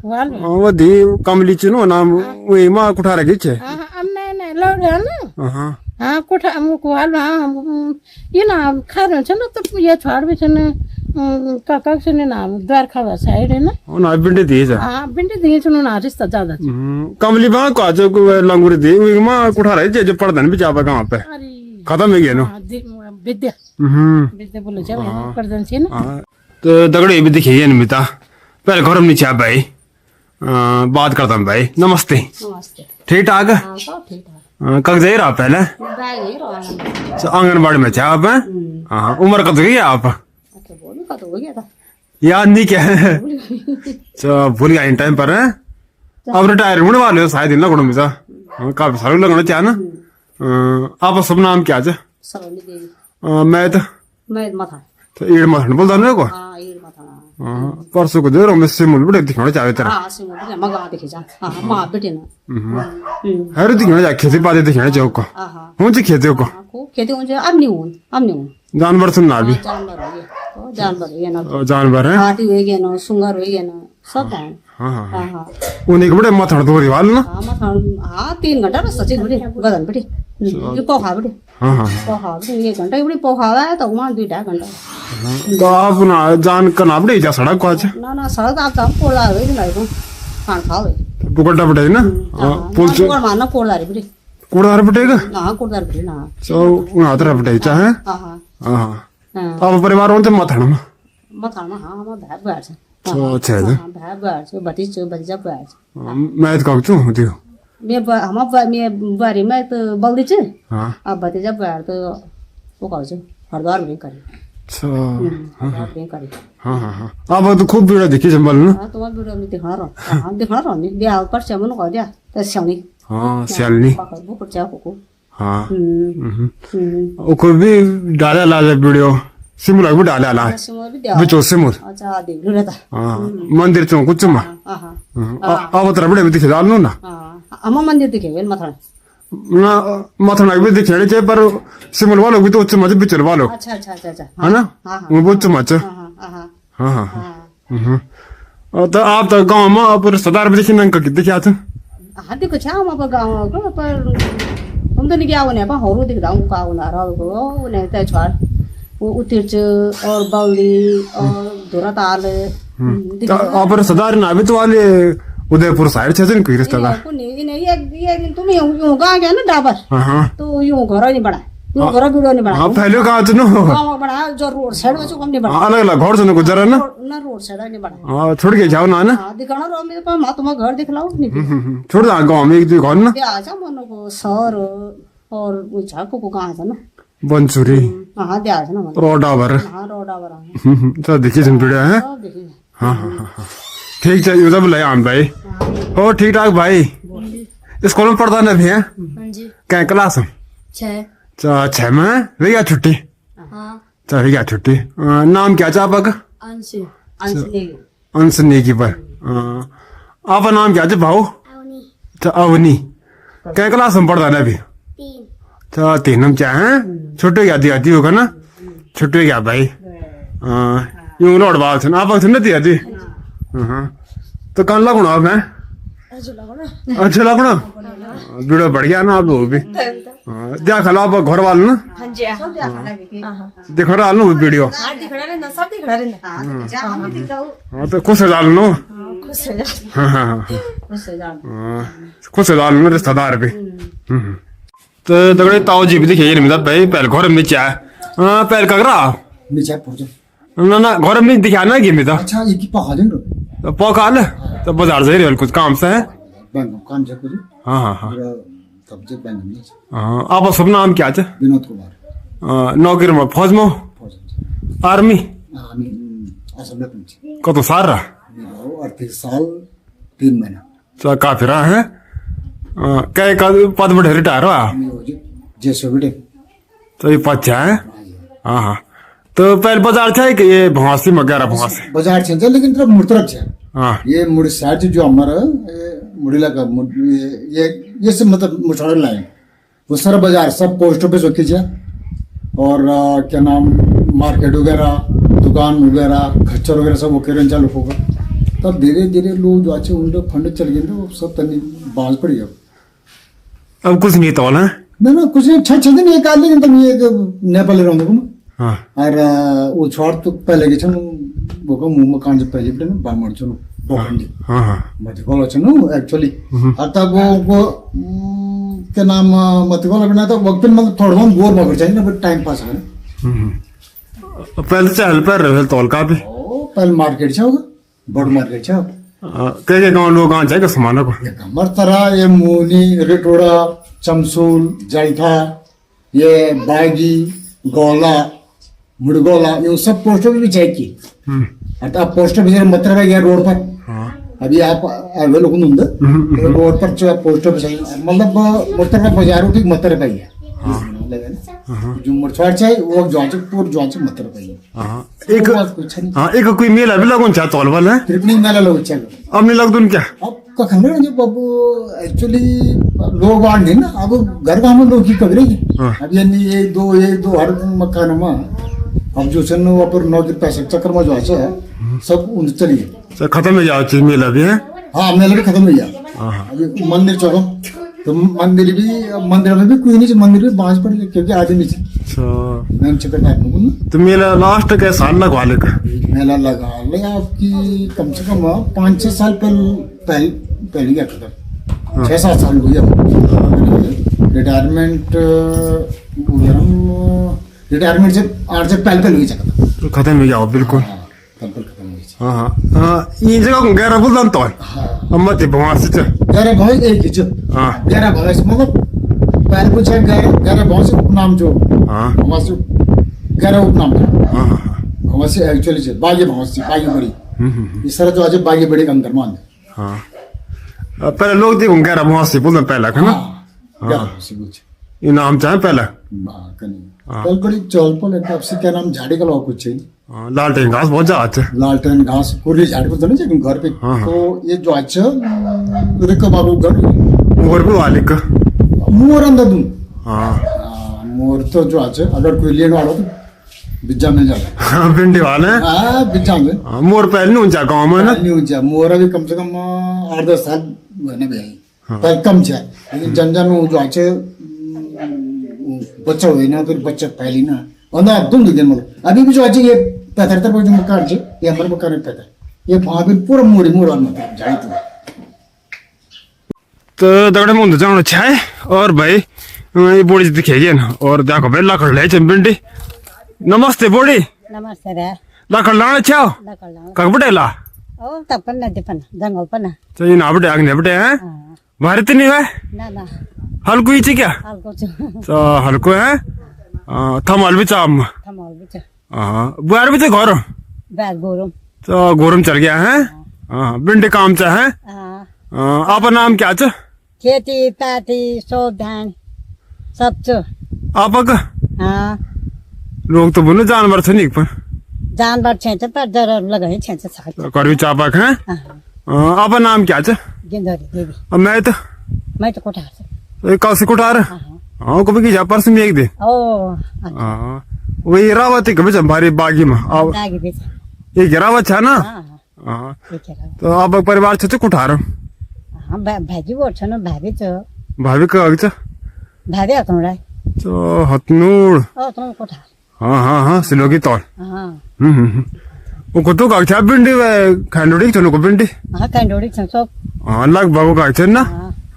वो दी कमली चुनो नाम वही माँ कुठारा खींचे
नहीं लौट है ना हाँ कुठा वाल हाँ ये ना खा रहे ना तो ये छोड़ भी छन काका से ना द्वार खावा साइड है ना
ना बिंडे दिए जा
हाँ बिंडे दिए चुनो ना रिश्ता ज्यादा
कमली माँ को आज लंगूरी दी वही माँ कुठारा जो पढ़दन भी जावा गाँव पे खत्म हो गया ना
विद्या विद्या बोलो जाओ पढ़दन से ना
तो दगड़े भी दिखिए निमिता पहले घर में नीचे भाई बात करता हूँ भाई नमस्ते ठीक ठाक कब जाइए आप पहले आंगनबाड़ी में थे आप हाँ उम्र कब गई आप याद नहीं क्या है भूल गया इन टाइम पर है अब रिटायर होने वाले हो शायद इन लगो मिसा काफी सारे लगना चाहे ना आप सब नाम क्या है
सलोनी देवी
मैं तो
मथा
ईड़ मथन बोलता ना को
हाँ ईड़ मथा
परसों को दे रहा मैं सिमुल बड़े दिखाने चाहे तेरा
हाँ सिमुल बड़े मगा देखे जा हाँ माँ बेटे ना
हर दिखाने जा खेती बातें दिखाने जाओ को हूँ जी खेती को
खेती उनसे अब नहीं हूँ
जानवर सुनना भी
जानवर हो गया जानवर हो गया ना
जानवर है
हाथी हो गया ना सुंगर हो गया ना सब है
हाँ हाँ
हाँ हाँ
उन्हीं के बड़े मथन दो रिवाल ना
हाँ मथा हाँ 3 घंटा रास्ता चाहिए बड़े गदन बेटे ये पोखा बेटे
हाँ हाँ
पोखा बेटे 1 घंटा बड़ी पोखा है तो वहाँ 2 घंटा
तो आप ना जान का ना बड़े जा सड़क को आज
ना सड़क आप तो पोला हो गई ना खान खाओ
पुकड़ा बड़े ना पुल से
मारना कोड़दार बेटे
कूड़दार बटेगा
ना कोड़दार बेटे ना
तो उन्हें आतर बटे चाहे
हाँ हाँ
हाँ अब परिवार उनसे मथन में
मथा में हाँ हम भाई बैठ से
तो अच्छा है
भाई बैठ से भतीजा बैठ
मैं तो कहूँ तू दियो
मैं बारी में तो बोल दीजिए
हाँ
अब भतीजा बैठ तो वो कहूँ छे हरद्वार में करी
अच्छा
हरद्वार में करी
हाँ हाँ हाँ अब तो खूब भीड़ दिखी संभल ना
हाँ तुम्हारे वीडियो में दिखा रहा हाँ दिखा रहा मैं ब्याह पर चमन कह दिया तो श्यामी
हाँ सियालनी
वो कुछ चाहो को
हाँ वो कोई भी डाला ला वीडियो सिमुल भी डाला ला बिचो सिमुल
अच्छा देख लो रहता
हाँ मंदिर चौक कुछ में अब तरह बड़े भी दिखे डालू ना
हाँ हम मंदिर दिखे वेल मथन
ना मथन भी दिखे चाहिए पर सिमुल वालों भी तो उच्च मजे बिचल वालों
अच्छा अच्छा अच्छा अच्छा
है ना वो बहुत उच्च हाँ हाँ तो आप तो गांव में आप रिश्तेदार भी दिखे नंका की दिखे आते
हाँ देखो छा हम पर गाँव को पर हम तो नहीं क्या होने पर होरो दिख रहा हूँ का होना रहा को नहीं तो छोड़ वो उतिरच और बौली और धोरा ताल
आप रिश्तेदार ना भी तो वाले उदयपुर साइड से कोई रिश्तेदार
ये तुम यूं गा गया ना डाबर
हाँ
तो यूं घर नहीं बना यूं घर वीडियो नहीं बना
हाँ पहले कहा तो
गाँव बना जो रोड साइड में कम नहीं बना
अलग अलग घर से गुजरा ना
ना रोड साइड नहीं बना
हाँ छोड़ के जाओ ना
हाँ दिखाना रहो मेरे पास माँ तुम्हारा घर दिखलाओ नहीं
छोड़ दो गाँव में एक दो घर ना
आजा मनो को सर और झाको को कहाँ था ना
बंसुरी
हाँ दे आज ना
रोडावर
हाँ रोडावर
तो देखिए सुन पड़े हैं हाँ हाँ हाँ ठीक है ये सब ले आम भाई हो ठीक ठाक भाई स्कूल में पढ़ता नहीं है क्या क्लास में 6 में वे क्या छुट्टी चल क्या छुट्टी नाम क्या चाह आपका अंश नेगी पर आपका नाम क्या है भाऊ अवनी क्या क्लास में पढ़ता नहीं अभी 3 हम चाहे छुट्टी क्या दिया दी होगा ना छुट्टी क्या भाई यूं लौट बात सुन आप सुन दिया दी तो कौन लगना आप मैं अच्छा लगना वीडियो बढ़ गया ना आप लोग भी क्या खला आप घर वाले ना दिख रहा लो वीडियो हाँ तो खुश डाल लो खुश डाल लो रिश्तेदार भी तो दगड़े ताऊ जी भी दिखे नहीं भाई पहले घर में चाय पहले का करा
नीचे पहुंचे
ना ना घर में दिखा ना कि मिता
अच्छा ये की पका देंगे
तो पका ले तो बाजार से रेल कुछ काम से है
बैंक काम से कुछ
हाँ हाँ हाँ
तब से बैंक में
हाँ आप सब नाम क्या है
विनोद कुमार
नौकरी में फौज में आर्मी
आर्मी असम में पहुंचे
कत सार रहा
38 साल 3 महीना
तो काफी रहा है क्या पद बढ़े रिटायर हुआ
जैसे बेटे
तो ये पच्चा है हाँ हाँ तो पहले बाजार था कि ये भवासी वगैरह भवासी
बाजार छे लेकिन तरफ मुड़ तरफ छे
हाँ
ये मुड़ साइड जो हमारा ये मुड़ीला का ये सब मतलब मुशावर लाइन वो सारा बाजार सब पोस्ट ऑफिस होती है और क्या नाम मार्केट वगैरह दुकान वगैरह खच्चर वगैरह सब ओके चालू होगा तब धीरे धीरे लोग जो अच्छे उन फंड चल गए वो सब तनी बांस पड़ी
अब कुछ नहीं तो ना
ना कुछ नहीं 6 दिन एक आदमी लेकिन तब ये नेपाल रहूंगा
हाँ
और वो छोड़ तो पहले के छन वो को मुंह में कांज पहले भी ना बामण छन बोखंडी
हाँ हाँ
मत बोलो छन एक्चुअली आता वो के नाम मत बोलो बिना तो वक्त में थोड़ा बहुत बोर मगर चाहिए ना बट टाइम पास है
पहले चल पर रहे तौल का भी
पहले मार्केट छा होगा बड़ मार्केट छा
के गांव लोग गांव जाएगा सामान को
हर तरह ये मूली रेटोड़ा चमसूल जायथा ये बागी गोला मुड़गोला ये सब पोस्ट ऑफिस भी चेक की अब पोस्ट ऑफिस मत गया रोड पर अभी आप अवेलेबल होंगे रोड पर जो पोस्ट ऑफिस है मतलब मत बाजार की मत रह जो मुरछाड़ चाहिए वो जांच पूर जांच मतलब है
हाँ एक
कुछ नहीं
हाँ एक कोई मेला भी लगन चाह तौल वाला है
कितनी मेला लोग चलो
अब नहीं लग दून क्या
अब कखन जो बाबू एक्चुअली लोग आने ना अब घर का हम लोग की कवरेज अब यानी एक दो हर मकान में अब जो सन वो पर नौ के पैसे चक्कर में जो है सब उन चलिए
सर खत्म हो जाओ चीज मेला भी है
हाँ मेला भी खत्म हो गया अभी मंदिर चलो तो मंदिर में भी कोई नहीं मंदिर में बांझ पड़ी क्योंकि आदमी से मैंने चक्कर टाइप में
तो मेला लास्ट के साल लगवा लेगा
मेला लगा ले आपकी कम से कम 5-6 साल पहले गया खत्म 6-7 साल हो गया रिटायरमेंट से 8 से पहले हुई सकता
तो खत्म हो जाओ बिल्कुल
खत्म हुई
हाँ हाँ ये जगह को गहरा बोल तो अम्मा ते भवान से
गहरा भैंस एक ही जो गहरा भैंस मतलब पहले कुछ है गहरा भैंस उपनाम जो वहाँ से गहरा उपनाम था वहाँ से एक्चुअली से बागी भैंस थी बागी बड़ी इस तरह तो आज बागी बड़ी का अंदर मान
हाँ पहले लोग देखो गहरा भवान से बोलते पहला है ना
कुछ
ये नाम चाहे पहला
कल बड़ी चौल पर अब से क्या नाम झाड़ी का कुछ चाहिए
लालटेन घास बहुत जाते हैं
लालटेन घास पूरी झाड़ी पर चले जाए घर पे तो ये जो अच्छा रिको बाबू घर
मोर भी वाले का
मोर अंदर दूं मोर तो जो अच्छा अगर कोई लेने वाला तो बिज्जा मिल जाता
हाँ भिंडी वाले
बिज्जा में
मोर पहले नहीं ऊंचा गाँव में ना
नहीं ऊंचा मोर अभी कम से कम 8-10 साल बने भी आई पर कम है लेकिन जन जो अच्छे बच्चा हुए ना फिर बच्चा पहली ना अंदर तुम दिन मतलब अभी भी जो अच्छे ये 75 पर जो मकान है ये हमारे मकान में पैदा ये वहाँ भी पूरा मोरी मोरा मतलब जाए
तो दगड़े मुंह जाना अच्छा है और भाई ये बोड़ी दिखेगी ना और देखो भाई लाकड़ ले भिंडी नमस्ते बोड़ी
नमस्ते रे
लाकड़ लाना चाहो कब बटेला
ओ तब पर ना दीपन जंगल पर ना
तो ये ना बटे आगे बटे हैं भारत नहीं है
ना ना
हल्को ही क्या
हल्को
तो हल्को है थमाल भी चाम
थमाल भी
बुआर भी तो घोरम
बैग गोरम
तो घोरम चल गया है भिंडी काम चा है आपका नाम क्या च
खेती पाती सो धान सब च
आपका
हाँ
लोग तो बोलो जानवर थे नहीं पर
जानवर छेच पर जर लगे छेच साथ
करवी चापाक है आपका नाम क्या च
गिंदरी देवी
अब मैं तो
कोठार से
कल से कोठार हाँ कभी की जा परसों में एक दिन वही रावत कभी भारी बागी में ये गिरावत है ना तो आप परिवार छे कोठार
हाँ भाजी वो छ न भाभी छ
भाभी का छ
भाभी हतनुड़ा
तो हतनुड़
तुम कोठार
हाँ सिलोगी तौल
हाँ
वो कुतो का छ भिंडी खंडोड़ी चलो को भिंडी
हाँ खंडोड़ी छ सब
हाँ लगभग का छ ना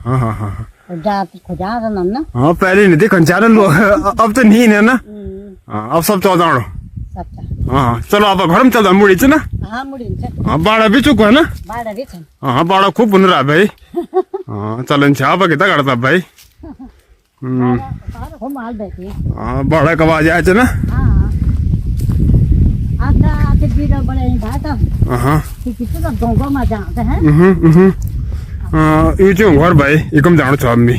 हाँ
जात खुदा न ना
हाँ पहले नहीं देखन चैनल अब तो नहीं है ना अब सब चौदाणो हाँ चलो आप घर में चलता मुड़ी ना
हाँ मुड़ी
हाँ बाड़ा भी चुको है ना
बाड़ा भी छ
हाँ बाड़ा खूब बुन रहा भाई हाँ चलन छापा कितना करता भाई
माल बैठी
हाँ बाड़ा कब आ जाए ना
हाँ आता आते बीड़ा बड़े भात
हाँ
किसी का डोंगो में जाते हैं
ये जो घर भाई एकम जानो चाह मी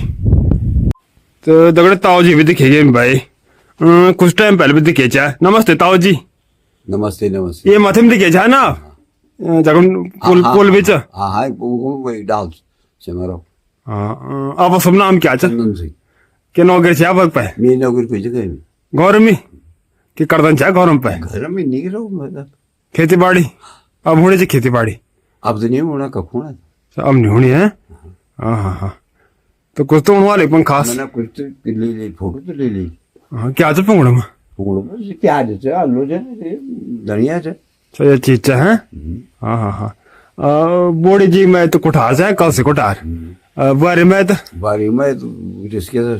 तो दगड़े ताऊ जी भी दिखेगे भाई कुछ टाइम पहले भी दिखे चाहे नमस्ते ताऊ जी
नमस्ते नमस्ते
ये माथे में दिखे चाहे ना जगन पुल बीच
हाँ वही डाल से मारो
आप सब नाम क्या
चंदन सिंह
के नौकरी से आप पे
मेरी नौकरी कोई जगह नहीं
घर में कि करदन चाहे घर
में नहीं रहो मतलब
खेती बाड़ी अब होने से खेती बाड़ी
अब तो नहीं होना कब होना
अब नहीं होनी है हाँ तो कुछ तो वाले पण खास
मैंने कुछ तो ले ली फोटो तो ले ली
हाँ क्या चल पंगड़ में
प्याज है आलू है धनिया है
तो ये चीज है हाँ बोड़ी जी मैं तो कोठार से कल से कोठार बारी में तो
जिसके से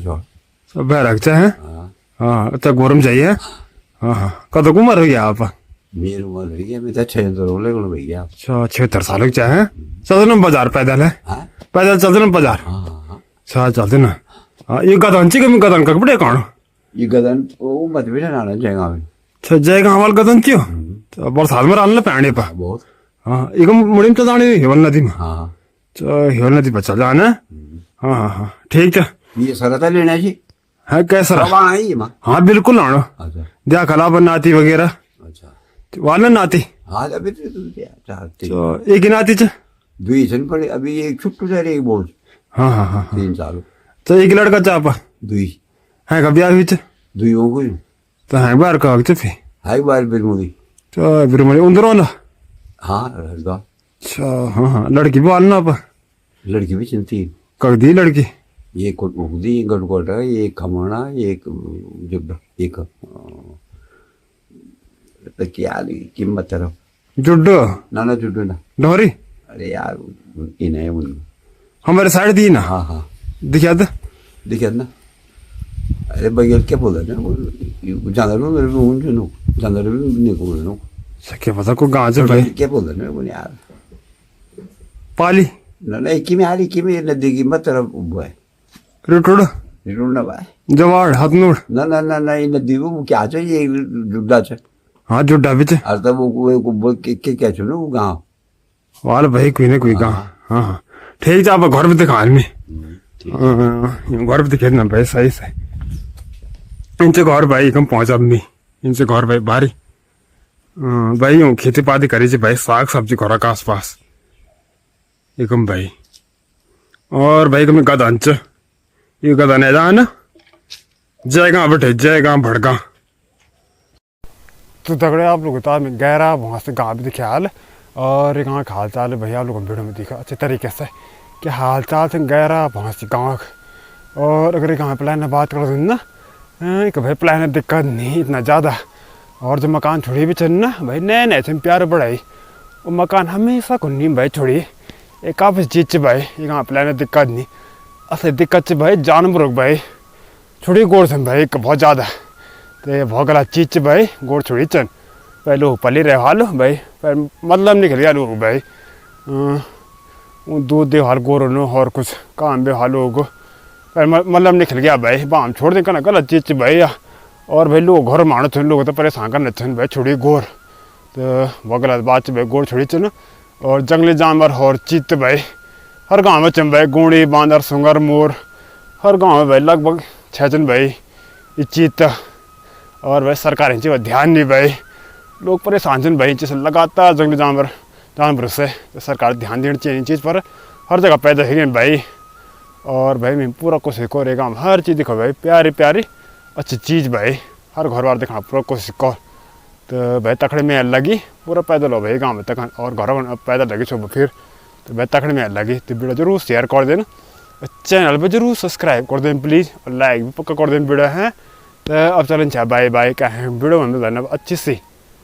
सब बैरक है हाँ तो गौरम चाहिए हाँ कद उम्र हो गया आप
मेरी उम्र हो गया मैं तो 76 भैया
76 साल के है चलते ना बाजार पैदल है पैदल चलते ना बाजार अच्छा चलते ना ये गदन ची कमी गदन कपड़े कौन
ये गदन वो मत भी ना जाएगा
अच्छा जाएगा हमारे गदन चियो तो बरसात में डालना पैने पर
बहुत
हाँ एक मुड़ी में तो जाने हिवल नदी में
हाँ
तो हिवल नदी पर चल जाना हाँ ठीक है
ये सरता लेना जी
है कैसा
सब आना ही है माँ।
हाँ बिल्कुल आना
अच्छा
दिया खलाबन नाती वगैरह
अच्छा
वाला नाती
हाँ अभी तो चाहते
तो एक ही नाती च
दुई छन पड़े अभी एक छुट्टू जा रही बोल
हाँ हाँ हाँ
3 साल
तो एक लड़का चापा
दुई
है का ब्याह हुई
दुई हो गई
तो है बार का फिर
है बार बिरमुड़ी
तो फिर मुझे उधर वाला
हाँ लड़का
अच्छा हाँ हाँ लड़की भी आना आप
लड़की भी चिंती
कब दी लड़की
ये उगदी गढ़कोटा एक खमाना एक जुब्बा एक तो क्या कीमत तरफ
जुड्डो
ना जुड्डो ना
डोरी
अरे यार इन्हें उन
हमारे साइड दी ना
हाँ हाँ
दिखा दे
देखिए ना अरे भैया क्या बोल रहे हैं जानवर में मेरे को उन जो जानवर में नहीं बोल रहा हूँ
क्या पता को गाँव से भाई
क्या बोल रहे हैं यार
पाली
ना एक में हाल की में नदी की मत तरफ वो है
रिटोड़
रिटोड़ ना भाई
जवाड़ हथनोड़
ना ये नदी वो क्या चाहिए जुड्डा चाहिए
हाँ जुड्डा भी
और तब वो बोल के क्या चुनो वो गाँव
वाल भाई कोई ना कोई गाँव हाँ हाँ ठीक है आप घर पे दिखा में घर पे दिखे ना भाई सही सही इनसे घर भाई कम पहुंचा नहीं इनसे घर भाई भारी भाई यूँ खेती पाती करी भाई साग सब्जी घर का आस पास एकम भाई और भाई कम गदा अंच ये गदा नहीं जा ना जय गाँव बैठे जय गाँव भड़का तो तगड़े आप लोग तो में गहरा वहाँ से गाँव भी दिखे हाल और यहाँ का हाल चाल भैया आप लोगों वीडियो में दिखा अच्छे तरीके से कि हाल चाल से गहरा वहाँ से गाँव और अगर यहाँ प्लान बात कर ना कि भाई प्लान दिक्कत नहीं इतना ज़्यादा और जो मकान छोड़ी भी चल ना भाई नए नए थे प्यार बढ़ाई वो मकान हमेशा को नहीं भाई छोड़ी एक काफ़ी चीज़ भाई यहाँ प्लान दिक्कत नहीं असली दिक्कत भाई जानवर भाई छोड़ी गोड़ से भाई बहुत ज़्यादा तो बहुत गलत चीज़ भाई गोड़ छोड़ी चन पहले पली रहे हाल भाई पर मतलब निकल गया लोग भाई दूध दे हाल गोर और कुछ काम भी हाल होगा पर मतलब निकल गया भाई बाम छोड़ दे ना गलत चीज़ भाई और भाई लोग घर मानो थे लोग तो परेशान करने थे भाई छोड़ी गोर तो बहुत गलत बात भाई गोड़ छोड़ी चन और जंगली जानवर और चीत भाई हर गाँव में चन भाई गोड़ी बांदर सुंगर मोर हर गाँव में भाई लगभग 6 जन भाई ये चीत और भाई सरकार इन चीज़ पर ध्यान नहीं भाई लोग परेशान चन भाई जैसे लगातार जंगली जानवर से तो सरकार ध्यान देनी चाहिए इन चीज़ पर हर जगह पैदा है भाई और भाई मैं पूरा कोशिश करेगा हर चीज़ दिखो भाई प्यारी प्यारी अच्छी चीज़ भाई हर घर बार दिखा पूरा कोशिश कर तो भाई तखड़े में लगी पूरा पैदल हो भाई गाँव में तक और घर पैदल लगी सुबह फिर तो भाई तखड़े में लगी तो वीडियो जरूर शेयर कर देना चैनल पर जरूर सब्सक्राइब कर देना प्लीज़ और लाइक भी पक्का कर देना वीडियो है तो अब चलें बाय बाय क्या है वीडियो में अच्छी सी